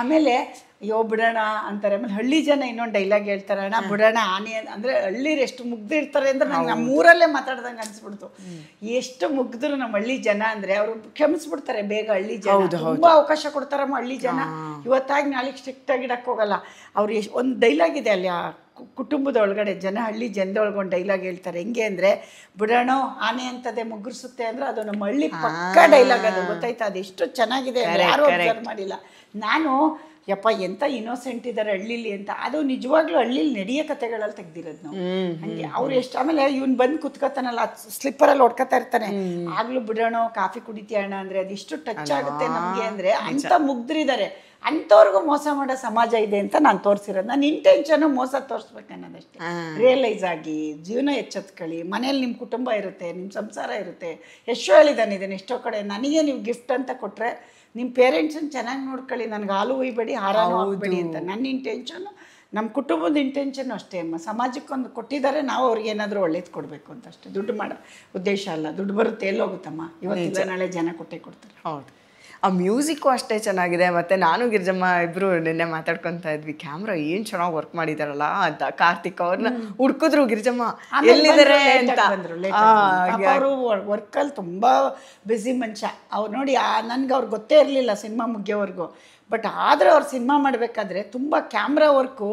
[SPEAKER 1] ಆಮೇಲೆ ಅಯ್ಯೋ ಬಿಡೋಣ ಅಂತಾರೆ. ಆಮೇಲೆ ಹಳ್ಳಿ ಜನ ಇನ್ನೊಂದು ಡೈಲಾಗ್ ಹೇಳ್ತಾರೆ, ಅಣ್ಣ ಬಿಡೋಣ ಆನೆ ಅಂದರೆ ಹಳ್ಳಿರು ಎಷ್ಟು ಮುಗ್ದಿರ್ತಾರೆ ಅಂದ್ರೆ ನಂಗೆ ನಮ್ಮೂರಲ್ಲೇ ಮಾತಾಡ್ದಂಗೆ ಅನ್ಸ್ಬಿಡ್ತು. ಎಷ್ಟು ಮುಗ್ದ್ರು ನಮ್ಮ ಹಳ್ಳಿ ಜನ ಅಂದರೆ ಅವರು ಕ್ಷಮಿಸ್ಬಿಡ್ತಾರೆ ಬೇಗ. ಹಳ್ಳಿ ಜನ ತುಂಬ ಅವಕಾಶ ಕೊಡ್ತಾರಮ್ಮ ಹಳ್ಳಿ ಜನ. ಇವತ್ತಾಗಿ ನಾಳೆಗೆ ಸ್ಟ್ರಿಕ್ಟಾಗಿ ಇಡಕ್ಕೆ ಹೋಗಲ್ಲ ಅವ್ರು. ಒಂದು ಡೈಲಾಗ್ ಇದೆ ಅಲ್ಲಿ, ಆ ಕುಟುಂಬದ ಒಳಗಡೆ ಹಳ್ಳಿ ಜನದೊಳಗೆ ಒಂದು ಡೈಲಾಗ್ ಹೇಳ್ತಾರೆ. ಹೆಂಗೆ ಅಂದರೆ, ಬಿಡೋಣೋ ಆನೆ ಅಂತದೆ ಮುಗ್ಗಿಸುತ್ತೆ ಅಂದ್ರೆ ಅದು ನಮ್ಮ ಹಳ್ಳಿ ಪಕ್ಕ ಡೈಲಾಗ್. ಅದು ಗೊತ್ತಾಯ್ತಾ? ಅದು ಎಷ್ಟು ಚೆನ್ನಾಗಿದೆ ಅಂದರೆ ಯಾರೂ ಅಬ್ಸರ್ವ್ ಮಾಡಿಲ್ಲ. ನಾನು ಯಪ್ಪ ಎಂಥ ಇನ್ನೋಸೆಂಟ್ ಇದ್ದಾರೆ ಹಳ್ಳಿಲಿ ಅಂತ. ಅದು ನಿಜವಾಗ್ಲೂ ಹಳ್ಳಿಲಿ ನಡೆಯೋ ಕಥೆಗಳಲ್ಲಿ ತೆಗ್ದಿರೋದು ನಾವು. ಹಂಗೆ ಅವ್ರು ಎಷ್ಟು. ಆಮೇಲೆ ಇವ್ನು ಬಂದು ಕುತ್ಕೋತಾನಲ್ಲ, ಸ್ಲಿಪ್ಪರಲ್ಲಿ ಹೊಡ್ಕೊತಾ ಇರ್ತಾನೆ, ಆಗ್ಲೂ ಬಿಡೋಣ ಕಾಫಿ ಕುಡಿತೀಯಣ್ಣ ಅಂದರೆ ಅದು ಎಷ್ಟು ಟಚ್ ಆಗುತ್ತೆ ನಮಗೆ. ಅಂದರೆ ಅಂಥ ಮುಗ್ದ್ರಿದ್ದಾರೆ. ಅಂಥವ್ರಿಗೂ ಮೋಸ ಮಾಡೋ ಸಮಾಜ ಇದೆ ಅಂತ ನಾನು ತೋರಿಸಿರೋದು. ನನ್ನ ಇಂಟೆನ್ಷನು ಮೋಸ ತೋರಿಸ್ಬೇಕು ಅನ್ನೋದಷ್ಟೇ. ರಿಯಲೈಸ್ ಆಗಿ ಜೀವನ ಎಚ್ಚೆತ್ಕೊಳ್ಳಿ. ಮನೇಲಿ ನಿಮ್ಮ ಕುಟುಂಬ ಇರುತ್ತೆ, ನಿಮ್ಮ ಸಂಸಾರ ಇರುತ್ತೆ. ಎಷ್ಟೋ ಹೇಳಿದ್ದಾನೆ ಇದನ್ನು ಎಷ್ಟೋ ಕಡೆ, ನನಗೆ ನೀವು ಗಿಫ್ಟ್ ಅಂತ ಕೊಟ್ಟರೆ ನಿಮ್ಮ ಪೇರೆಂಟ್ಸನ್ನ ಚೆನ್ನಾಗಿ ನೋಡ್ಕೊಳ್ಳಿ, ನನಗೆ ಹಾಲು ಒಯ್ಬೇಡಿ ಹಾರಾನು ಹಾಕ್ಬೇಡಿ ಅಂತ ನನ್ನ ಇಂಟೆನ್ಷನ್ನು. ನಮ್ಮ ಕುಟುಂಬದ ಇಂಟೆನ್ಷನ್ ಅಷ್ಟೇ ಅಮ್ಮ. ಸಮಾಜಕ್ಕೊಂದು ಕೊಟ್ಟಿದ್ದಾರೆ, ನಾವು ಅವ್ರಿಗೆ ಏನಾದರೂ ಒಳ್ಳೇದು ಕೊಡಬೇಕು ಅಂತ ಅಷ್ಟೇ. ದುಡ್ಡು ಮಾಡೋ ಉದ್ದೇಶ ಅಲ್ಲ. ದುಡ್ಡು ಬರುತ್ತೆ ಎಲ್ಲೋಗುತ್ತಮ್ಮ, ಇವತ್ತಿಲ್ಲ ನಾಳೆ ಜನ ಕೊಟ್ಟೇ ಕೊಡ್ತಾರೆ.
[SPEAKER 2] ಹೌದು. ಆ ಮ್ಯೂಸಿಕ್ಕು ಅಷ್ಟೇ ಚೆನ್ನಾಗಿದೆ. ಮತ್ತು ನಾನು ಗಿರ್ಜಮ್ಮ ಇಬ್ಬರು ನಿನ್ನೆ ಮಾತಾಡ್ಕೊತಾ ಇದ್ವಿ, ಕ್ಯಾಮ್ರಾ ಏನು ಚೆನ್ನಾಗಿ ವರ್ಕ್ ಮಾಡಿದಾರಲ್ಲ ಅಂತ. ಕಾರ್ತಿಕ್ ಅವ್ರನ್ನ ಹುಡ್ಕಿದ್ರು ಗಿರ್ಜಮ್ಮ ಎಲ್ಲಿದ್ದಾರೆ ಅಂತ.
[SPEAKER 1] ಅವರು ವರ್ಕಲ್ಲಿ ತುಂಬ ಬ್ಯುಸಿ ಮನುಷ್ಯ ಅವ್ರು. ನೋಡಿ ನನಗೆ ಅವ್ರಿಗೆ ಗೊತ್ತೇ ಇರಲಿಲ್ಲ ಸಿನಿಮಾ ಮುಗಿಯೋವರೆಗೂ. ಬಟ್ ಆದರೆ ಅವ್ರು ಸಿನಿಮಾ ಮಾಡಬೇಕಾದ್ರೆ ತುಂಬ ಕ್ಯಾಮ್ರಾ ವರ್ಕು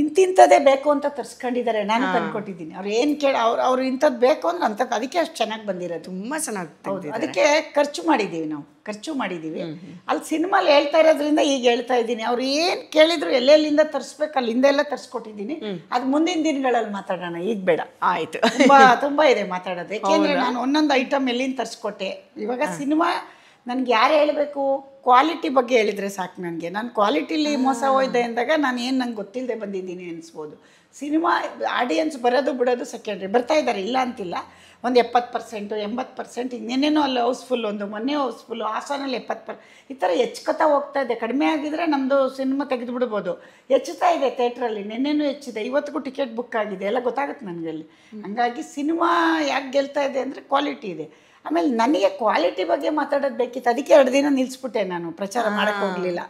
[SPEAKER 1] ಇಂತಿಂಥದ್ದೇ ಬೇಕು ಅಂತ ತರಿಸ್ಕೊಂಡಿದ್ದಾರೆ. ನಾನು ತಂದ್ಕೊಟ್ಟಿದ್ದೀನಿ. ಅವ್ರು ಏನು ಅವ್ರು ಇಂಥದ್ದು ಬೇಕು ಅಂದ್ರೆ ಅಂಥದ್ದು, ಅದಕ್ಕೆ ಅಷ್ಟು ಚೆನ್ನಾಗಿ ಬಂದಿರೋದು.
[SPEAKER 2] ತುಂಬ ಚೆನ್ನಾಗಿ.
[SPEAKER 1] ಹೌದು, ಅದಕ್ಕೆ ಖರ್ಚು ಮಾಡಿದ್ದೀವಿ. ಅಲ್ಲಿ ಸಿನಿಮಾಲಿ ಹೇಳ್ತಾ ಇರೋದ್ರಿಂದ ಈಗ ಹೇಳ್ತಾ ಇದ್ದೀನಿ. ಅವ್ರು ಏನು ಕೇಳಿದ್ರು ಎಲ್ಲೆಲ್ಲಿಂದ ತರಿಸ್ಬೇಕು ಅಲ್ಲಿಂದ ಎಲ್ಲ ತರಿಸ್ಕೊಟ್ಟಿದ್ದೀನಿ. ಅದು ಮುಂದಿನ ದಿನಗಳಲ್ಲಿ ಮಾತಾಡೋಣ, ಈಗ ಬೇಡ.
[SPEAKER 2] ಆಯಿತು.
[SPEAKER 1] ತುಂಬ ಇದೆ ಮಾತಾಡೋದು. ಯಾಕೆಂದರೆ ನಾನು ಒಂದೊಂದು ಐಟಮ್ ಎಲ್ಲಿಂದ ತರಿಸ್ಕೊಟ್ಟೆ. ಇವಾಗ ಸಿನಿಮಾ ನನಗೆ ಯಾರು ಹೇಳಬೇಕು, ಕ್ವಾಲಿಟಿ ಬಗ್ಗೆ ಹೇಳಿದರೆ ಸಾಕು ನನಗೆ. ನಾನು ಕ್ವಾಲಿಟಿಲಿ ಮೋಸ ಹೋಯ್ದೆ ಅಂದಾಗ ನಾನು ಏನು ನಂಗೆ ಗೊತ್ತಿಲ್ಲದೆ ಬಂದಿದ್ದೀನಿ ಅನಿಸ್ಬೋದು. ಸಿನಿಮಾ ಆಡಿಯನ್ಸ್ ಬರೋದು ಬಿಡೋದು ಸೆಕೆಂಡ್ರಿ. ಬರ್ತಾ ಇದ್ದಾರೆ, ಇಲ್ಲ ಅಂತಿಲ್ಲ. ಒಂದು 70%, 80%, ಇನ್ನೇನೇನೋ ಅಲ್ಲಿ ಹೌಸ್ಫುಲ್, ಒಂದು ಮೊನ್ನೆ ಹೌಸ್ಫುಲ್ಲು, ಹಾಸನಲ್ಲಿ 70%, ಈ ಥರ ಹೆಚ್ಚುತ್ತಾ ಹೋಗ್ತಾ ಇದೆ. ಕಡಿಮೆ ಆಗಿದ್ರೆ ನಮ್ಮದು ಸಿನಿಮಾ ತೆಗೆದು ಬಿಡ್ಬೋದು. ಹೆಚ್ಚುತ್ತಾ ಇದೆ ಥಿಯೇಟ್ರಲ್ಲಿ, ನಿನ್ನೆನೂ ಹೆಚ್ಚಿದೆ, ಇವತ್ತಿಗೂ ಟಿಕೆಟ್ ಬುಕ್ ಆಗಿದೆ, ಎಲ್ಲ ಗೊತ್ತಾಗುತ್ತೆ ನನಗಲ್ಲಿ. ಹಂಗಾಗಿ ಸಿನಿಮಾ ಯಾಕೆ ಗೆಲ್ತಾ ಇದೆ ಅಂದರೆ ಕ್ವಾಲಿಟಿ ಇದೆ. ಆಮೇಲೆ ನನಗೆ ಕ್ವಾಲಿಟಿ ಬಗ್ಗೆ ಮಾತಾಡೋದು ಬೇಕಿತ್ತು, ಅದಕ್ಕೆ 2 ದಿನ ನಿಲ್ಲಿಸ್ಬಿಟ್ಟೆ. ನಾನು ಪ್ರಚಾರ ಮಾಡೋಕ್ಕೆ ಹೋಗಲಿಲ್ಲ.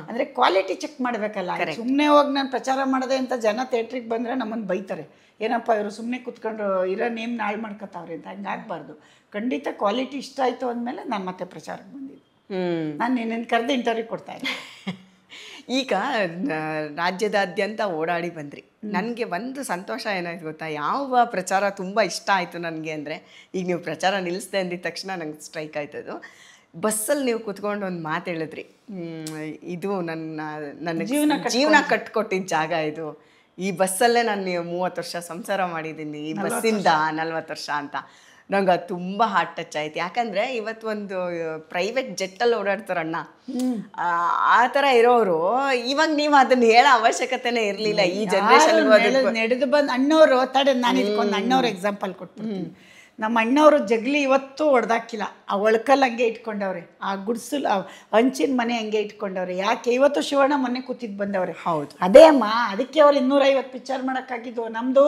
[SPEAKER 1] ಅಂದರೆ ಕ್ವಾಲಿಟಿ ಚೆಕ್ ಮಾಡಬೇಕಲ್ಲ. ಸುಮ್ಮನೆ ಹೋಗಿ ನಾನು ಪ್ರಚಾರ ಮಾಡಿದೆ ಅಂತ ಜನ ಥಿಯೇಟ್ರಿಗೆ ಬಂದರೆ ನಮ್ಮನ್ನು ಬೈತಾರೆ. ಏನಪ್ಪ ಇವರು ಸುಮ್ಮನೆ ಕೂತ್ಕೊಂಡು ಇರೋ ನೇಮ್ ನಾಳು ಮಾಡ್ಕೊತಾವ್ರೆ ಅಂತ. ಹಂಗಾಗಬಾರ್ದು. ಖಂಡಿತ ಕ್ವಾಲಿಟಿ ಇಷ್ಟ ಆಯಿತು ಅಂದಮೇಲೆ ನಾನು ಮತ್ತೆ ಪ್ರಚಾರಕ್ಕೆ ಬಂದಿದ್ದೆ. ನಾನು ನಿನ್ನ ಕರೆದು ಇಂಟರ್ವ್ಯೂ ಕೊಡ್ತಾ ಇದ್ದೆ.
[SPEAKER 2] ಈಗ ರಾಜ್ಯದಾದ್ಯಂತ ಓಡಾಡಿ ಬಂದ್ರಿ. ನನಗೆ ಒಂದು ಸಂತೋಷ ಏನಾಯ್ತು ಗೊತ್ತಾ, ಯಾವ ಪ್ರಚಾರ ತುಂಬ ಇಷ್ಟ ಆಯಿತು ನನಗೆ ಅಂದರೆ, ಈಗ ನೀವು ಪ್ರಚಾರ ನಿಲ್ಲಿಸ್ದೆ ಅಂದಿದ ತಕ್ಷಣ ನಂಗೆ ಸ್ಟ್ರೈಕ್ ಆಯ್ತದು. ಬಸ್ಸಲ್ಲಿ ನೀವು ಕೂತ್ಕೊಂಡು ಒಂದು ಮಾತು ಹೇಳಿದ್ರಿ, ಇದು ನನ್ನ ಜೀವನ ಕಟ್ಕೊಟ್ಟಿದ್ದ ಜಾಗ ಇದು. ಈ ಬಸ್ಸಲ್ಲೇ ನಾನು 30 ವರ್ಷ ಸಂಸಾರ ಮಾಡಿದ್ದೀನಿ, ಈ ಬಸ್ಸಿಂದ 40 ವರ್ಷ ಅಂತ. ನಂಗೆ ಅದು ತುಂಬ ಹಾರ್ಟ್ ಟಚ್ ಆಯ್ತು. ಯಾಕಂದರೆ ಇವತ್ತು ಒಂದು ಪ್ರೈವೇಟ್ ಜೆಟ್ಟಲ್ಲಿ ಓಡಾಡ್ತಾರಣ್ಣ, ಆ ಥರ ಇರೋರು ಇವಾಗ ನೀವು ಅದನ್ನ ಹೇಳೋ ಅವಶ್ಯಕತೆನೇ ಇರಲಿಲ್ಲ ಈ ಜನ್ರೇಷನ್.
[SPEAKER 1] ನಡೆದು ಬಂದು ಅಣ್ಣವರು ತಡೆ, ನಾನು ಇದಕ್ಕೊಂದು ಅಣ್ಣವ್ರ ಎಕ್ಸಾಂಪಲ್ ಕೊಟ್ಬಿಡ್ತೀನಿ. ನಮ್ಮ ಅಣ್ಣವರು ಜಗಲಿ ಇವತ್ತು ಹೊಡೆದಾಕಿಲ್ಲ. ಆ ಒಳಕಲ್ಲಿ ಹಂಗೆ ಇಟ್ಕೊಂಡವ್ರೆ, ಆ ಗುಡ್ಸಲ್ ಹಂಚಿನ ಮನೆ ಹಂಗೆ ಇಟ್ಕೊಂಡವ್ರೆ. ಯಾಕೆ ಇವತ್ತು ಶಿವಣ್ಣ ಮೊನ್ನೆ ಕೂತಿದ್ದು ಬಂದವ್ರೆ.
[SPEAKER 2] ಹೌದು,
[SPEAKER 1] ಅದೇ ಅಮ್ಮ, ಅದಕ್ಕೆ ಅವ್ರು 250 ಪಿಕ್ಚರ್ ಮಾಡೋಕ್ಕಾಗಿದ್ದು. ನಮ್ಮದು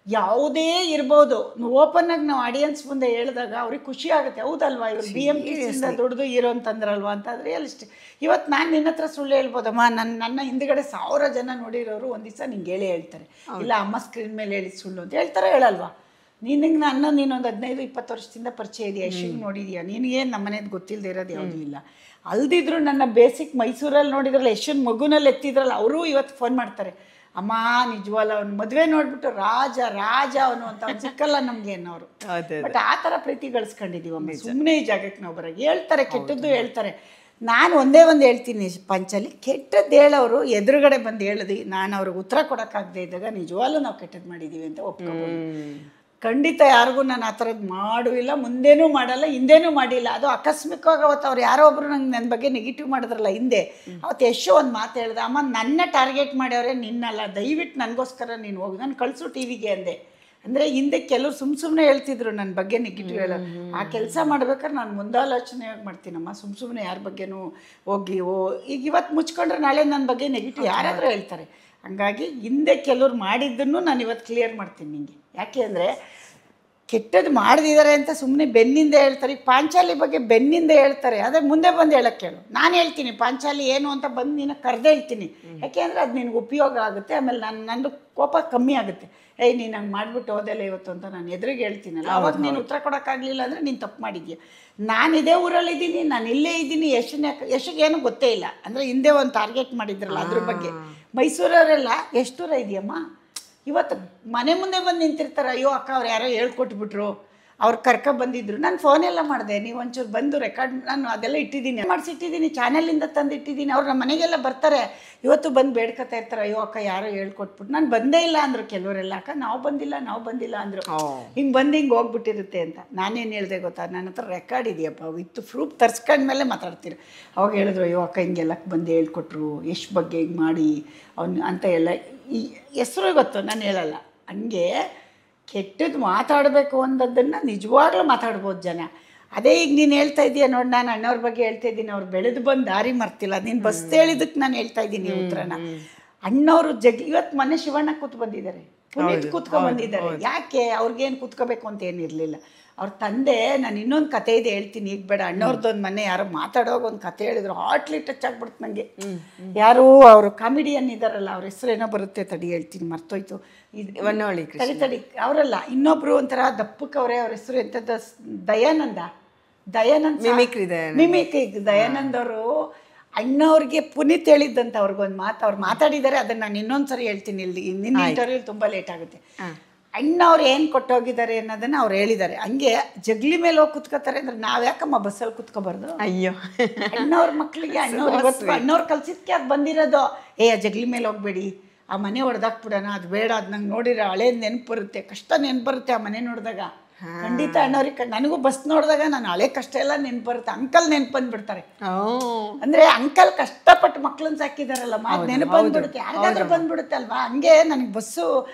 [SPEAKER 1] ಯಾವುದೇ ಇರ್ಬೋದು, ಓಪನ್ ಆಗಿ ನಾವು ಆಡಿಯನ್ಸ್ ಮುಂದೆ ಹೇಳಿದಾಗ ಅವ್ರಿಗೆ ಖುಷಿ ಆಗುತ್ತೆ. ಹೌದಲ್ವಾ, ಇವ್ರು BMTಯಿಂದ ದುಡ್ದು ಹೀರೋ ಅಂತಂದ್ರಲ್ವಾ ಅಂತ. ಅದು ರಿಯಲಿಸ್ಟಿಕ್. ಇವತ್ತು ನಾನು ನಿನ್ನ ಹತ್ರ ಸುಳ್ಳು ಹೇಳ್ಬೋದಮ್ಮ, ನನ್ನ ಹಿಂದ್ಗಡೆ 1000 ಜನ ನೋಡಿರೋರು ಒಂದು ದಿವಸ ನಿಂಗೆ ಹೇಳ್ತಾರೆ, ಇಲ್ಲ ಅಮ್ಮ ಸ್ಕ್ರೀನ್ ಮೇಲೆ ಹೇಳಿದ ಸುಳ್ಳು ಅಂತ ಹೇಳ್ತಾರೆ, ಹೇಳಲ್ವಾ? ನೀನಂಗೆ ನೀನೊಂದು 15-20 ವರ್ಷದಿಂದ ಪರಿಚಯ ಇದೆಯಾ, ಯಶಿಂಗ್ ನೋಡಿದ್ಯಾ, ನಿನಗೇನು ನಮ್ಮ ಮನೇದು ಗೊತ್ತಿಲ್ಲದೆ ಇರೋದು ಯಾವುದೂ ಇಲ್ಲ. ಅಲ್ದಿದ್ರು ನನ್ನ ಬೇಸಿಕ್ ಮೈಸೂರಲ್ಲಿ ನೋಡಿದ್ರಲ್ಲ, ಯಶನ್ ಮಗುನಲ್ಲಿ ಎತ್ತಿದ್ರಲ್ಲ, ಅವರು ಇವತ್ತು ಫೋನ್ ಮಾಡ್ತಾರೆ, ಅಮ್ಮ ನಿಜವಲ್ಲ ಅವ್ನು ಮದುವೆ ನೋಡ್ಬಿಟ್ಟು ರಾಜ ಅವನು ಅಂತ. ಅವ್ನು ಸಿಕ್ಕಲ್ಲ ನಮ್ಗೆ ಅನ್ನೋರು. ಬಟ್ ಆ ಥರ ಪ್ರೀತಿ ಗಳಿಸ್ಕೊಂಡಿದ್ದೀವಮ್ಮ. ಸುಮ್ಮನೆ ಈ ಜಾಗಕ್ಕೆ ನಾವು ಬರೋಕೆ ಹೇಳ್ತಾರೆ, ಕೆಟ್ಟದ್ದು ಹೇಳ್ತಾರೆ. ನಾನು ಒಂದೇ ಒಂದು ಹೇಳ್ತೀನಿ ಪಂಚಲ್ಲಿ, ಕೆಟ್ಟದ್ದು ಹೇಳೋರು ಎದುರುಗಡೆ ಬಂದು ಹೇಳಿದ್ವಿ, ನಾನು ಅವ್ರಿಗೆ ಉತ್ತರ ಕೊಡೋಕ್ಕಾಗದೇ ಇದ್ದಾಗ ನಿಜವಾಗ್ಲೂ ನಾವು ಕೆಟ್ಟದ್ದು ಮಾಡಿದ್ದೀವಿ ಅಂತ ಒಪ್ಕೋಬೋದು. ಖಂಡಿತ ಯಾರಿಗೂ ನಾನು ಆ ಥರದ್ದು ಮಾಡುವಿಲ್ಲ, ಮುಂದೇನೂ ಮಾಡಲ್ಲ, ಹಿಂದೇನೂ ಮಾಡಿಲ್ಲ. ಅದು ಆಕಸ್ಮಿಕವಾಗಿ ಅವತ್ತು ಅವ್ರು ಯಾರೋ ಒಬ್ಬರು ನಂಗೆ ನನ್ನ ಬಗ್ಗೆ ನೆಗೆಟಿವ್ ಮಾಡಿದ್ರಲ್ಲ ಹಿಂದೆ, ಅವತ್ತು ಎಷ್ಟು ಒಂದು ಮಾತು ಹೇಳ್ದೆ, ಅಮ್ಮ ನನ್ನ ಟಾರ್ಗೆಟ್ ಮಾಡ್ಯವ್ರೆ ನಿನ್ನಲ್ಲ, ದಯವಿಟ್ಟು ನನಗೋಸ್ಕರ ನೀನು ಹೋಗಿ ನಾನು ಕಳಿಸು ಟಿವಿಗೆ ಅಂದೆ. ಅಂದರೆ ಹಿಂದೆ ಕೆಲವ್ರು ಸುಮ್ಮನೆ ಹೇಳ್ತಿದ್ರು ನನ್ನ ಬಗ್ಗೆ ನೆಗೆಟಿವ್ ಹೇಳೋದು. ಆ ಕೆಲಸ ಮಾಡ್ಬೇಕಾದ್ರೆ ನಾನು ಮುಂದಾಲೋಚನೆಯಾಗಿ ಮಾಡ್ತೀನಮ್ಮ. ಸುಮ್ಮನೆ ಯಾರ ಬಗ್ಗೆನೂ ಹೋಗಿ ಈಗ ಇವತ್ತು ಮುಚ್ಕೊಂಡ್ರೆ ನಾಳೆ ನನ್ನ ಬಗ್ಗೆ ನೆಗೆಟಿವ್ ಯಾರಾದರೂ ಹೇಳ್ತಾರೆ. ಹಂಗಾಗಿ ಹಿಂದೆ ಕೆಲವ್ರು ಮಾಡಿದ್ದನ್ನು ನಾನು ಇವತ್ತು ಕ್ಲಿಯರ್ ಮಾಡ್ತೀನಿ ನಿಮಗೆ. ಯಾಕೆ ಅಂದರೆ ಕೆಟ್ಟದ್ದು ಮಾಡ್ದಿದ್ದಾರೆ ಅಂತ ಸುಮ್ಮನೆ ಬೆನ್ನಿಂದ ಹೇಳ್ತಾರೆ. ಈಗ ಪಾಂಚಾಲಿ ಬಗ್ಗೆ ಬೆನ್ನಿಂದ ಹೇಳ್ತಾರೆ, ಅದೇ ಮುಂದೆ ಬಂದು ಹೇಳಕ್ಕೆ ಕೇಳು. ನಾನು ಹೇಳ್ತೀನಿ ಪಾಂಚಾಲಿ ಏನು ಅಂತ ಬಂದು ನೀನು ಕರೆದೇ ಹೇಳ್ತೀನಿ. ಯಾಕೆ ಅಂದರೆ ಅದು ನಿನಗೆ ಉಪಯೋಗ ಆಗುತ್ತೆ. ಆಮೇಲೆ ನಂದು ಕೋಪ ಕಮ್ಮಿ ಆಗುತ್ತೆ. ನೀನು ಹಂಗೆ ಮಾಡಿಬಿಟ್ಟು ಹೋದೆಲ್ಲ ಇವತ್ತು ಅಂತ ನಾನು ಎದುರಿಗೆ ಹೇಳ್ತೀನಲ್ಲ, ಅವಾಗ ನೀನು ಉತ್ತರ ಕೊಡೋಕ್ಕಾಗಲಿಲ್ಲ ಅಂದರೆ ನೀನು ತಪ್ಪು ಮಾಡಿದ್ಯಾ. ನಾನು ಇದೇ ಊರಲ್ಲಿದ್ದೀನಿ, ನಾನು ಇಲ್ಲೇ ಇದ್ದೀನಿ. ಯಶಿಗೆ ಏನೂ ಗೊತ್ತೇ ಇಲ್ಲ. ಅಂದರೆ ಹಿಂದೆ ಒಂದು ಟಾರ್ಗೆಟ್ ಮಾಡಿದ್ರಲ್ಲ ಅದ್ರ ಬಗ್ಗೆ. ಮೈಸೂರವರೆಲ್ಲ ಎಷ್ಟು ದೂರ ಇದೆಯಮ್ಮ, ಇವತ್ತು ಮನೆ ಮುಂದೆ ಬಂದು ನಿಂತಿರ್ತಾರೆ, ಅಯ್ಯೋ ಅಕ್ಕ ಅವ್ರು ಯಾರೋ ಹೇಳ್ಕೊಟ್ಬಿಟ್ರು, ಅವ್ರು ಬಂದಿದ್ರು. ನಾನು ಫೋನೆಲ್ಲ ಮಾಡಿದೆ, ನೀವು ಒಂಚೂರು ಬಂದು ರೆಕಾರ್ಡ್ ನಾನು ಅದೆಲ್ಲ ಇಟ್ಟಿದ್ದೀನಿ, ಮಾಡಿಸಿಟ್ಟಿದ್ದೀನಿ, ಚಾನಲಿಂದ ತಂದು ಇಟ್ಟಿದ್ದೀನಿ. ಅವ್ರು ನಮ್ಮ ಮನೆಗೆಲ್ಲ ಬರ್ತಾರೆ, ಇವತ್ತು ಬಂದು ಬೇಡ್ಕೊತಾ ಇರ್ತಾರೆ, ಅಯ್ಯೋ ಅಕ್ಕ ಯಾರೋ ಹೇಳ್ಕೊಟ್ಬಿಟ್ಟು. ನಾನು ಬಂದೇ ಇಲ್ಲ ಅಂದರು ಕೆಲವರೆಲ್ಲ. ಅಕ್ಕ ನಾವು ಬಂದಿಲ್ಲ ಅಂದರು. ಹಿಂಗೆ ಬಂದು ಹಿಂಗೆ ಹೋಗ್ಬಿಟ್ಟಿರುತ್ತೆ ಅಂತ. ನಾನೇನು ಹೇಳಿದೆ ಗೊತ್ತಾ, ನನ್ನ ಹತ್ರ ರೆಕಾರ್ಡ್ ಇದೆಯಪ್ಪ, ವಿತ್ ಪ್ರೂಫ್ ತರ್ಸ್ಕೊಂಡ್ಮೇಲೆ ಮಾತಾಡ್ತೀರಿ. ಅವಾಗ ಹೇಳಿದ್ರು, ಅಯ್ಯೋ ಅಕ್ಕ ಹಿಂಗೆಲ್ಲ ಬಂದು ಹೇಳ್ಕೊಟ್ರು, ಎಷ್ಟು ಬಗ್ಗೆ ಹಿಂಗೆ ಮಾಡಿ ಅವ್ನು ಅಂತ ಎಲ್ಲ. ಈ ಹೆಸರು ಗೊತ್ತು, ನಾನು ಹೇಳಲ್ಲ. ಹಂಗೆ ಕೆಟ್ಟದ್ದು ಮಾತಾಡಬೇಕು ಅನ್ನೋದನ್ನು ನಿಜವಾಗ್ಲೂ ಮಾತಾಡ್ಬೋದು ಜನ. ಅದೇ ಈಗ ನೀನು ಹೇಳ್ತಾ ಇದೀಯ ನೋಡಿ, ನಾನು ಅಣ್ಣವ್ರ ಬಗ್ಗೆ ಹೇಳ್ತಾ ಇದ್ದೀನಿ, ಅವ್ರು ಬೆಳೆದು ಬಂದು ದಾರಿ ಮರ್ತಿಲ್ಲ. ನೀನು ಬಸ್ ಹೇಳಿದಕ್ಕೆ ನಾನು ಹೇಳ್ತಾ ಇದ್ದೀನಿ ಉತ್ತರನ. ಅಣ್ಣವರು ಇವತ್ತು ಮೊನ್ನೆ ಶಿವಣ್ಣ ಕೂತ್ ಬಂದಿದ್ದಾರೆ, ಪುನೀತ್ ಕೂತ್ಕೊಂಡ್ ಬಂದಿದ್ದಾರೆ. ಯಾಕೆ? ಅವ್ರಿಗೇನು ಕೂತ್ಕೋಬೇಕು ಅಂತ ಏನಿರಲಿಲ್ಲ. ಅವ್ರ ತಂದೆ, ನಾನು ಇನ್ನೊಂದು ಕತೆ ಇದೆ ಹೇಳ್ತೀನಿ, ಈಗ ಬೇಡ. ಅಣ್ಣವ್ರದ್ದೊಂದು ಮನೆ ಯಾರೋ ಮಾತಾಡೋವಾಗ ಒಂದು ಕತೆ ಹೇಳಿದ್ರು, ಹಾರ್ಟ್ಲಿ ಟಚ್ ಆಗ್ಬಿಡ್ತು ನನಗೆ. ಯಾರು ಅವರು ಕಾಮಿಡಿಯನ್ ಇದ್ದಾರಲ್ಲ, ಅವ್ರ ಹೆಸರೇನೋ ಬರುತ್ತೆ, ತಡಿ ಹೇಳ್ತೀನಿ, ಮರ್ತೋಯ್ತು. ತಡಿ ಅವರಲ್ಲ, ಇನ್ನೊಬ್ರು ಒಂಥರ ದಪ್ಪಕ್ಕವ್ರೆ, ಅವ್ರ ಹೆಸರು ಎಂಥದ್ದು, ದಯಾನಂದ ಮಿಮಿಕ್ರಿ ದಯಾನಂದ್ ಅವರು ಅಣ್ಣವ್ರಿಗೆ ಪುನೀತ್ ಹೇಳಿದ್ದಂತ ಅವ್ರಿಗೊಂದು ಮಾತು ಅವ್ರು ಮಾತಾಡಿದ್ದಾರೆ. ಅದನ್ನ ನಾನು ಇನ್ನೊಂದ್ಸರಿ ಹೇಳ್ತೀನಿ, ಇಲ್ಲಿ ನಿನ್ನ ಇಂಟರ್ವ್ಯೂ ತುಂಬ ಲೇಟ್ ಆಗುತ್ತೆ. ಅಣ್ಣವ್ರು ಏನು ಕೊಟ್ಟೋಗಿದ್ದಾರೆ ಅನ್ನೋದನ್ನ ಅವ್ರು ಹೇಳಿದ್ದಾರೆ. ಹಂಗೆ ಜಗ್ಲಿ ಮೇಲೆ ಹೋಗಿ ಕುತ್ಕೋತಾರೆ ಅಂದ್ರೆ ನಾವ್ ಯಾಕಮ್ಮ ಬಸ್ಸಲ್ಲಿ ಕುತ್ಕೋಬಾರ್ದು? ಅಯ್ಯೋ, ಅಣ್ಣವ್ರ ಮಕ್ಳಿಗೆ ಅಣ್ಣವ್ರು ಕಲ್ಸಿದ್ಕೆ ಅದು ಬಂದಿರೋದು. ಜಗ್ಲಿ ಮೇಲೆ ಹೋಗ್ಬೇಡಿ, ಆ ಮನೆ ಹೊಡೆದಾಕ್ಬಿಡೋಣ, ಅದು ಬೇಡ, ಅದು ನಂಗೆ ನೋಡಿರೋ ಹಳೇದು ನೆನಪು ಬರುತ್ತೆ, ಕಷ್ಟ ನೆನಪು ಬರುತ್ತೆ ಆ ಮನೆ ನೋಡಿದಾಗ. ಖಂಡಿತ ಅಣ್ಣವ್ರಿಗೆ ನನಗೂ ಬಸ್ ನೋಡಿದಾಗ ನಾನು ಹಳೆ ಕಷ್ಟ ಎಲ್ಲ ನೆನಪು ಬರುತ್ತೆ. ಅಂಕಲ್ ನೆನಪು ಬಂದ್ಬಿಡ್ತಾರೆ. ಅಂದ್ರೆ ಅಂಕಲ್ ಕಷ್ಟಪಟ್ಟು ಮಕ್ಳನ್ನ ಸಾಕಿದಾರಲ್ಲ, ಮಾತು ನೆನಪು ಬಂದ್ಬಿಡುತ್ತೆ, ಯಾರಿಗಾದ್ರೂ ಬಂದ್ಬಿಡುತ್ತೆ ಅಲ್ವಾ. ಹಂಗೆ ನನಗೆ ಬಸ್ಸು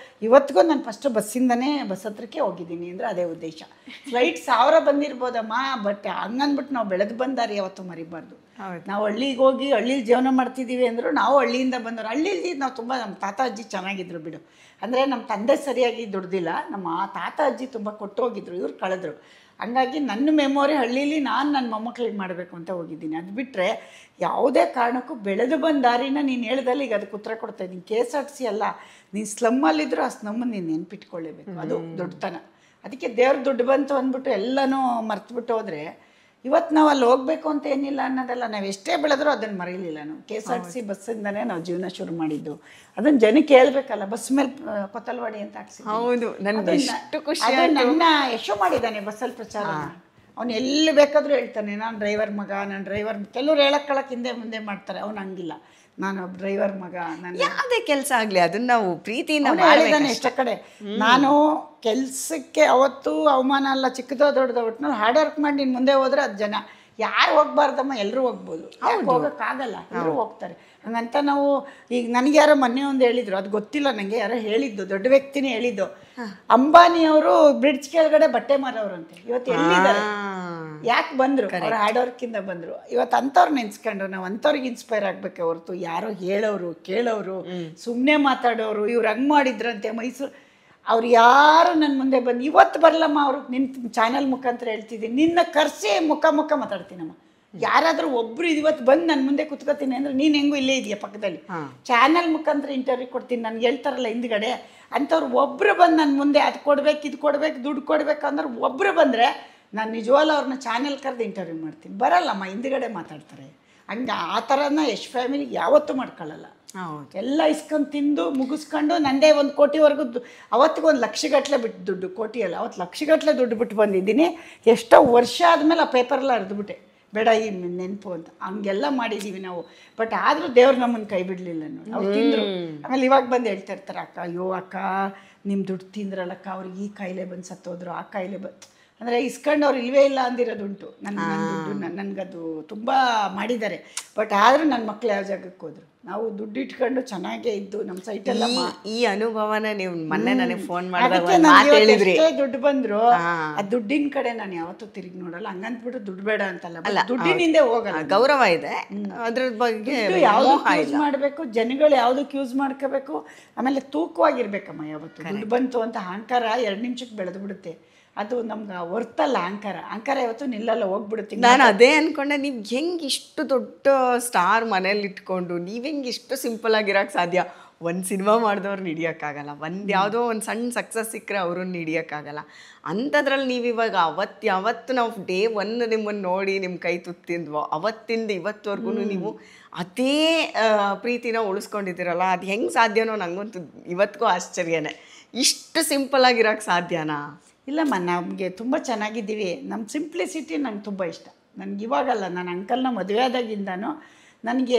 [SPEAKER 1] ಇವತ್ತಿಗೂ ನಾನು ಫಸ್ಟ್ ಬಸ್ಸಿಂದನೇ ಬಸ್ ಹತ್ರಕ್ಕೆ ಹೋಗಿದ್ದೀನಿ ಅಂದರೆ ಅದೇ ಉದ್ದೇಶ. ಫ್ಲೈಟ್ 1000 ಬಂದಿರ್ಬೋದಮ್ಮ, ಬಟ್ ಹಂಗನ್ಬಿಟ್ಟು ನಾವು ಬೆಳೆದು ಬಂದಾರಿ ಯಾವತ್ತೂ ಮರಿಬಾರ್ದು. ನಾವು ಹಳ್ಳಿಗೆ ಹೋಗಿ ಹಳ್ಳಿಲಿ ಜೀವನ ಮಾಡ್ತಿದ್ದೀವಿ ಅಂದರು ನಾವು ಹಳ್ಳಿಯಿಂದ ಬಂದವರು. ಹಳ್ಳಿಲಿ ನಾವು ತುಂಬ, ನಮ್ಮ ತಾತ ಅಜ್ಜಿ ಚೆನ್ನಾಗಿದ್ರು ಬಿಡು. ಅಂದರೆ ನಮ್ಮ ತಂದೆ ಸರಿಯಾಗಿ ದುಡ್ದಿಲ್ಲ, ನಮ್ಮ ತಾತ ಅಜ್ಜಿ ತುಂಬ ಕೊಟ್ಟೋಗಿದ್ರು, ಇವ್ರು ಕಳೆದ್ರು. ಹಂಗಾಗಿ ನನ್ನ ಮೆಮೊರಿ ಹಳ್ಳೀಲಿ ನಾನು ನನ್ನ ಮೊಮ್ಮಕ್ಕಳಿಗೆ ಮಾಡಬೇಕು ಅಂತ ಹೋಗಿದ್ದೀನಿ. ಅದು ಬಿಟ್ಟರೆ ಯಾವುದೇ ಕಾರಣಕ್ಕೂ ಬೆಳೆದು ಬಂದ ದಾರಿನ ನೀನು ಹೇಳ್ದಲ್ಲಿ ಈಗ ಅದಕ್ಕೆ ಉತ್ತರ ಕೊಡ್ತಾ ಇದ್ದೀನಿ. KSRTC ಅಲ್ಲ, ನೀನು ಸ್ಲಮ್ಮಲ್ಲಿದ್ದರೂ ಆ ಸ್ಲಮ್ಮನ್ನು ನೀನು ನೆನ್ಪಿಟ್ಕೊಳ್ಳೇಬೇಕು, ಅದು ದೊಡ್ಡತನ. ಅದಕ್ಕೆ ದೇವ್ರ ದುಡ್ಡು ಬಂತು ಅಂದ್ಬಿಟ್ಟು ಎಲ್ಲನೂ ಮರ್ತುಬಿಟ್ಟು ಹೋದರೆ ಇವತ್ತು ನಾವು ಅಲ್ಲಿ ಹೋಗಬೇಕು ಅಂತ ಏನಿಲ್ಲ ಅನ್ನೋದಲ್ಲ. ನಾವು ಎಷ್ಟೇ ಬೆಳೆದ್ರೂ ಅದನ್ನು ಮರೀಲಿಲ್ಲ. ನಾವು KSRTC ಬಸ್ಸಿಂದನೇ ನಾವು ಜೀವನ ಶುರು ಮಾಡಿದ್ದು. ಅದನ್ನು ಜನಕ್ಕೆ ಹೇಳ್ಬೇಕಲ್ಲ, ಬಸ್ ಮೇಲೆ ಕೊತ್ತಲ್ವಾಡಿ ಅಂತ ಹಾಕ್ಸಿ.
[SPEAKER 2] ಹೌದು, ನನಗೆ ಎಷ್ಟು ಖುಷಿ.
[SPEAKER 1] ನನ್ನ ಯಶೋ ಮಾಡಿದ್ದಾನೆ ಬಸ್ಸಲ್ಲಿ ಪ್ರಚಾರ. ಅವ್ನು ಎಲ್ಲಿ ಬೇಕಾದರೂ ಹೇಳ್ತಾನೆ, ನಾನು ಡ್ರೈವರ್ ಮಗ, ನಾನು ಡ್ರೈವರ್. ಕೆಲವ್ರು ಹೇಳಕ್ಕಳಕ್ಕೆ ಹಿಂದೆ ಮುಂದೆ ಮಾಡ್ತಾರೆ, ಅವ್ನು ಹಂಗಿಲ್ಲ, ನಾನು ಡ್ರೈವರ್ ಮಗ. ನಾನು
[SPEAKER 2] ಯಾವುದೇ ಕೆಲಸ ಆಗಲಿ ಅದನ್ನು ನಾವು ಪ್ರೀತಿಯಿಂದ
[SPEAKER 1] ಮಾಡಿದ್ದಾನೆ ಎಷ್ಟ ಕಡೆ. ನಾನು ಕೆಲಸಕ್ಕೆ ಅವತ್ತು ಅವಮಾನ ಅಲ್ಲ, ಚಿಕ್ಕದೋ ದೊಡ್ಡದೋ, ಒಟ್ಟಿನಲ್ಲಿ ಹಾರ್ಡ್ ವರ್ಕ್ ಮಾಡಿ ನೀನು ಮುಂದೆ ಹೋದ್ರೆ ಅದು ಜನ ಯಾರು ಹೋಗ್ಬಾರ್ದಮ್ಮ, ಎಲ್ಲರೂ ಹೋಗ್ಬೋದು. ಹೋಗೋಕ್ಕಾಗಲ್ಲ, ಎಲ್ಲರೂ ಹೋಗ್ತಾರೆ. ಹಂಗಂತ ನಾವು ಈಗ ನನಗೆ ಯಾರೋ ಮೊನ್ನೆ ಒಂದು ಹೇಳಿದ್ರು, ಅದು ಗೊತ್ತಿಲ್ಲ ನನಗೆ, ಯಾರೋ ಹೇಳಿದ್ದು, ದೊಡ್ಡ ವ್ಯಕ್ತಿನೇ ಹೇಳಿದ್ದು, ಅಂಬಾನಿಯವರು ಬ್ರಿಡ್ಜ್ ಕೆಳಗಡೆ ಬಟ್ಟೆ ಮಾರವ್ರಂತೆ. ಇವತ್ತು ಎಲ್ಲಿದ್ದಾರೆ? ಯಾಕೆ ಬಂದರು? ಅವ್ರು ಹಾರ್ಡ್ ವರ್ಕಿಂದ ಬಂದರು. ಇವತ್ತು ಅಂಥವ್ರು ನೆನ್ಸ್ಕೊಂಡು ನಾವು ಅಂಥವ್ರಿಗೆ ಇನ್ಸ್ಪೈರ್ ಆಗಬೇಕೆ ಹೊರತು ಯಾರೋ ಹೇಳೋರು ಕೇಳೋರು ಸುಮ್ಮನೆ ಮಾತಾಡೋರು, ಇವ್ರು ಹಂಗೆ ಮಾಡಿದ್ರಂತೆ ಮೈಸೂರು, ಅವ್ರು ಯಾರು ನನ್ನ ಮುಂದೆ ಬಂದು ಇವತ್ತು ಬರಲಮ್ಮ, ಅವರು ನಿನ್ನ ಚಾನಲ್ ಮುಖಾಂತರ ಹೇಳ್ತಿದ್ದೀನಿ, ನಿನ್ನ ಕರೆಸಿ ಮುಖ ಮಾತಾಡ್ತೀನಮ್ಮ. ಯಾರಾದರೂ ಒಬ್ರು ಇವತ್ತು ಬಂದು ನನ್ನ ಮುಂದೆ ಕುತ್ಕೋತೀನಿ ಅಂದರೆ ನೀನು ಹೆಂಗೂ ಇಲ್ಲೇ ಇದೆಯಾ ಪಕ್ಕದಲ್ಲಿ, ಚಾನಲ್ ಮುಖಾಂತರ ಇಂಟರ್ವ್ಯೂ ಕೊಡ್ತೀನಿ ನನಗೆ ಹೇಳ್ತಾರಲ್ಲ ಹಿಂದ್ಗಡೆ, ಅಂಥವ್ರು ಒಬ್ಬರು ಬಂದು ನನ್ನ ಮುಂದೆ ಅದು ಕೊಡ್ಬೇಕು ಇದು ಕೊಡ್ಬೇಕು ದುಡ್ಡು ಕೊಡ್ಬೇಕು ಅಂದ್ರೆ ಒಬ್ಬರು ಬಂದರೆ ನಾನು ನಿಜವಾಗ್ಲೂ ಅವ್ರನ್ನ ಚಾನಲ್ ಕರೆದು ಇಂಟರ್ವ್ಯೂ ಮಾಡ್ತೀನಿ. ಬರಲ್ಲಮ್ಮ, ಹಿಂದ್ಗಡೆ ಮಾತಾಡ್ತಾರೆ. ಹಂಗೆ ಆ ಥರನ ಯಶ್ ಫ್ಯಾಮಿಲಿಗೆ ಯಾವತ್ತೂ ಮಾಡ್ಕೊಳ್ಳಲ್ಲ. ಎಲ್ಲ ಇಸ್ಕೊಂಡು ತಿಂದು ಮುಗಿಸ್ಕೊಂಡು ನಂದೇ 1 ಕೋಟಿವರೆಗೂ ಅವತ್ತಿಗೆ 1 ಲಕ್ಷಗಟ್ಟಲೆ ಬಿಟ್ಟು ದುಡ್ಡು, ಕೋಟಿಯಲ್ಲ, ಅವತ್ತು ಲಕ್ಷಗಟ್ಟಲೆ ದುಡ್ಡು ಬಿಟ್ಟು ಬಂದಿದ್ದೀನಿ. ಎಷ್ಟೋ ವರ್ಷ ಆದಮೇಲೆ ಆ ಪೇಪರೆಲ್ಲ ಹರಿದ್ಬಿಟ್ಟೆ, ಬೇಡ ಈ ನೆನಪು ಅಂತ. ಹಂಗೆಲ್ಲ ಮಾಡಿದ್ದೀವಿ ನಾವು. ಬಟ್ ಆದರೂ ದೇವ್ರು ನಮ್ಮನ್ನು ಕೈ ಬಿಡಲಿಲ್ಲ ನೋಡಿ. ಅವ್ರು ತಿಂದರು. ಆಮೇಲೆ ಇವಾಗ ಬಂದು ಹೇಳ್ತಾ ಇರ್ತಾರೆ, ಅಕ್ಕ ಅಯ್ಯೋ ಅಕ್ಕ ನಿಮ್ಮ ದುಡ್ಡು ತಿಂದ್ರಲ್ಲಕ್ಕ, ಅವ್ರಿಗೆ ಈ ಕಾಯಿಲೆ ಬಂದು ಸತ್ತೋದ್ರು, ಆ ಕಾಯಿಲೆ ಅಂದರೆ ಇಸ್ಕೊಂಡು ಅವ್ರು ಇಲ್ಲವೇ ಇಲ್ಲ ಅಂದಿರೋದುಂಟು. ನನ್ನ ದುಡ್ಡು ನನಗದು ತುಂಬ ಮಾಡಿದ್ದಾರೆ. ಬಟ್ ಆದರೂ ನನ್ನ ಮಕ್ಳು ಯಾವ ಜಾಗಕ್ಕೆ ಹೋದ್ರು, ನಾವು ದುಡ್ಡು ಇಟ್ಕೊಂಡು ಚೆನ್ನಾಗೇ ಇದ್ದು ನಮ್ಮ ಸೈಟೆಲ್ಲ.
[SPEAKER 2] ಈ ಅನುಭವನ ನೀವು ಮೊನ್ನೆ ನನಗೆ ಫೋನ್
[SPEAKER 1] ಮಾಡಿದ್ರೆ ದುಡ್ಡು ಬಂದ್ರು ಆ ದುಡ್ಡಿನ ಕಡೆ ನಾನು ಯಾವತ್ತೂ ತಿರುಗಿ ನೋಡಲ್ಲ. ಹಂಗಂದ್ಬಿಟ್ಟು ದುಡ್ಡು ಬೇಡ ಅಂತಲ್ಲ, ದುಡ್ಡಿನಿಂದೆ ಹೋಗಲ್ಲ,
[SPEAKER 2] ಗೌರವ ಇದೆ ಅದ್ರ ಬಗ್ಗೆ.
[SPEAKER 1] ಯಾವ್ದಕ್ಕೆ ಯೂಸ್ ಮಾಡಬೇಕು, ಜನಗಳು ಯಾವ್ದಕ್ಕೆ ಯೂಸ್ ಮಾಡ್ಕೋಬೇಕು. ಆಮೇಲೆ ತೂಕವಾಗಿರ್ಬೇಕಮ್ಮ. ಯಾವತ್ತು ದುಡ್ಡು ಬಂತು ಅಂತ ಅಹಂಕಾರ 2 ನಿಮಿಷಕ್ಕೆ ಬೆಳೆದು ಬಿಡುತ್ತೆ. ಅದು ನಮ್ಗೆ ವರ್ತಲ್ಲ. ಅಹಂಕಾರ ಯಾವತ್ತು ನಿಲ್ಲಲ್ಲ, ಹೋಗ್ಬಿಡುತ್ತೆ.
[SPEAKER 2] ನಾನು ಅದೇ ಅನ್ಕೊಂಡೆ, ನೀವು ಹೆಂಗೆ ಇಷ್ಟು ದೊಡ್ಡ ಸ್ಟಾರ್ ಮನೇಲಿ ಇಟ್ಕೊಂಡು ನೀವು ಹೆಂಗೆ ಇಷ್ಟು ಸಿಂಪಲ್ ಆಗಿರೋಕ್ಕೆ ಸಾಧ್ಯ? ಒಂದು ಸಿನಿಮಾ ಮಾಡಿದವ್ರನ್ನ ಹಿಡಿಯೋಕ್ಕಾಗಲ್ಲ, ಯಾವುದೋ ಒಂದು ಸಣ್ಣ ಸಕ್ಸಸ್ ಸಿಕ್ಕರೆ ಅವ್ರನ್ನ ಹಿಡಿಯೋಕ್ಕಾಗಲ್ಲ. ಅಂಥದ್ರಲ್ಲಿ ನೀವು ಇವಾಗ ಯಾವತ್ತು ನಾವು ಡೇ 1 ನಿಮ್ಮನ್ನು ನೋಡಿ ನಿಮ್ಮ ಕೈ ತುತ್ತಿದ್ವೋ ಅವತ್ತಿಂದ ಇವತ್ತುವರೆಗೂ ನೀವು ಅದೇ ಪ್ರೀತಿನ ಉಳಿಸ್ಕೊಂಡಿದ್ದೀರಲ್ಲ, ಅದು ಹೆಂಗೆ ಸಾಧ್ಯನೋ ನನಗಂತೂ ಇವತ್ತಿಗೂ ಆಶ್ಚರ್ಯನೇ. ಇಷ್ಟು ಸಿಂಪಲ್ ಆಗಿರೋಕ್ಕೆ ಸಾಧ್ಯನಾ?
[SPEAKER 1] ಇಲ್ಲಮ್ಮ, ನಮಗೆ ತುಂಬ ಚೆನ್ನಾಗಿದ್ದೀವಿ. ನಮ್ಮ ಸಿಂಪ್ಲಿಸಿಟಿ ನಂಗೆ ತುಂಬ ಇಷ್ಟ. ನನಗೆ ಇವಾಗಲ್ಲ, ನನ್ನ ಅಂಕಲ್ನ ಮದುವೆ ಆದಾಗಿಂದನೂ ನನಗೆ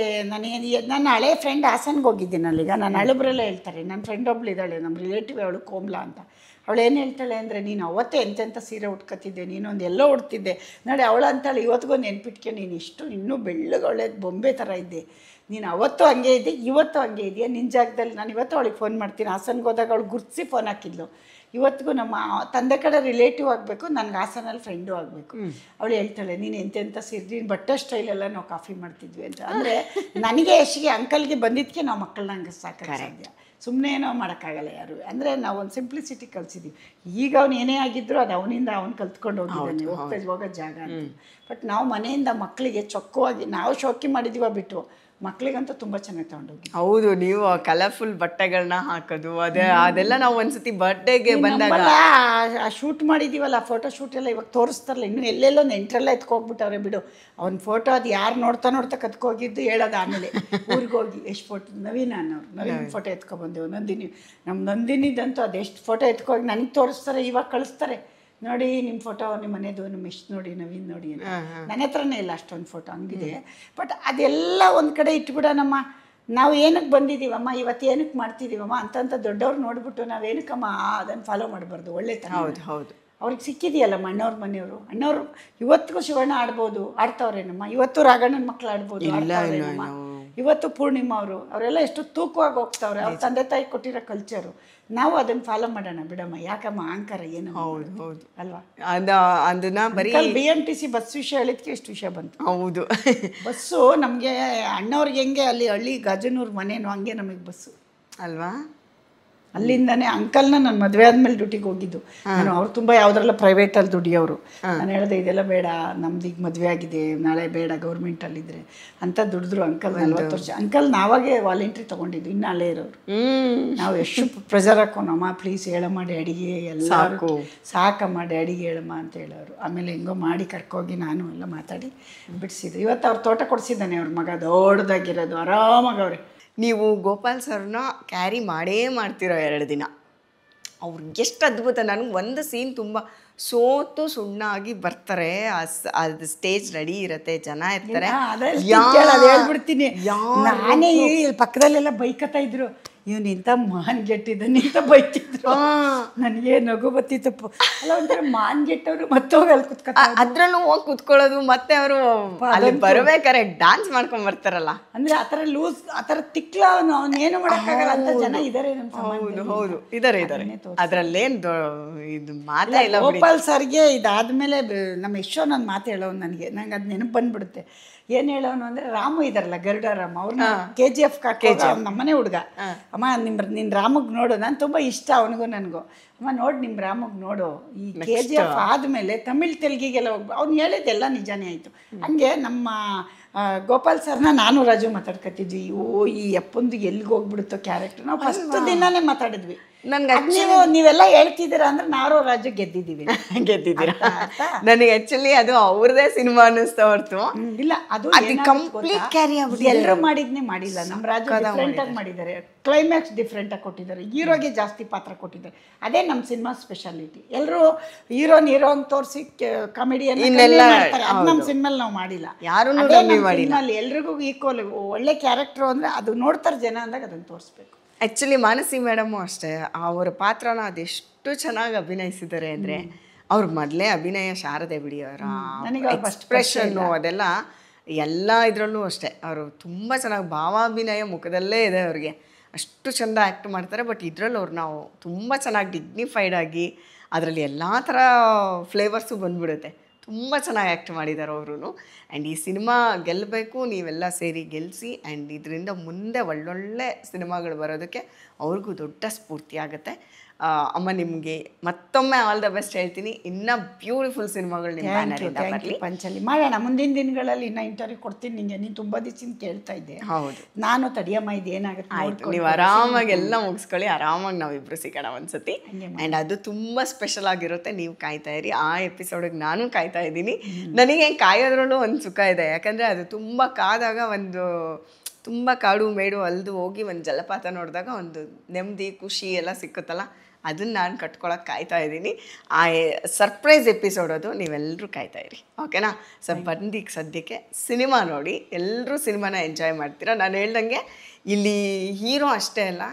[SPEAKER 1] ನನ್ನ ಹಳೆ ಫ್ರೆಂಡ್ ಹಾಸನ್ಗೆ ಹೋಗಿದ್ದೀನಲ್ಲೀಗ, ನನ್ನ ಹಳಬ್ರೆಲ್ಲ ಹೇಳ್ತಾರೆ. ನನ್ನ ಫ್ರೆಂಡ್ ಒಬ್ಳಿದ್ದಾಳೆ, ನಮ್ಮ ರಿಲೇಟಿವ್, ಅವಳು ಕೋಮ್ಲಾ ಅಂತ. ಅವಳು ಏನು ಹೇಳ್ತಾಳೆ ಅಂದರೆ, ನೀನು ಅವತ್ತೇ ಎಂತೆಂಥ ಸೀರೆ ಉಟ್ಕೊತಿದ್ದೆ, ನೀನೊಂದು ಎಲ್ಲೋ ಉಡ್ತಿದ್ದೆ ನೋಡಿ. ಅವಳು ಅಂತಾಳೆ, ಇವತ್ತಿಗೊಂದು ನೆನ್ಪಿಟ್ಕೆ, ನೀನು ಇಷ್ಟು ಇನ್ನೂ ಬೆಳ್ಳಗೆ ಒಳ್ಳೆದು ಬೊಂಬೆ ಥರ ಇದ್ದೆ, ನೀನು ಅವತ್ತು ಹಂಗೆ ಇದ್ದೆ, ಇವತ್ತು ಹಂಗೆ ಇದೆಯಾ, ನಿನ್ನ ಜಾಗದಲ್ಲಿ. ನಾನು ಇವತ್ತು ಅವಳಿಗೆ ಫೋನ್ ಮಾಡ್ತೀನಿ. ಹಾಸನ್ಗೆ ಹೋದಾಗ ಅವಳು ಗುರ್ತಿಸಿ ಫೋನ್ ಹಾಕಿದ್ಲು, ಇವತ್ತಿಗೂ ನಮ್ಮ ತಂದೆ ಕಡೆ ರಿಲೇಟಿವ್ ಆಗಬೇಕು, ನನಗೆ ಹಾಸನಲ್ಲಿ ಫ್ರೆಂಡು ಆಗಬೇಕು. ಅವಳು ಹೇಳ್ತಾಳೆ, ನೀನು ಎಂತೆಂಥ ಸೀರೆ, ನೀನು ಬಟ್ಟೆ ಸ್ಟೈಲೆಲ್ಲ ನಾವು ಕಾಫಿ ಮಾಡ್ತಿದ್ವಿ ಅಂತ. ಅಂದರೆ ನನಗೆ ಯಶ್ಗೆ ಅಂಕಲ್ಗೆ ಬಂದಿದ್ದಕ್ಕೆ ನಾವು ಮಕ್ಕಳನ್ನ ಹಂಗೆ ಸಾಕಕ್ಕೆ ಸಾಧ್ಯ. ಸುಮ್ಮನೆ ಏನೋ ಮಾಡೋಕ್ಕಾಗಲ್ಲ ಯಾರು. ಅಂದರೆ ನಾವು ಒಂದು ಸಿಂಪ್ಲಿಸಿಟಿ ಕಲಿಸಿದ್ದೀವಿ. ಈಗ ಅವ್ನು ಏನೇ ಆಗಿದ್ರು ಅದು ಅವನಿಂದ ಅವ್ನು ಕಲ್ತ್ಕೊಂಡು ಹೋಗಿದ್ದಾನೆ, ಹೋಗೋ ಜಾಗ ಅಂತ. ಬಟ್ ನಾವು ಮನೆಯಿಂದ ಮಕ್ಕಳಿಗೆ ಚೊಕ್ಕವಾಗಿ ನಾವು ಶೋಕಿ ಮಾಡಿದ್ದೀವ ಬಿಟ್ಟು ಮಕ್ಕಳಿಗಂತೂ ತುಂಬ ಚೆನ್ನಾಗಿ ತಗೊಂಡೋಗಿ.
[SPEAKER 2] ಹೌದು, ನೀವು ಕಲರ್ಫುಲ್ ಬಟ್ಟೆಗಳನ್ನ ಹಾಕೋದು ಅದೆಲ್ಲ ನಾವು ಒಂದ್ಸತಿ ಬರ್ಡೇಗೆ ಬಂದಾಗ
[SPEAKER 1] ಶೂಟ್ ಮಾಡಿದ್ದೀವಲ್ಲ, ಫೋಟೋ ಶೂಟ್ ಎಲ್ಲ ಇವಾಗ ತೋರಿಸ್ತಾರಲ್ಲ, ಇನ್ನು ಎಲ್ಲೆಲ್ಲೋ ನೆಂಟ್ರೆಲ್ಲ ಎತ್ಕೋಗ್ಬಿಟ್ಟವ್ರೆ ಬಿಡು. ಅವ್ನ ಫೋಟೋ ಅದು ಯಾರು ನೋಡ್ತಾ ಕತ್ಕೋಗಿದ್ದು ಹೇಳೋದು. ಆಮೇಲೆ ಊರಿಗೆ ಹೋಗಿ ಎಷ್ಟು ಫೋಟೋ ನವೀನ್ ಅನ್ನೋರು, ನವೀನ್ ಫೋಟೋ ಎತ್ಕೊಬಂದೆವು. ನಂದಿನಿ, ನಮ್ಮ ನಂದಿನಿದಂತೂ ಅದೆಷ್ಟು ಫೋಟೋ ಎತ್ಕೋಗಿ ನನಗೆ ತೋರಿಸ್ತಾರೆ, ಇವಾಗ ಕಳಿಸ್ತಾರೆ, ನೋಡಿ ನಿಮ್ಮ ಫೋಟೋ ನಿಮ್ಮ ಮನೆದು, ನಿಮ್ಮ ಎಷ್ಟು ನೋಡಿ ನವೀನ್ ನೋಡಿ ಅಂತ. ನನ್ನ ಹತ್ರನೇ ಇಲ್ಲ ಅಷ್ಟೊಂದು ಫೋಟೋ, ಹಂಗಿದೆ. ಬಟ್ ಅದೆಲ್ಲ ಒಂದು ಕಡೆ ಇಟ್ಬಿಡೋಣಮ್ಮ. ನಾವು ಏನಕ್ಕೆ ಬಂದಿದ್ದೀವಮ್ಮ, ಇವತ್ತು ಏನಕ್ಕೆ ಮಾಡ್ತಿದ್ದೀವಮ್ಮ ಅಂತಂತ ದೊಡ್ಡವ್ರು ನೋಡ್ಬಿಟ್ಟು ನಾವೇನಕ್ಕಮ್ಮ ಅದನ್ನು ಫಾಲೋ ಮಾಡಬಾರ್ದು. ಒಳ್ಳೆತನ.
[SPEAKER 2] ಹೌದು
[SPEAKER 1] ಅವ್ರಿಗೆ ಸಿಕ್ಕಿದೆಯಲ್ಲಮ್ಮ ಅಣ್ಣವ್ರ ಮನೆಯವರು. ಅಣ್ಣವರು ಇವತ್ತಿಗೂ ಶಿವಣ್ಣ ಆಡ್ಬೋದು, ಆಡ್ತಾವ್ರೇನಮ್ಮ. ಇವತ್ತು ರಾಘಣ್ಣನ ಮಕ್ಕಳು ಆಡ್ಬೋದು, ಆಡ್ತಾವ್ರೇನಮ್ಮ. ಇವತ್ತು ಪೂರ್ಣಿಮಾ ಅವರೆಲ್ಲ ಎಷ್ಟು ತೂಕವಾಗಿ ಹೋಗ್ತಾವ್ರೆ. ಅವ್ರ ತಂದೆ ತಾಯಿ ಕೊಟ್ಟಿರೋ ಕಲ್ಚರು. ನಾವು ಅದನ್ನು ಫಾಲೋ ಮಾಡೋಣ ಬಿಡಮ್ಮ, ಯಾಕಮ್ಮ ಅಹಂಕಾರ ಏನು.
[SPEAKER 2] ಹೌದು
[SPEAKER 1] ಅಲ್ವಾ.
[SPEAKER 2] ಅದನ್ನ ಬರೀ
[SPEAKER 1] BMTC ಬಸ್ ವಿಷಯ ಹೇಳಿದ್ಕೆ ಎಷ್ಟು ವಿಷಯ ಬಂತು.
[SPEAKER 2] ಹೌದು,
[SPEAKER 1] ಬಸ್ಸು ನಮಗೆ ಅಣ್ಣವ್ರಿಗೆ ಹೆಂಗೆ ಅಲ್ಲಿ ಹಳ್ಳಿ ಗಾಜನೂರು ಮನೇನು ಹಂಗೆ ನಮಗೆ ಬಸ್ಸು
[SPEAKER 2] ಅಲ್ವಾ.
[SPEAKER 1] ಅಲ್ಲಿಂದಾನೆ ಅಂಕಲ್ನ ನಾನು ಮದುವೆ ಆದ್ಮೇಲೆ ಡ್ಯೂಟಿಗೆ ಹೋಗಿದ್ದು ನಾನು. ಅವ್ರು ತುಂಬ ಯಾವುದ್ರಲ್ಲ ಪ್ರೈವೇಟಲ್ಲಿ ದುಡಿಯೋರು. ನಾನು ಹೇಳಿದೆ ಇದೆಲ್ಲ ಬೇಡ, ನಮ್ದು ಈಗ ಮದುವೆ ಆಗಿದೆ, ನಾಳೆ ಬೇಡ ಗೌರ್ಮೆಂಟಲ್ಲಿದ್ದರೆ ಅಂತ ದುಡಿದ್ರು ಅಂಕಲ್. 40 ವರ್ಷ ಅಂಕಲ್ ನಾವಾಗೆ ವಾಲಂಟ್ರಿ ತೊಗೊಂಡಿದ್ದು, ಇನ್ನು ಅಲ್ಲೇ ಇರೋರು. ನಾವು ಎಷ್ಟು ಪ್ರೆಷರ್ ಹಾಕೋಣಮ್ಮ, ಪ್ಲೀಸ್ ಹೇಳಮ್ಮ ಡ್ಯಾಡಿಗೆ, ಎಲ್ಲ ಸಾಕಮ್ಮ ಡ್ಯಾಡಿಗೆ ಹೇಳಮ್ಮ ಅಂತ ಹೇಳೋರು. ಆಮೇಲೆ ಹೆಂಗೋ ಮಾಡಿ ಕರ್ಕೋಗಿ ನಾನು ಎಲ್ಲ ಮಾತಾಡಿ ಬಿಡಿಸಿದ್ರು. ಇವತ್ತು ಅವ್ರು ತೋಟ ಕೊಡಿಸಿದ್ದಾನೆ ಅವ್ರ ಮಗ, ದೊಡ್ಡದಾಗಿರೋದು, ಆರಾಮಾಗವ್ರೆ.
[SPEAKER 2] ನೀವು ಗೋಪಾಲ್ ಸರ್ನ ಕ್ಯಾರಿ ಮಾಡೇ ಮಾಡ್ತಿರೋ 2 ದಿನ. ಅವ್ರಿಗೆ ಎಷ್ಟು ಅದ್ಭುತ. ನನಗೆ ಒಂದು ಸೀನ್ ತುಂಬ ಸೋತು ಸುಣ್ಣಾಗಿ ಬರ್ತಾರೆ, ಅದು ಸ್ಟೇಜ್ ರೆಡಿ ಇರುತ್ತೆ, ಜನ ಇರ್ತಾರೆ,
[SPEAKER 1] ಹೇಳ್ಬಿಡ್ತೀನಿ. ನಾನೇ ಪಕ್ಕದಲ್ಲೆಲ್ಲ ಬೈಕತ್ತಾ ಇದ್ರು, ಇವನು ಇಂಥ ಮಾನ್ಗೆಟ್ಟಿದ್ದಾನೆ ಅಂತ ಬೈತಿದ್ರು. ನನಗೆ ನಗು ಬತ್ತಿತ್ತಪ್ಪ. ಅಲ್ಲ ಒಂಥರ ಮಾನ್ಗೆಟ್ಟವ್ರು ಮತ್ತೋಗಿ ಅಲ್ಲಿ
[SPEAKER 2] ಅದ್ರಲ್ಲೂ ಹೋಗಿ ಕುತ್ಕೊಳ್ಳೋದು. ಮತ್ತೆ ಅವರು ಅಲ್ಲಿ ಬರ್ಬೇಕಾರೆ ಡ್ಯಾನ್ಸ್ ಮಾಡ್ಕೊಂಡ್ ಬರ್ತಾರಲ್ಲ,
[SPEAKER 1] ಅಂದ್ರೆ ಆತರ ಲೂಸ್, ಆತರ ತಿಕ್ಲ, ಅವ್ನು ಏನು ಮಾಡೋಕ್ಕಾಗಲ್ಲ ಅಂತ ಜನ ಇದಾರೆ ನಮ್ಮ ಸಮಾಜದಲ್ಲಿ.
[SPEAKER 2] ಹೌದು ಇದಾರೆ. ಅದ್ರಲ್ಲೇನ್ ಇದು ಮಾತೇ ಇಲ್ಲ.
[SPEAKER 1] ಗೋಪಾಲ್ ಸರ್ಗೆ ಇದಾದ್ಮೇಲೆ ನಮ್ಮ ಎಷ್ಟೋ ನನ್ನ ಮಾತು ಹೇಳೋನು ನನಗೆ ಅದು ನೆನಪು ಬಂದ್ಬಿಡುತ್ತೆ. ಏನು ಹೇಳೋನು ಅಂದರೆ ರಾಮು ಇದಾರಲ್ಲ, ಗರುಡ ರಾಮ, ಅವ್ರನ್ನ KGF ನಮ್ಮನೆ ಹುಡುಗ. ಅಮ್ಮ ನಿನ್ನ ರಾಮಗೆ ನೋಡು, ನಾನು ತುಂಬ ಇಷ್ಟ ಅವನಿಗೂ ನನಗೂ. ಅಮ್ಮ ನೋಡಿ ನಿಮ್ಮ ರಾಮಗೆ ನೋಡು, ಈ KGF ಆದಮೇಲೆ ತಮಿಳ್ ತೆಲುಗಿಗೆಲ್ಲ ಅವ್ನು ಹೇಳಿದ್ದೆಲ್ಲ ನಿಜಾನೇ ಆಯಿತು. ಹಂಗೆ ನಮ್ಮ ಗೋಪಾಲ್ ಸರ್ನ ನಾನು ರಾಜು ಮಾತಾಡ್ಕೊತಿದ್ವಿ. ಈ ಅಪ್ಪಂದು ಎಲ್ಲಿಗೆ ಹೋಗ್ಬಿಡುತ್ತೋ ಕ್ಯಾರೆಕ್ಟರ್. ನಾವು ಫಸ್ಟ್ ದಿನಾನೇ ಮಾತಾಡಿದ್ವಿ. ನೀವೆಲ್ಲ ಹೇಳ್ತಿದ್ದೀರಾ ಅಂದ್ರೆ ನಾವು ರಾಜು ಗೆದ್ದಿದ್ದೀರಾ.
[SPEAKER 2] ನನಗೆ ಆಕ್ಚುಲಿ ಅದು ಅವ್ರದೇ ಸಿನಿಮಾ ಅನ್ನಿಸ್ತಾ ಹೊರತು
[SPEAKER 1] ಇಲ್ಲ, ಅದು
[SPEAKER 2] ಕಂಪ್ಲೀಟ್ ಕ್ಯಾರಿ ಆಗ್ಬಿಟ್ಟು
[SPEAKER 1] ಎಲ್ಲರೂ ಮಾಡಿದ್ನೇ ಮಾಡಿಲ್ಲ. ನಮ್ಮ ರಾಜು ಡಿಫ್ರೆಂಟ್ ಆಗಿ ಮಾಡಿದ್ದಾರೆ, ಕ್ಲೈಮ್ಯಾಕ್ಸ್ ಡಿಫ್ರೆಂಟ್ ಆಗಿ ಕೊಟ್ಟಿದ್ದಾರೆ, ಹೀರೋಗೆ ಜಾಸ್ತಿ ಪಾತ್ರ ಕೊಟ್ಟಿದ್ದಾರೆ. ಅದೇ ನಮ್ಮ ಸಿನಿಮಾ ಸ್ಪೆಷಾಲಿಟಿ. ಎಲ್ಲರೂ ಹೀರೋ ಹಂಗೆ ತೋರಿಸಿ ಕಾಮಿಡಿಯನ್ ಮಾಡ್ತಾರೆ, ಅದು ನಮ್ಮ ಸಿನಿಮಾಲ್ಲಿ ನಾವು ಮಾಡಿಲ್ಲ. ಸಿನಿಮಾಲ್ಲಿ ಎಲ್ರಿಗೂ ಈಕ್ವಲ್ ಒಳ್ಳೆ ಕ್ಯಾರೆಕ್ಟರ್ ಅಂದ್ರೆ ಅದು ನೋಡ್ತಾರೆ ಜನ ಅಂದಾಗ ಅದನ್ನು ತೋರಿಸ್ಬೇಕು.
[SPEAKER 2] ಆ್ಯಕ್ಚುಲಿ ಮಾನಸಿ ಮೇಡಮು ಅಷ್ಟೇ, ಅವರ ಪಾತ್ರನ ಅದೆಷ್ಟು ಚೆನ್ನಾಗಿ ಅಭಿನಯಿಸಿದ್ದಾರೆ ಅಂದರೆ, ಅವ್ರ ಮೊದಲೇ ಅಭಿನಯ ಶಾರದೆ ಬಿಡಿ, ಅವರ ಎಕ್ಸ್ಪ್ರೆಷನ್ನು ಅದೆಲ್ಲ ಎಲ್ಲ ಇದರಲ್ಲೂ ಅಷ್ಟೇ. ಅವರು ತುಂಬ ಚೆನ್ನಾಗಿ ಭಾವಾಭಿನಯ ಮುಖದಲ್ಲೇ ಇದೆ ಅವ್ರಿಗೆ, ಅಷ್ಟು ಚೆಂದ ಆ್ಯಕ್ಟ್ ಮಾಡ್ತಾರೆ. ಬಟ್ ಇದರಲ್ಲಿ ಅವ್ರು ನಾವು ತುಂಬ ಚೆನ್ನಾಗಿ ಡಿಗ್ನಿಫೈಡ್ ಆಗಿ ಅದರಲ್ಲಿ ಎಲ್ಲ ಥರ ಫ್ಲೇವರ್ಸು ಬಂದ್ಬಿಡುತ್ತೆ. ತುಂಬ ಚೆನ್ನಾಗಿ ಆ್ಯಕ್ಟ್ ಮಾಡಿದ್ದಾರೆ ಅವರು. ಆ್ಯಂಡ್ ಈ ಸಿನಿಮಾ ಗೆಲ್ಲಬೇಕು, ನೀವೆಲ್ಲ ಸೇರಿ ಗೆಲ್ಲಿಸಿ. ಆ್ಯಂಡ್ ಇದರಿಂದ ಮುಂದೆ ಒಳ್ಳೊಳ್ಳೆ ಸಿನಿಮಾಗಳು ಬರೋದಕ್ಕೆ ಅವ್ರಿಗೂ ದೊಡ್ಡ ಸ್ಫೂರ್ತಿ ಆಗುತ್ತೆ. ಅಮ್ಮ ನಿಮಗೆ ಮತ್ತೊಮ್ಮೆ ಆಲ್ ದ ಬೆಸ್ಟ್ ಹೇಳ್ತೀನಿ. ಇನ್ನೂ ಬ್ಯೂಟಿಫುಲ್ ಸಿನಿಮಾಗಳು ನಿಮ್ಮ ಬ್ಯಾನರಿಂದ ಬರಲಿ.
[SPEAKER 1] ಪಂಚಲಿ ಮಾಡೋಣ ಮುಂದಿನ ದಿನಗಳಲ್ಲಿ. ಇನ್ನೂ ಇಂಟರ್ವ್ಯೂ ಕೊಡ್ತೀನಿ ನಿಮಗೆ. ನೀನು ತುಂಬ ದಿವಸದಿಂದ ಕೇಳ್ತಾ ಇದ್ದೆ.
[SPEAKER 2] ಹೌದು,
[SPEAKER 1] ನಾನು ತಡಿಯಮ್ಮ ಇದು ಏನಾಗುತ್ತೆ
[SPEAKER 2] ಆಯಿತು. ನೀವು ಆರಾಮಾಗಿ ಎಲ್ಲ ಮುಗಿಸ್ಕೊಳ್ಳಿ, ಆರಾಮಾಗಿ ನಾವಿಬ್ಬರು ಸಿಗೋಣ ಒಂದ್ಸತಿ. ಆ್ಯಂಡ್ ಅದು ತುಂಬ ಸ್ಪೆಷಲ್ ಆಗಿರುತ್ತೆ. ನೀವು ಕಾಯ್ತಾ ಇರಿ, ಆ ಎಪಿಸೋಡಿಗೆ ನಾನು ಕಾಯ್ತಾ ಇದ್ದೀನಿ. ನನಗೆ ಕಾಯೋದ್ರಲ್ಲೂ ಒಂದು ಸುಖ ಇದೆ, ಯಾಕಂದರೆ ಅದು ತುಂಬ ಕಾದಾಗ, ಒಂದು ತುಂಬ ಕಾಡು ಮೇಡು ಅಲ್ದು ಹೋಗಿ ಒಂದು ಜಲಪಾತ ನೋಡಿದಾಗ ಒಂದು ನೆಮ್ಮದಿ ಖುಷಿ ಎಲ್ಲ ಸಿಕ್ಕುತ್ತಲ್ಲ, ಅದನ್ನು ನಾನು ಕಟ್ಕೊಳಕ್ಕೆ ಕಾಯ್ತಾ ಇದ್ದೀನಿ. ಆ ಸರ್ಪ್ರೈಸ್ ಎಪಿಸೋಡ್ ಅದು, ನೀವೆಲ್ಲರೂ ಕಾಯ್ತಾ ಇರಿ, ಓಕೆನಾ? ಬಂದೀಗ ಸದ್ಯಕ್ಕೆ ಸಿನಿಮಾ ನೋಡಿ, ಎಲ್ಲರೂ ಸಿನಿಮಾನ ಎಂಜಾಯ್ ಮಾಡ್ತೀರಾ. ನಾನು ಹೇಳ್ದಂಗೆ ಇಲ್ಲಿ ಹೀರೋ ಅಷ್ಟೇ ಅಲ್ಲ,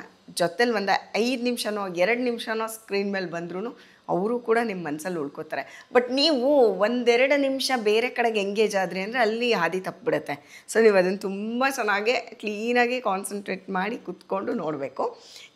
[SPEAKER 2] ಜೊತೆಲಿ ಒಂದು 5 ನಿಮಿಷನೋ 2 ನಿಮಿಷನೋ ಸ್ಕ್ರೀನ್ ಮೇಲೆ ಬಂದ್ರೂ ಅವರು ಕೂಡ ನಿಮ್ಮ ಮನಸ್ಸಲ್ಲಿ ಉಳ್ಕೋತಾರೆ. ಬಟ್ ನೀವು ಒಂದೆರಡು ನಿಮಿಷ ಬೇರೆ ಕಡೆಗೆ ಎಂಗೇಜ್ ಆದ್ರಿ ಅಂದರೆ ಅಲ್ಲಿ ಹಾದಿ ತಪ್ಪಿಬಿಡುತ್ತೆ. ಸೊ ನೀವು ಅದನ್ನು ತುಂಬ ಚೆನ್ನಾಗಿ ಕ್ಲೀನಾಗಿ ಕಾನ್ಸಂಟ್ರೇಟ್ ಮಾಡಿ ಕುತ್ಕೊಂಡು ನೋಡಬೇಕು.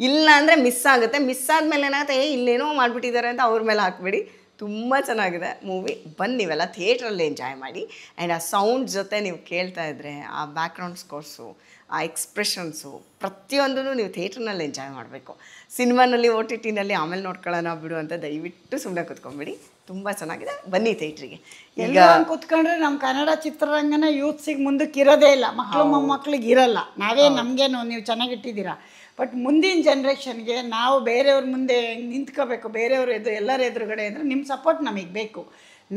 [SPEAKER 2] ಇಲ್ಲ ಅಂದರೆ ಮಿಸ್ ಆಗುತ್ತೆ. ಮಿಸ್ ಆದಮೇಲೆ ಏನಾಗುತ್ತೆ, ಇಲ್ಲೇನೋ ಮಾಡಿಬಿಟ್ಟಿದ್ದಾರೆ ಅಂತ ಅವ್ರ ಮೇಲೆ ಹಾಕ್ಬಿಡಿ. ತುಂಬ ಚೆನ್ನಾಗಿದೆ ಮೂವಿ. ಬನ್ನಿ ನೀವೆಲ್ಲ ಥಿಯೇಟ್ರಲ್ಲಿ ಎಂಜಾಯ್ ಮಾಡಿ. ಆ್ಯಂಡ್ ಆ ಸೌಂಡ್ ಜೊತೆ ನೀವು ಕೇಳ್ತಾ ಇದ್ದರೆ ಆ ಬ್ಯಾಕ್ಗ್ರೌಂಡ್ ಸ್ಕೋರ್ಸು, ಆ ಎಕ್ಸ್ಪ್ರೆಷನ್ಸು ಪ್ರತಿಯೊಂದೂ ನೀವು ಥಿಯೇಟ್ರ್ನಲ್ಲಿ ಎಂಜಾಯ್ ಮಾಡಬೇಕು. ಸಿನಿಮಾನಲ್ಲಿ OTT ಆಮೇಲೆ ನೋಡ್ಕೊಳ್ಳೋಣ ಬಿಡು ಅಂತ ದಯವಿಟ್ಟು ಸುಮ್ಮನೆ ಕೂತ್ಕೊಂಡ್ಬಿಡಿ. ತುಂಬ ಚೆನ್ನಾಗಿದೆ, ಬನ್ನಿ ಥಿಯೇಟ್ರಿಗೆ.
[SPEAKER 1] ಈಗ ಕೂತ್ಕೊಂಡ್ರೆ ನಮ್ಮ ಕನ್ನಡ ಚಿತ್ರರಂಗನ ಯೂತ್ಸಿಗೆ ಮುಂದಕ್ಕೆ ಇರೋದೇ ಇಲ್ಲ. ಮಕ್ಕಳು ಮೊಮ್ಮಕ್ಳಿಗೆ ಇರಲ್ಲ. ನಾವೇ ನಮಗೇನು ನೀವು ಚೆನ್ನಾಗಿಟ್ಟಿದ್ದೀರಾ, ಬಟ್ ಮುಂದಿನ ಜನ್ರೇಷನ್ಗೆ ನಾವು ಬೇರೆಯವ್ರ ಮುಂದೆ ನಿಂತ್ಕೋಬೇಕು, ಬೇರೆಯವ್ರ ಎಲ್ಲರ ಎದುರುಗಡೆ ಅಂದರೆ ನಿಮ್ಮ ಸಪೋರ್ಟ್ ನಮಗೆ ಬೇಕು.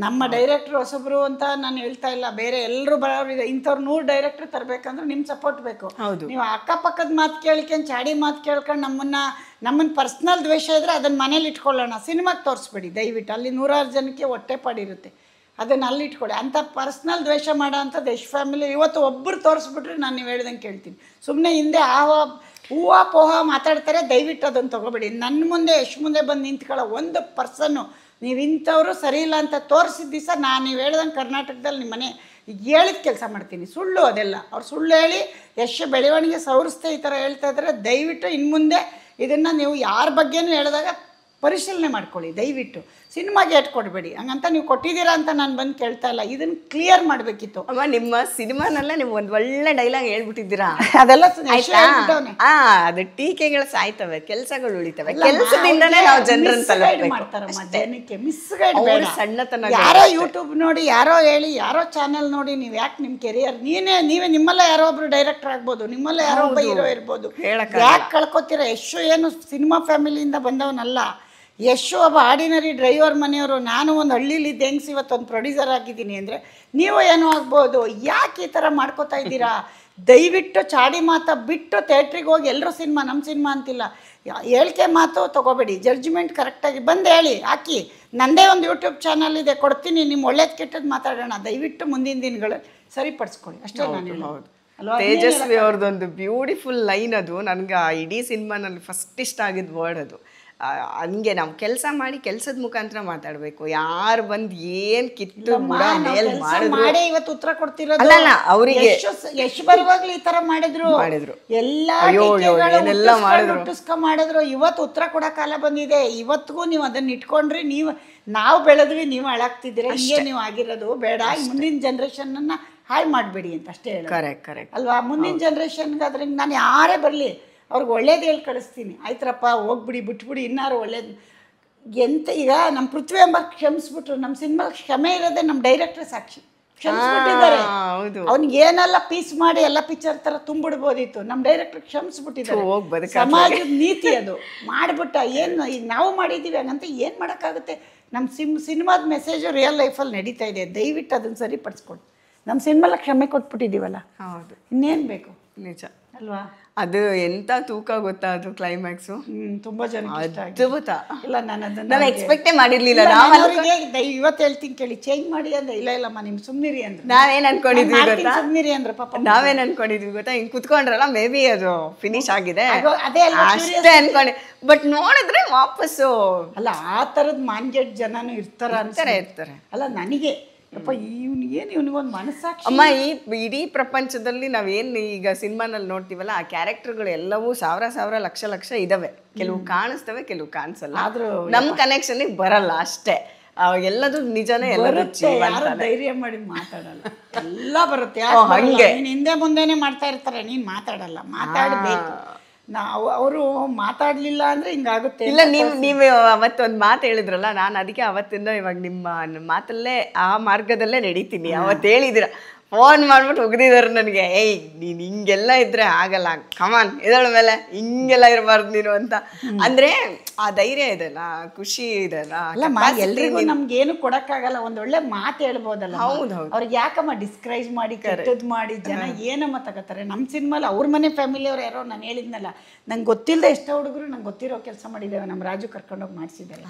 [SPEAKER 1] ನಮ್ಮ ಡೈರೆಕ್ಟ್ರು ಹೊಸಬ್ರು ಅಂತ ನಾನು ಹೇಳ್ತಾ ಇಲ್ಲ, ಬೇರೆ ಎಲ್ಲರೂ ಬರೋರು ಇದೆ. ಇಂಥವ್ರು 100 ಡೈರೆಕ್ಟ್ರು ತರಬೇಕಂದ್ರೆ ನಿಮ್ಮ ಸಪೋರ್ಟ್ ಬೇಕು. ನೀವು ಅಕ್ಕಪಕ್ಕದ ಮಾತು ಕೇಳ್ಕೊಂಡು ಚಾಡಿ ಮಾತು ಕೇಳ್ಕೊಂಡು ನಮ್ಮನ್ನು ಪರ್ಸ್ನಲ್ ದ್ವೇಷ ಇದ್ದರೆ ಅದನ್ನು ಮನೇಲಿ ಇಟ್ಕೊಳ್ಳೋಣ, ಸಿನಿಮಾಗೆ ತೋರಿಸ್ಬೇಡಿ ದಯವಿಟ್ಟು. ಅಲ್ಲಿ 100 ಜನಕ್ಕೆ ಹೊಟ್ಟೆಪಾಡಿರುತ್ತೆ, ಅದನ್ನು ಅಲ್ಲಿ ಇಟ್ಕೊಳ್ಳಿ. ಅಂಥ ಪರ್ಸ್ನಲ್ ದ್ವೇಷ ಮಾಡೋ ಅಂಥದ್ದು ಎಷ್ಟು ಫ್ಯಾಮಿಲಿ ಇವತ್ತು ಒಬ್ಬರು ತೋರಿಸ್ಬಿಟ್ರೆ ನಾನು ನೀವು ಹೇಳ್ದಂಗೆ ಕೇಳ್ತೀನಿ. ಸುಮ್ಮನೆ ಹಿಂದೆ ಹೂವು ಪೋಹ ಮಾತಾಡ್ತಾರೆ, ದಯವಿಟ್ಟು ಅದನ್ನು ತೊಗೊಬೇಡಿ. ನನ್ನ ಮುಂದೆ ಎಷ್ಟು ಮುಂದೆ ಬಂದು ನಿಂತ್ಕೊಳ್ಳೋ ಒಂದು ಪರ್ಸನ್ನು ನೀವು ಇಂಥವ್ರು ಸರಿ ಇಲ್ಲ ಅಂತ ತೋರಿಸಿದ ದಿವಸ ನಾನು ನೀವು ಹೇಳ್ದಂಗೆ ಕರ್ನಾಟಕದಲ್ಲಿ ನಿಮ್ಮ ಮನೆ ಹೇಳಿದ ಕೆಲಸ ಮಾಡ್ತೀನಿ. ಸುಳ್ಳು ಅದೆಲ್ಲ, ಅವ್ರು ಸುಳ್ಳು ಹೇಳಿ ಎಷ್ಟು ಬೆಳವಣಿಗೆ ಸವರಿಸ್ತೆ ಈ ಥರ ಹೇಳ್ತಾ ಇದ್ದಾರೆ. ದಯವಿಟ್ಟು ಇನ್ನು ಮುಂದೆ ಇದನ್ನು ನೀವು ಯಾರ ಬಗ್ಗೆನೂ ಹೇಳಿದಾಗ ಪರಿಶೀಲನೆ ಮಾಡ್ಕೊಳ್ಳಿ ದಯವಿಟ್ಟು. ಸಿನಿಮಾಗೆ ಏಟ್ ಕೊಡಬೇಡಿ. ಹಂಗಂತ ನೀವು ಕೊಟ್ಟಿದ್ದೀರಾ ಅಂತ ನಾನು ಬಂದು ಕೇಳ್ತಾ ಇಲ್ಲ, ಇದನ್ನು ಕ್ಲಿಯರ್ ಮಾಡಬೇಕಿತ್ತು.
[SPEAKER 2] ಅಮ್ಮ ನಿಮ್ಮ ಸಿನಿಮಾನಲ್ಲೇ ನೀವು ಒಂದು ಒಳ್ಳೆ ಡೈಲಾಗ್ ಹೇಳ್ಬಿಟ್ಟಿದ್ದೀರಾ.
[SPEAKER 1] ಅದೆಲ್ಲ
[SPEAKER 2] ಅದು ಟೀಕೆಗಳು ಸಾಯ್ತವೆ, ಕೆಲಸಗಳು ಉಳಿತವೆ. ಕೆಲಸದಿಂದನೇ ನಾವು ಜನರನ್ನು
[SPEAKER 1] ಮಾಡ್ತಾರಮ್ಮ, ಜನಕ್ಕೆ ಮಿಸ್ಗೈಡ್ ಬೇಡ.
[SPEAKER 2] ಸಣ್ಣತನ
[SPEAKER 1] ಯಾರೋ ಯೂಟ್ಯೂಬ್ ನೋಡಿ, ಯಾರೋ ಹೇಳಿ, ಯಾರೋ ಚಾನೆಲ್ ನೋಡಿ ನೀವು ಯಾಕೆ ನಿಮ್ಮ ಕೆರಿಯರ್ ನೀವೇ ನಿಮ್ಮಲ್ಲ ಯಾರೋ ಒಬ್ರು ಡೈರೆಕ್ಟರ್ ಆಗ್ಬೋದು, ನಿಮ್ಮಲ್ಲ ಯಾರೋ ಒಬ್ಬ ಹೀರೋ ಇರ್ಬೋದು, ಯಾಕೆ ಕಳ್ಕೊತೀರ? ಯಶು ಏನು ಸಿನಿಮಾ ಫ್ಯಾಮಿಲಿಯಿಂದ ಬಂದವನಲ್ಲ. ಯಶು ಒಬ್ಬ ಆರ್ಡಿನರಿ ಡ್ರೈವರ್ ಮನೆಯವರು. ನಾನು ಒಂದು ಹಳ್ಳಿಲಿದ್ದ ಹೆಂಗ್ಸ್ ಇವತ್ತೊಂದು ಪ್ರೊಡ್ಯೂಸರ್ ಆಗಿದ್ದೀನಿ ಅಂದರೆ ನೀವು ಏನೋ ಆಗ್ಬೋದು. ಯಾಕೆ ಈ ಥರ ಮಾಡ್ಕೋತಾ ಇದ್ದೀರಾ? ದಯವಿಟ್ಟು ಚಾಡಿ ಮಾತಾ ಬಿಟ್ಟು ಥಿಯೇಟ್ರಿಗೆ ಹೋಗಿ ಎಲ್ಲರೂ ಸಿನಿಮಾ ನಮ್ಮ ಸಿನಿಮಾ ಅಂತಿಲ್ಲ, ಹೇಳಿಕೆ ಮಾತು ತೊಗೋಬೇಡಿ. ಜಡ್ಜ್ಮೆಂಟ್ ಕರೆಕ್ಟಾಗಿ ಬಂದು ಹೇಳಿ, ಹಾಕಿ. ನನ್ನದೇ ಒಂದು ಯೂಟ್ಯೂಬ್ ಚಾನಲ್ ಇದೆ, ಕೊಡ್ತೀನಿ, ನಿಮ್ಮ ಒಳ್ಳೇದು ಕೆಟ್ಟದ್ದು ಮಾತಾಡೋಣ. ದಯವಿಟ್ಟು ಮುಂದಿನ ದಿನಗಳಲ್ಲಿ ಸರಿಪಡಿಸ್ಕೊಳ್ಳಿ ಅಷ್ಟೇ ನಾನು ಹೇಳೋದು.
[SPEAKER 2] ತೇಜಸ್ವಿ ಅವ್ರದ್ದೊಂದು ಬ್ಯೂಟಿಫುಲ್ ಲೈನ್ ಅದು. ನನಗೆ ಆ ಇಡೀ ಸಿನಿಮಾನಲ್ಲಿ ಫಸ್ಟ್ ಇಷ್ಟ ಆಗಿದ್ದು ವರ್ಡ್ ಅದು. ಹಂಗೆ ನಾವು ಕೆಲಸ ಮಾಡಿ ಕೆಲಸದ ಮುಖಾಂತರ ಮಾತಾಡಬೇಕು. ಯಾರು ಬಂದು ಏನು ಕಿತ್ತು
[SPEAKER 1] ಮಾಡಿ ಇವತ್ತು ಉತ್ತರ ಕೊಡ್ತಿರೋದು
[SPEAKER 2] ಅಲ್ಲ. ಅವರಿಗೆ
[SPEAKER 1] ಎಷ್ಟು ಬರುವಾಗ್ಲೂ ಈ ತರ ಮಾಡಿದ್ರು ಎಲ್ಲ ಮಾಡಿದ್ರು. ಇವತ್ತು ಉತ್ತರ ಕೊಡೋ ಕಾಲ ಬಂದಿದೆ. ಇವತ್ತಿಗೂ ನೀವು ಅದನ್ನ ಇಟ್ಕೊಂಡ್ರಿ, ನಾವು ಬೆಳೆದ್ವಿ, ನೀವು ಹಾಳಾಗ್ತಿದ್ದೀರಾ. ಹಿಂಗೆ ನೀವು ಆಗಿರೋದು ಬೇಡ. ಮುಂದಿನ ಜನ್ರೇಷನ್ನ ಹಾಳು ಮಾಡಬೇಡಿ ಅಂತ ಅಷ್ಟೇ ಹೇಳಿ.
[SPEAKER 2] ಕರೆಕ್ಟ್
[SPEAKER 1] ಅಲ್ವಾ? ಮುಂದಿನ ಜನ್ರೇಷನ್ಗೆ ಅದ್ರಿಂದ ನಾನು ಯಾರೇ ಬರಲಿ ಅವ್ರಿಗೆ ಒಳ್ಳೇದು ಹೇಳಿ ಕಳಿಸ್ತೀನಿ. ಆಯ್ತರಪ್ಪ ಹೋಗ್ಬಿಡಿ, ಬಿಟ್ಬಿಡಿ, ಇನ್ನಾರು ಒಳ್ಳೇದು ಎಂತ. ಈಗ ನಮ್ಮ ಪೃಥ್ವಿ ಎಂಬ ಕ್ಷಮಿಸ್ಬಿಟ್ರು. ನಮ್ಮ ಸಿನಿಮಾ ಕ್ಷಮೆ ಇರೋದೇ ನಮ್ಮ ಡೈರೆಕ್ಟ್ರ್ ಸಾಕ್ಷಿ. ಕ್ಷಮಿಸ್ಬಿಟ್ಟಿದ್ದಾರೆ. ಅವ್ನಿಗೆ ಏನೆಲ್ಲ ಪೀಸ್ ಮಾಡಿ ಎಲ್ಲ ಪಿಕ್ಚರ್ ಥರ ತುಂಬಿಡ್ಬೋದಿತ್ತು. ನಮ್ಮ ಡೈರೆಕ್ಟ್ರ್ ಕ್ಷಮಿಸ್ಬಿಟ್ಟಿದ್ದಾರೆ. ಸಮಾಜದ ನೀತಿ ಅದು ಮಾಡಿಬಿಟ್ಟ. ಏನು ಈಗ ನಾವು ಮಾಡಿದ್ದೀವಿ ಹಂಗಂತ ಏನು ಮಾಡೋಕ್ಕಾಗುತ್ತೆ? ನಮ್ಮ ಸಿನಿಮಾದ ಮೆಸೇಜು ರಿಯಲ್ ಲೈಫಲ್ಲಿ ನಡೀತಾ ಇದೆ. ದಯವಿಟ್ಟು ಅದನ್ನು ಸರಿಪಡಿಸ್ಕೊಡಿ. ನಮ್ಮ ಸಿನಿಮಾಲ ಕ್ಷಮೆ ಕೊಟ್ಬಿಟ್ಟಿದ್ದೀವಲ್ಲ,
[SPEAKER 2] ಹೌದು,
[SPEAKER 1] ಇನ್ನೇನು ಬೇಕು?
[SPEAKER 2] ನಿಜ
[SPEAKER 1] ಅಲ್ವಾ?
[SPEAKER 2] ಅದು ಎಂತ ತೂಕ ಗೊತ್ತಾ ಅದು ಕ್ಲೈಮ್ಯಾಕ್ಸು.
[SPEAKER 1] ತುಂಬಾ ಜನ
[SPEAKER 2] ಅದ್ಭುತ.
[SPEAKER 1] ಇಲ್ಲ, ನಾನು
[SPEAKER 2] ಎಕ್ಸ್ಪೆಕ್ಟೇ ಮಾಡಿರ್ಲಿಲ್ಲ.
[SPEAKER 1] ಇವತ್ತು ಹೇಳ್ತೀನಿ ಕೇಳಿ, ಚೇಂಜ್ ಮಾಡಿ ಅಂದ್ರೆ ಇಲ್ಲಮ್ಮ ನಿಮ್ ಸುಮ್ನಿರಿ ಅಂದ್ರೆ
[SPEAKER 2] ನಾವೇನ್ ಅನ್ಕೊಂಡಿದ್ವಿ ಗೊತ್ತಾ?
[SPEAKER 1] ಸುಮ್ನಿರಿ ಅಂದ್ರೆ ಪಾಪ
[SPEAKER 2] ನಾವೇನ್ ಅನ್ಕೊಂಡಿದ್ವಿ ಗೊತ್ತಾ? ಹಿಂಗ್ ಕುತ್ಕೊಂಡ್ರಲ್ಲ, ಮೇ ಬಿ ಅದು ಫಿನಿಶ್ ಆಗಿದೆ ಅಷ್ಟೇ ಅನ್ಕೊಂಡೆ. ಬಟ್ ನೋಡಿದ್ರೆ ವಾಪಸ್ಸು
[SPEAKER 1] ಅಲ್ಲ, ಆ ತರದ್ ಮಾನ್ಗೆಟ್ ಜನನು ಇರ್ತಾರೆ. ಅಲ್ಲ ನನಗೆ ಅಪ್ಪ ಇವನಿಗೊಂದು ಮನಸ್ಸಾಕ್ಷಿ.
[SPEAKER 2] ಅಮ್ಮ, ಈ ಇಡೀ ಪ್ರಪಂಚದಲ್ಲಿ ನಾವೇನು ಈಗ ಸಿನಿಮಾನಲ್ಲಿ ನೋಡ್ತೀವಲ್ಲ, ಆ ಕ್ಯಾರೆಕ್ಟರ್ಗಳು ಎಲ್ಲವೂ ಸಾವಿರ ಲಕ್ಷ ಇದಾವೆ. ಕೆಲವು ಕಾಣಿಸ್ತವೆ, ಕೆಲವು ಕಾಣಿಸಲ್ಲ. ಆದ್ರೂ ನಮ್ಮ ಕನೆಕ್ಷನ್ಗೆ ಬರಲ್ಲ ಅಷ್ಟೇ. ಎಲ್ಲದೂ ನಿಜನೇ.
[SPEAKER 1] ಯಾರು ಧೈರ್ಯ ಮಾಡಿ ಮಾತಾಡಲ್ಲ, ಎಲ್ಲ ಬರುತ್ತೆ. ನೀನ್ ಹಿಂದೆ ಮುಂದೆನೆ ಮಾಡ್ತಾ ಇರ್ತಾರೆ, ನೀನ್ ಮಾತಾಡಲ್ಲ. ಮಾತಾಡ್ಬೇಕು. ಅವರು ಮಾತಾಡ್ಲಿಲ್ಲ ಅಂದ್ರೆ ಹಿಂಗಾಗುತ್ತೆ.
[SPEAKER 2] ಇಲ್ಲ, ನೀವು ಅವತ್ತೊಂದು ಮಾತು ಹೇಳಿದ್ರಲ್ಲ, ನಾನು ಅದಕ್ಕೆ ಅವತ್ತಿಂದ ಇವಾಗ ನಿಮ್ಮ ಮಾತಲ್ಲೇ ಆ ಮಾರ್ಗದಲ್ಲೇ ನಡೀತೀನಿ. ಅವತ್ತು ಹೇಳಿದಿರ, ಫೋನ್ ಮಾಡ್ಬಿಟ್ಟು ಹೋಗದಿದ್ದಾರೆ ನನಗೆ, ಏಯ್ ನೀನು ಹಿಂಗೆಲ್ಲ ಇದ್ರೆ ಆಗಲ್ಲ, ಕಮಾನ್ ಇದಳ ಮೇಲೆ ಹಿಂಗೆಲ್ಲ ಇರಬಾರ್ದು ನೀನು ಅಂತ. ಅಂದ್ರೆ ಆ ಧೈರ್ಯ ಇದೆಲ್ಲ, ಖುಷಿ ಇದೆಲ್ಲ.
[SPEAKER 1] ಎಲ್ರಿಗೂ ನಮ್ಗೇನು ಕೊಡಕ್ಕಾಗಲ್ಲ, ಒಂದೊಳ್ಳೆ ಮಾತು ಹೇಳ್ಬೋದಲ್ಲ.
[SPEAKER 2] ಹೌದೌದು.
[SPEAKER 1] ಅವ್ರಿಗೆ ಯಾಕಮ್ಮ ಡಿಸ್ಕ್ರೈಸ್ ಮಾಡಿ ಕೆಟ್ಟದ್ ಮಾಡಿ ಜನ ಏನಮ್ಮ ತಗೋತಾರೆ? ನಮ್ಮ ಸಿನಿಮಾಲಿ ಅವ್ರ ಮನೆ ಫ್ಯಾಮಿಲಿಯವ್ರು ಯಾರೋ, ನಾನು ಹೇಳಿದ್ನಲ್ಲ, ನಂಗೆ ಗೊತ್ತಿಲ್ಲದೆ ಎಷ್ಟೋ ಹುಡುಗರು ನಂಗೆ ಗೊತ್ತಿರೋ ಕೆಲಸ ಮಾಡಿದ್ದೇವೆ. ನಮ್ಮ ರಾಜು ಕರ್ಕೊಂಡೋಗಿ ಮಾಡಿಸಿದ್ದಾರೆ.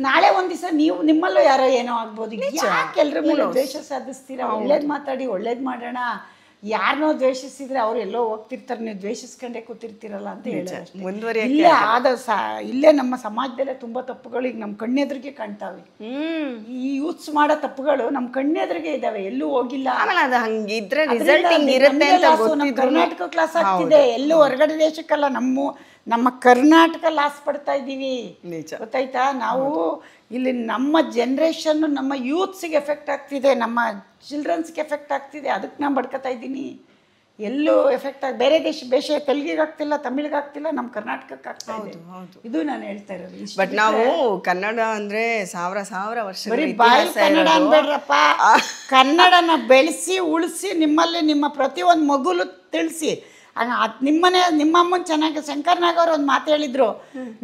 [SPEAKER 1] ನಾಳೆ ಒಂದ್ ದಿವಸ ನಿಮ್ಮಲ್ಲೂ ಯಾರೋ ಏನೋ ಆಗ್ಬೋದು. ಯಾಕೆ ಎಲ್ರ ಮೇಲೆ ದ್ವೇಷ ಸಾಧಿಸ್ತೀರಾ? ಒಳ್ಳೇದ್ ಮಾತಾಡಿ ಒಳ್ಳೇದ್ ಮಾಡೋಣ. ಯಾರನ್ನೋ ದ್ವೇಷಿಸಿದ್ರೆ ಅವ್ರು ಎಲ್ಲೋ ಹೋಗ್ತಿರ್ತಾರೆ, ನೀವು ದ್ವೇಷಿಸ್ಕೊಂಡೇ ಕೂತಿರ್ತೀರಲ್ಲ ಅಂತ ಹೇಳೋದು.
[SPEAKER 2] ಮುಂದುವರಿಯಕ್ಕೆ
[SPEAKER 1] ಇಲ್ಲೇ ಆದ ಇಲ್ಲೇ ನಮ್ಮ ಸಮಾಜದಲ್ಲೇ ತುಂಬ ತಪ್ಪುಗಳು ಈಗ ನಮ್ಮ ಕಣ್ಣೆದ್ರಿಗೆ ಕಾಣ್ತಾವೆ. ಈ ಯೂತ್ಸ್ ಮಾಡೋ ತಪ್ಪುಗಳು ನಮ್ಮ ಕಣ್ಣೆದ್ರಿಗೆ ಇದಾವೆ, ಎಲ್ಲೂ ಹೋಗಿಲ್ಲ.
[SPEAKER 2] ಆಮೇಲೆ ಅದು ಹಂಗಿದ್ರೆ ರಿಸಲ್ಟ್ ಹಿಂಗಿರುತ್ತೆ ಅಂತ
[SPEAKER 1] ನಮ್ಮ ಕರ್ನಾಟಕ ಕ್ಲಾಸ್ ಆಗ್ತಿದೆ, ಎಲ್ಲೂ ಹೊರಗಡೆ ದೇಶಕ್ಕಲ್ಲ, ನಮ್ಮ ಕರ್ನಾಟಕ ಲಾಸ್ ಪಡ್ತಾ ಇದ್ದೀವಿ. ಗೊತ್ತಾಯ್ತಾ? ನಾವು ಇಲ್ಲಿ ನಮ್ಮ ಜನ್ರೇಷನ್, ನಮ್ಮ ಯೂತ್ಸಿಗೆ ಎಫೆಕ್ಟ್ ಆಗ್ತಿದೆ, ನಮ್ಮ ಚಿಲ್ಡ್ರನ್ಸ್ಗೆ ಎಫೆಕ್ಟ್ ಆಗ್ತಿದೆ. ಅದಕ್ಕೆ ನಾನು ಬಡ್ಕೊತಾ ಇದ್ದೀನಿ. ಎಲ್ಲೂ ಎಫೆಕ್ಟ್ ಬೇರೆ ದೇಶ ತೆಲುಗಿಗೆ ಆಗ್ತಿಲ್ಲ, ತಮಿಳಿಗೆ ಆಗ್ತಿಲ್ಲ, ನಮ್ಮ ಕರ್ನಾಟಕಕ್ಕೆ ಆಗ್ತಾ ಇದೆ. ಇದು ನಾನು ಹೇಳ್ತಾ ಇರೋದು.
[SPEAKER 2] ಬಟ್ ನಾವು ಕನ್ನಡ ಅಂದ್ರೆ ಸಾವಿರ ವರ್ಷ
[SPEAKER 1] ಬಾಯಿ ಕನ್ನಡ ಅನ್ಬೇಡ್ರಪ್ಪ. ಕನ್ನಡನ ಬೆಳೆಸಿ ಉಳಿಸಿ ನಿಮ್ಮಲ್ಲಿ ನಿಮ್ಮ ಪ್ರತಿಯೊಂದು ಮಗುಲು ತಿಳಿಸಿ. ನಿಮ್ಮ ಅಮ್ಮನ ಚೆನ್ನಾಗಿ ಶಂಕರ್ನಾಗ್ ಅವ್ರು ಒಂದು ಮಾತು ಹೇಳಿದ್ರು,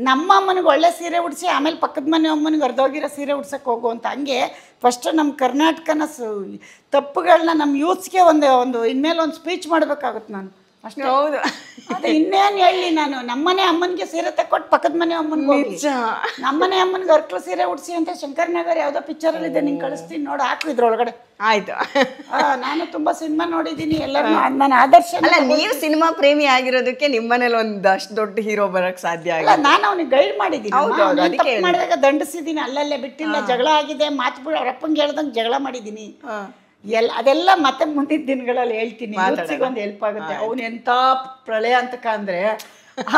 [SPEAKER 1] ನಮ್ಮ ಅಮ್ಮನಿಗೆ ಒಳ್ಳೆ ಸೀರೆ ಉಡಿಸಿ ಆಮೇಲೆ ಪಕ್ಕದ ಮನೆ ಅಮ್ಮನಿಗೆ ಅರ್ಧೋಗಿರೋ ಸೀರೆ ಉಡ್ಸಕ್ಕೆ ಹೋಗು ಅಂತ. ಹಂಗೆ ಫಸ್ಟ್ ನಮ್ಮ ಕರ್ನಾಟಕನ ತಪ್ಪುಗಳನ್ನ ನಮ್ಮ ಯೂತ್ಸ್ಗೆ ಒಂದು ಇನ್ಮೇಲೆ ಒಂದು ಸ್ಪೀಚ್ ಮಾಡಬೇಕಾಗುತ್ತೆ ನಾನು ಅಷ್ಟೇ.
[SPEAKER 2] ಹೌದು,
[SPEAKER 1] ಅದೇ ಇನ್ನೇನು ಹೇಳಿ ನಾನು. ನಮ್ಮನೆ ಅಮ್ಮನಿಗೆ ಸೀರೆ ತಕ್ಕೊಟ್ಟು ಪಕ್ಕದ ಮನೆ ಅಮ್ಮನಿಗೆ ಹೋಗಿ, ನಮ್ಮನೆ ಅಮ್ಮನಿಗೆ ಅರ್ಕಲು ಸೀರೆ ಉಡಿಸಿ ಅಂತ ಶಂಕರ್ನಗರ್ ಯಾವುದೋ ಪಿಕ್ಚರಲ್ಲಿ ಇದೆ, ನಿಂಗೆ ಕಳಿಸ್ತೀನಿ ನೋಡು, ಹಾಕು ಇದ್ರೊಳಗಡೆ.
[SPEAKER 2] ಆಯ್ತು.
[SPEAKER 1] ನಾನು ತುಂಬಾ ಸಿನಿಮಾ ನೋಡಿದ್ದೀನಿ, ಎಲ್ಲರೂ ನನ್ನ ಆದರ್ಶ.
[SPEAKER 2] ಅಲ್ಲ, ನೀವು ಸಿನಿಮಾ ಪ್ರೇಮಿ ಆಗಿರೋದಕ್ಕೆ ನಿಮ್ಮನೇಲಿ ಒಂದು ಅಷ್ಟು ದೊಡ್ಡ ಹೀರೋ ಬರಕ್ ಸಾಧ್ಯ ಆಗಿಲ್ಲ.
[SPEAKER 1] ನಾನು ಅವನಿಗೆ ಗೈಡ್ ಮಾಡಿದ್ದೀನಿ, ಮಾಡಿದಾಗ ದಂಡಿಸಿದ್ದೀನಿ, ಅಲ್ಲಲ್ಲೇ ಬಿಟ್ಟಿಲ್ಲ. ಜಗಳ ಆಗಿದೆ, ಮಾತು ಬಿಡು, ಅವ್ರಪ್ಪಂಗೆ ಹೇಳ್ದಂಗೆ ಜಗಳ ಮಾಡಿದ್ದೀನಿ. ಅದೆಲ್ಲ ಮತ್ತೆ ಮುಂದಿನ ದಿನಗಳಲ್ಲಿ ಹೇಳ್ತೀನಿ, ಒಂದು ಹೆಲ್ಪ್ ಆಗುತ್ತೆ. ಅವನು ಎಂತ ಪ್ರಳಯ ಅಂತಕ ಅಂದ್ರೆ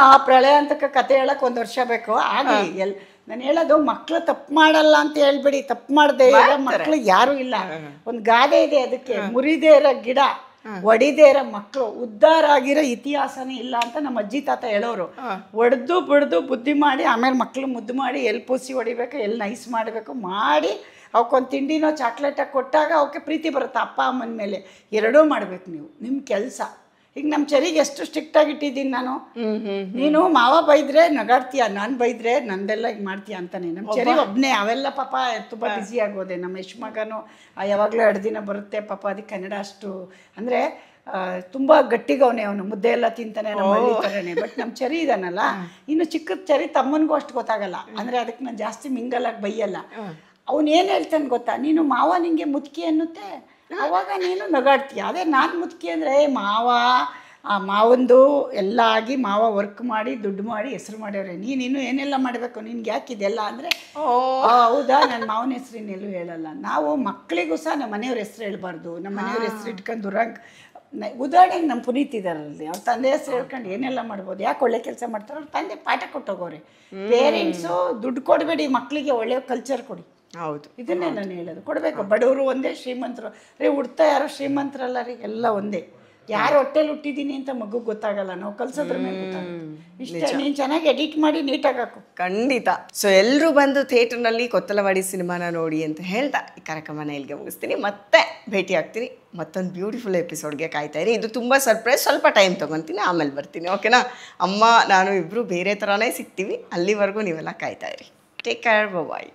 [SPEAKER 1] ಆ ಪ್ರಳಯ ಅಂತಕ ಕತೆ ಹೇಳಕ್ 1 ವರ್ಷ ಬೇಕು. ಆಗಲಿ ನಾನು ಹೇಳೋದು, ಮಕ್ಳು ತಪ್ಪು ಮಾಡಲ್ಲ ಅಂತ ಹೇಳ್ಬೇಡಿ. ತಪ್ಪು ಮಾಡದೆ ಇರೋ ಮಕ್ಳು ಯಾರು ಇಲ್ಲ. ಒಂದು ಗಾದೆ ಇದೆ, ಅದಕ್ಕೆ ಮುರಿದೇ ಇರೋ ಗಿಡ, ಒಡಿದೇ ಇರೋ ಮಕ್ಕಳು, ಉದ್ಧಾರ ಆಗಿರೋ ಇತಿಹಾಸನೇ ಇಲ್ಲ ಅಂತ ನಮ್ಮ ಅಜ್ಜಿ ತಾತ ಹೇಳೋರು. ಒಡೆದು ಬಿಡ್ದು ಬುದ್ಧಿ ಮಾಡಿ ಆಮೇಲೆ ಮಕ್ಳು ಮುದ್ದು ಮಾಡಿ ಎಲ್ಲಿ ಪೂಸಿ ಹೊಡಿಬೇಕು, ಎಲ್ಲಿ ನೈಸ್ ಮಾಡಬೇಕು ಮಾಡಿ ಅವಕ್ಕೊಂದು ತಿಂಡಿನೋ ಚಾಕ್ಲೇಟಾಗಿ ಕೊಟ್ಟಾಗ ಅವಕ್ಕೆ ಪ್ರೀತಿ ಬರುತ್ತೆ ಅಪ್ಪ ಅಮ್ಮನ ಮೇಲೆ. ಎರಡೂ ಮಾಡ್ಬೇಕು ನೀವು, ನಿಮ್ಮ ಕೆಲಸ. ಈಗ ನಮ್ಮ ಚರಿಗೆ ಎಷ್ಟು ಸ್ಟ್ರಿಕ್ಟಾಗಿ ಇಟ್ಟಿದ್ದೀನಿ ನಾನು. ನೀನು ಮಾವ ಬೈದ್ರೆ ನಗಾಡ್ತೀಯ, ನಾನು ಬೈದ್ರೆ ನಂದೆಲ್ಲ ಈಗ ಮಾಡ್ತೀಯ ಅಂತಾನೆ. ನಮ್ಮ ಚರಿ ಒಬ್ಬನೇ, ಅವೆಲ್ಲ ಪಾಪ ತುಂಬ ಬ್ಯುಸಿ ಆಗೋದೆ. ನಮ್ಮ ಯಶ್ ಮಗನೂ ಯಾವಾಗಲೂ 2 ದಿನ ಬರುತ್ತೆ ಪಾಪ. ಅದಕ್ಕೆ ಕನ್ನಡ ಅಷ್ಟು ಅಂದರೆ ತುಂಬ ಗಟ್ಟಿಗವನೇ ಅವನು, ಮುದ್ದೆ ಎಲ್ಲ ತಿಂತಾನೆ, ನಮ್ಮ ಹಳ್ಳಿ ಥರನೇ. ಬಟ್ ನಮ್ಮ ಚರಿ ಇದಾನಲ್ಲ, ಇನ್ನು ಚಿಕ್ಕದ ಚರಿ ತಮ್ಮನಿಗೂ ಅಷ್ಟು ಗೊತ್ತಾಗಲ್ಲ. ಅಂದರೆ ಅದಕ್ಕೆ ನಾನು ಜಾಸ್ತಿ ಮಿಂಗಲಾಗಿ ಬೈಯಲ್ಲ. ಅವನು ಏನು ಹೇಳ್ತಾನೆ ಗೊತ್ತಾ, ನೀನು ಮಾವ ನಿಂಗೆ ಮುದುಕಿ ಅನ್ನುತ್ತೆ, ಅವಾಗ ನೀನು ನಗಾಡ್ತೀಯ. ಅದೇ ನಾನು ಮುದುಕಿ ಅಂದರೆ ಮಾವಂದು ಎಲ್ಲ ಆಗಿ ಮಾವ ವರ್ಕ್ ಮಾಡಿ ದುಡ್ಡು ಮಾಡಿ ಹೆಸರು ಮಾಡ್ಯವ್ರೆ, ನೀನಿನ್ನು ಏನೆಲ್ಲ ಮಾಡಬೇಕು, ನಿನ್ಗೆ ಯಾಕಿದೆಲ್ಲ ಅಂದರೆ ಹೌದಾ, ನನ್ನ ಮಾವನ ಹೆಸರು ಇನ್ನೆಲ್ಲೂ ಹೇಳಲ್ಲ. ನಾವು ಮಕ್ಕಳಿಗೂ ಸಹ ನಮ್ಮ ಮನೆಯವ್ರ ಹೆಸರು ಹೇಳ್ಬಾರ್ದು. ನಮ್ಮ ಮನೆಯವ್ರ ಹೆಸರು ಇಟ್ಕೊಂಡು ಉದಾಹರಣೆಗೆ ನಮ್ಮ ಪುನೀತ್ ಇದಾರಲ್ಲಿ, ಅವ್ರ ತಂದೆ ಹೆಸರು ಹೇಳ್ಕೊಂಡು ಏನೆಲ್ಲ ಮಾಡ್ಬೋದು. ಯಾಕೆ ಒಳ್ಳೆ ಕೆಲಸ ಮಾಡ್ತಾರೆ, ಅವ್ರ ತಂದೆ ಪಾಠ ಕೊಟ್ಟೋಗೋರೆ. ಪೇರೆಂಟ್ಸು ದುಡ್ಡು ಕೊಡಬೇಡಿ, ಮಕ್ಕಳಿಗೆ ಒಳ್ಳೆ ಕಲ್ಚರ್ ಕೊಡಿ.
[SPEAKER 2] ಹೌದು, ಇದನ್ನೇ
[SPEAKER 1] ನಾನು ಹೇಳೋದು. ಕೊಡಬೇಕು. ಬಡವರು ಒಂದೇ, ಶ್ರೀಮಂತರು ಹುಡ್ತಾ ಯಾರೋ ಶ್ರೀಮಂತರಲ್ಲ ರೀ, ಎಲ್ಲ ಒಂದೇ. ಯಾರು ಹೊಟ್ಟೆಲಿ ಹುಟ್ಟಿದ್ದೀನಿ ಅಂತ ಮಗು ಗೊತ್ತಾಗಲ್ಲ, ನಾವು ಕಲ್ಸೋದ್ರ ಮೇಲೆ ಗೊತ್ತಾಗುತ್ತೆ. ಇಷ್ಟ ನೀನು ಚೆನ್ನಾಗಿ ಎಡಿಟ್ ಮಾಡಿ ನೀಟಾಗಿ ಹಾಕು.
[SPEAKER 2] ಖಂಡಿತ. ಸೊ ಎಲ್ಲರೂ ಬಂದು ಥಿಯೇಟರ್ನಲ್ಲಿ ಕೊತ್ತಲವಾಡಿ ಸಿನಿಮಾನ ನೋಡಿ ಅಂತ ಹೇಳ್ತಾ ಈ ಕಾರ್ಯಕ್ರಮನ ಇಲ್ಲಿಗೆ ಮುಗಿಸ್ತೀನಿ. ಮತ್ತೆ ಭೇಟಿ ಆಗ್ತೀನಿ ಮತ್ತೊಂದು ಬ್ಯೂಟಿಫುಲ್ ಎಪಿಸೋಡ್ಗೆ. ಕಾಯ್ತಾ ಇರಿ. ಇದು ತುಂಬ ಸರ್ಪ್ರೈಸ್, ಸ್ವಲ್ಪ ಟೈಮ್ ತೊಗೊತೀನಿ, ಆಮೇಲೆ ಬರ್ತೀನಿ. ಓಕೆನಾ? ಅಮ್ಮ ನಾನು ಇಬ್ಬರು ಬೇರೆ ಥರನೇ ಸಿಗ್ತೀವಿ. ಅಲ್ಲಿವರೆಗೂ ನೀವೆಲ್ಲ ಕಾಯ್ತಾ ಇರಿ. ಟೇಕ್ ಕೇರ್, ಬಾಯ್.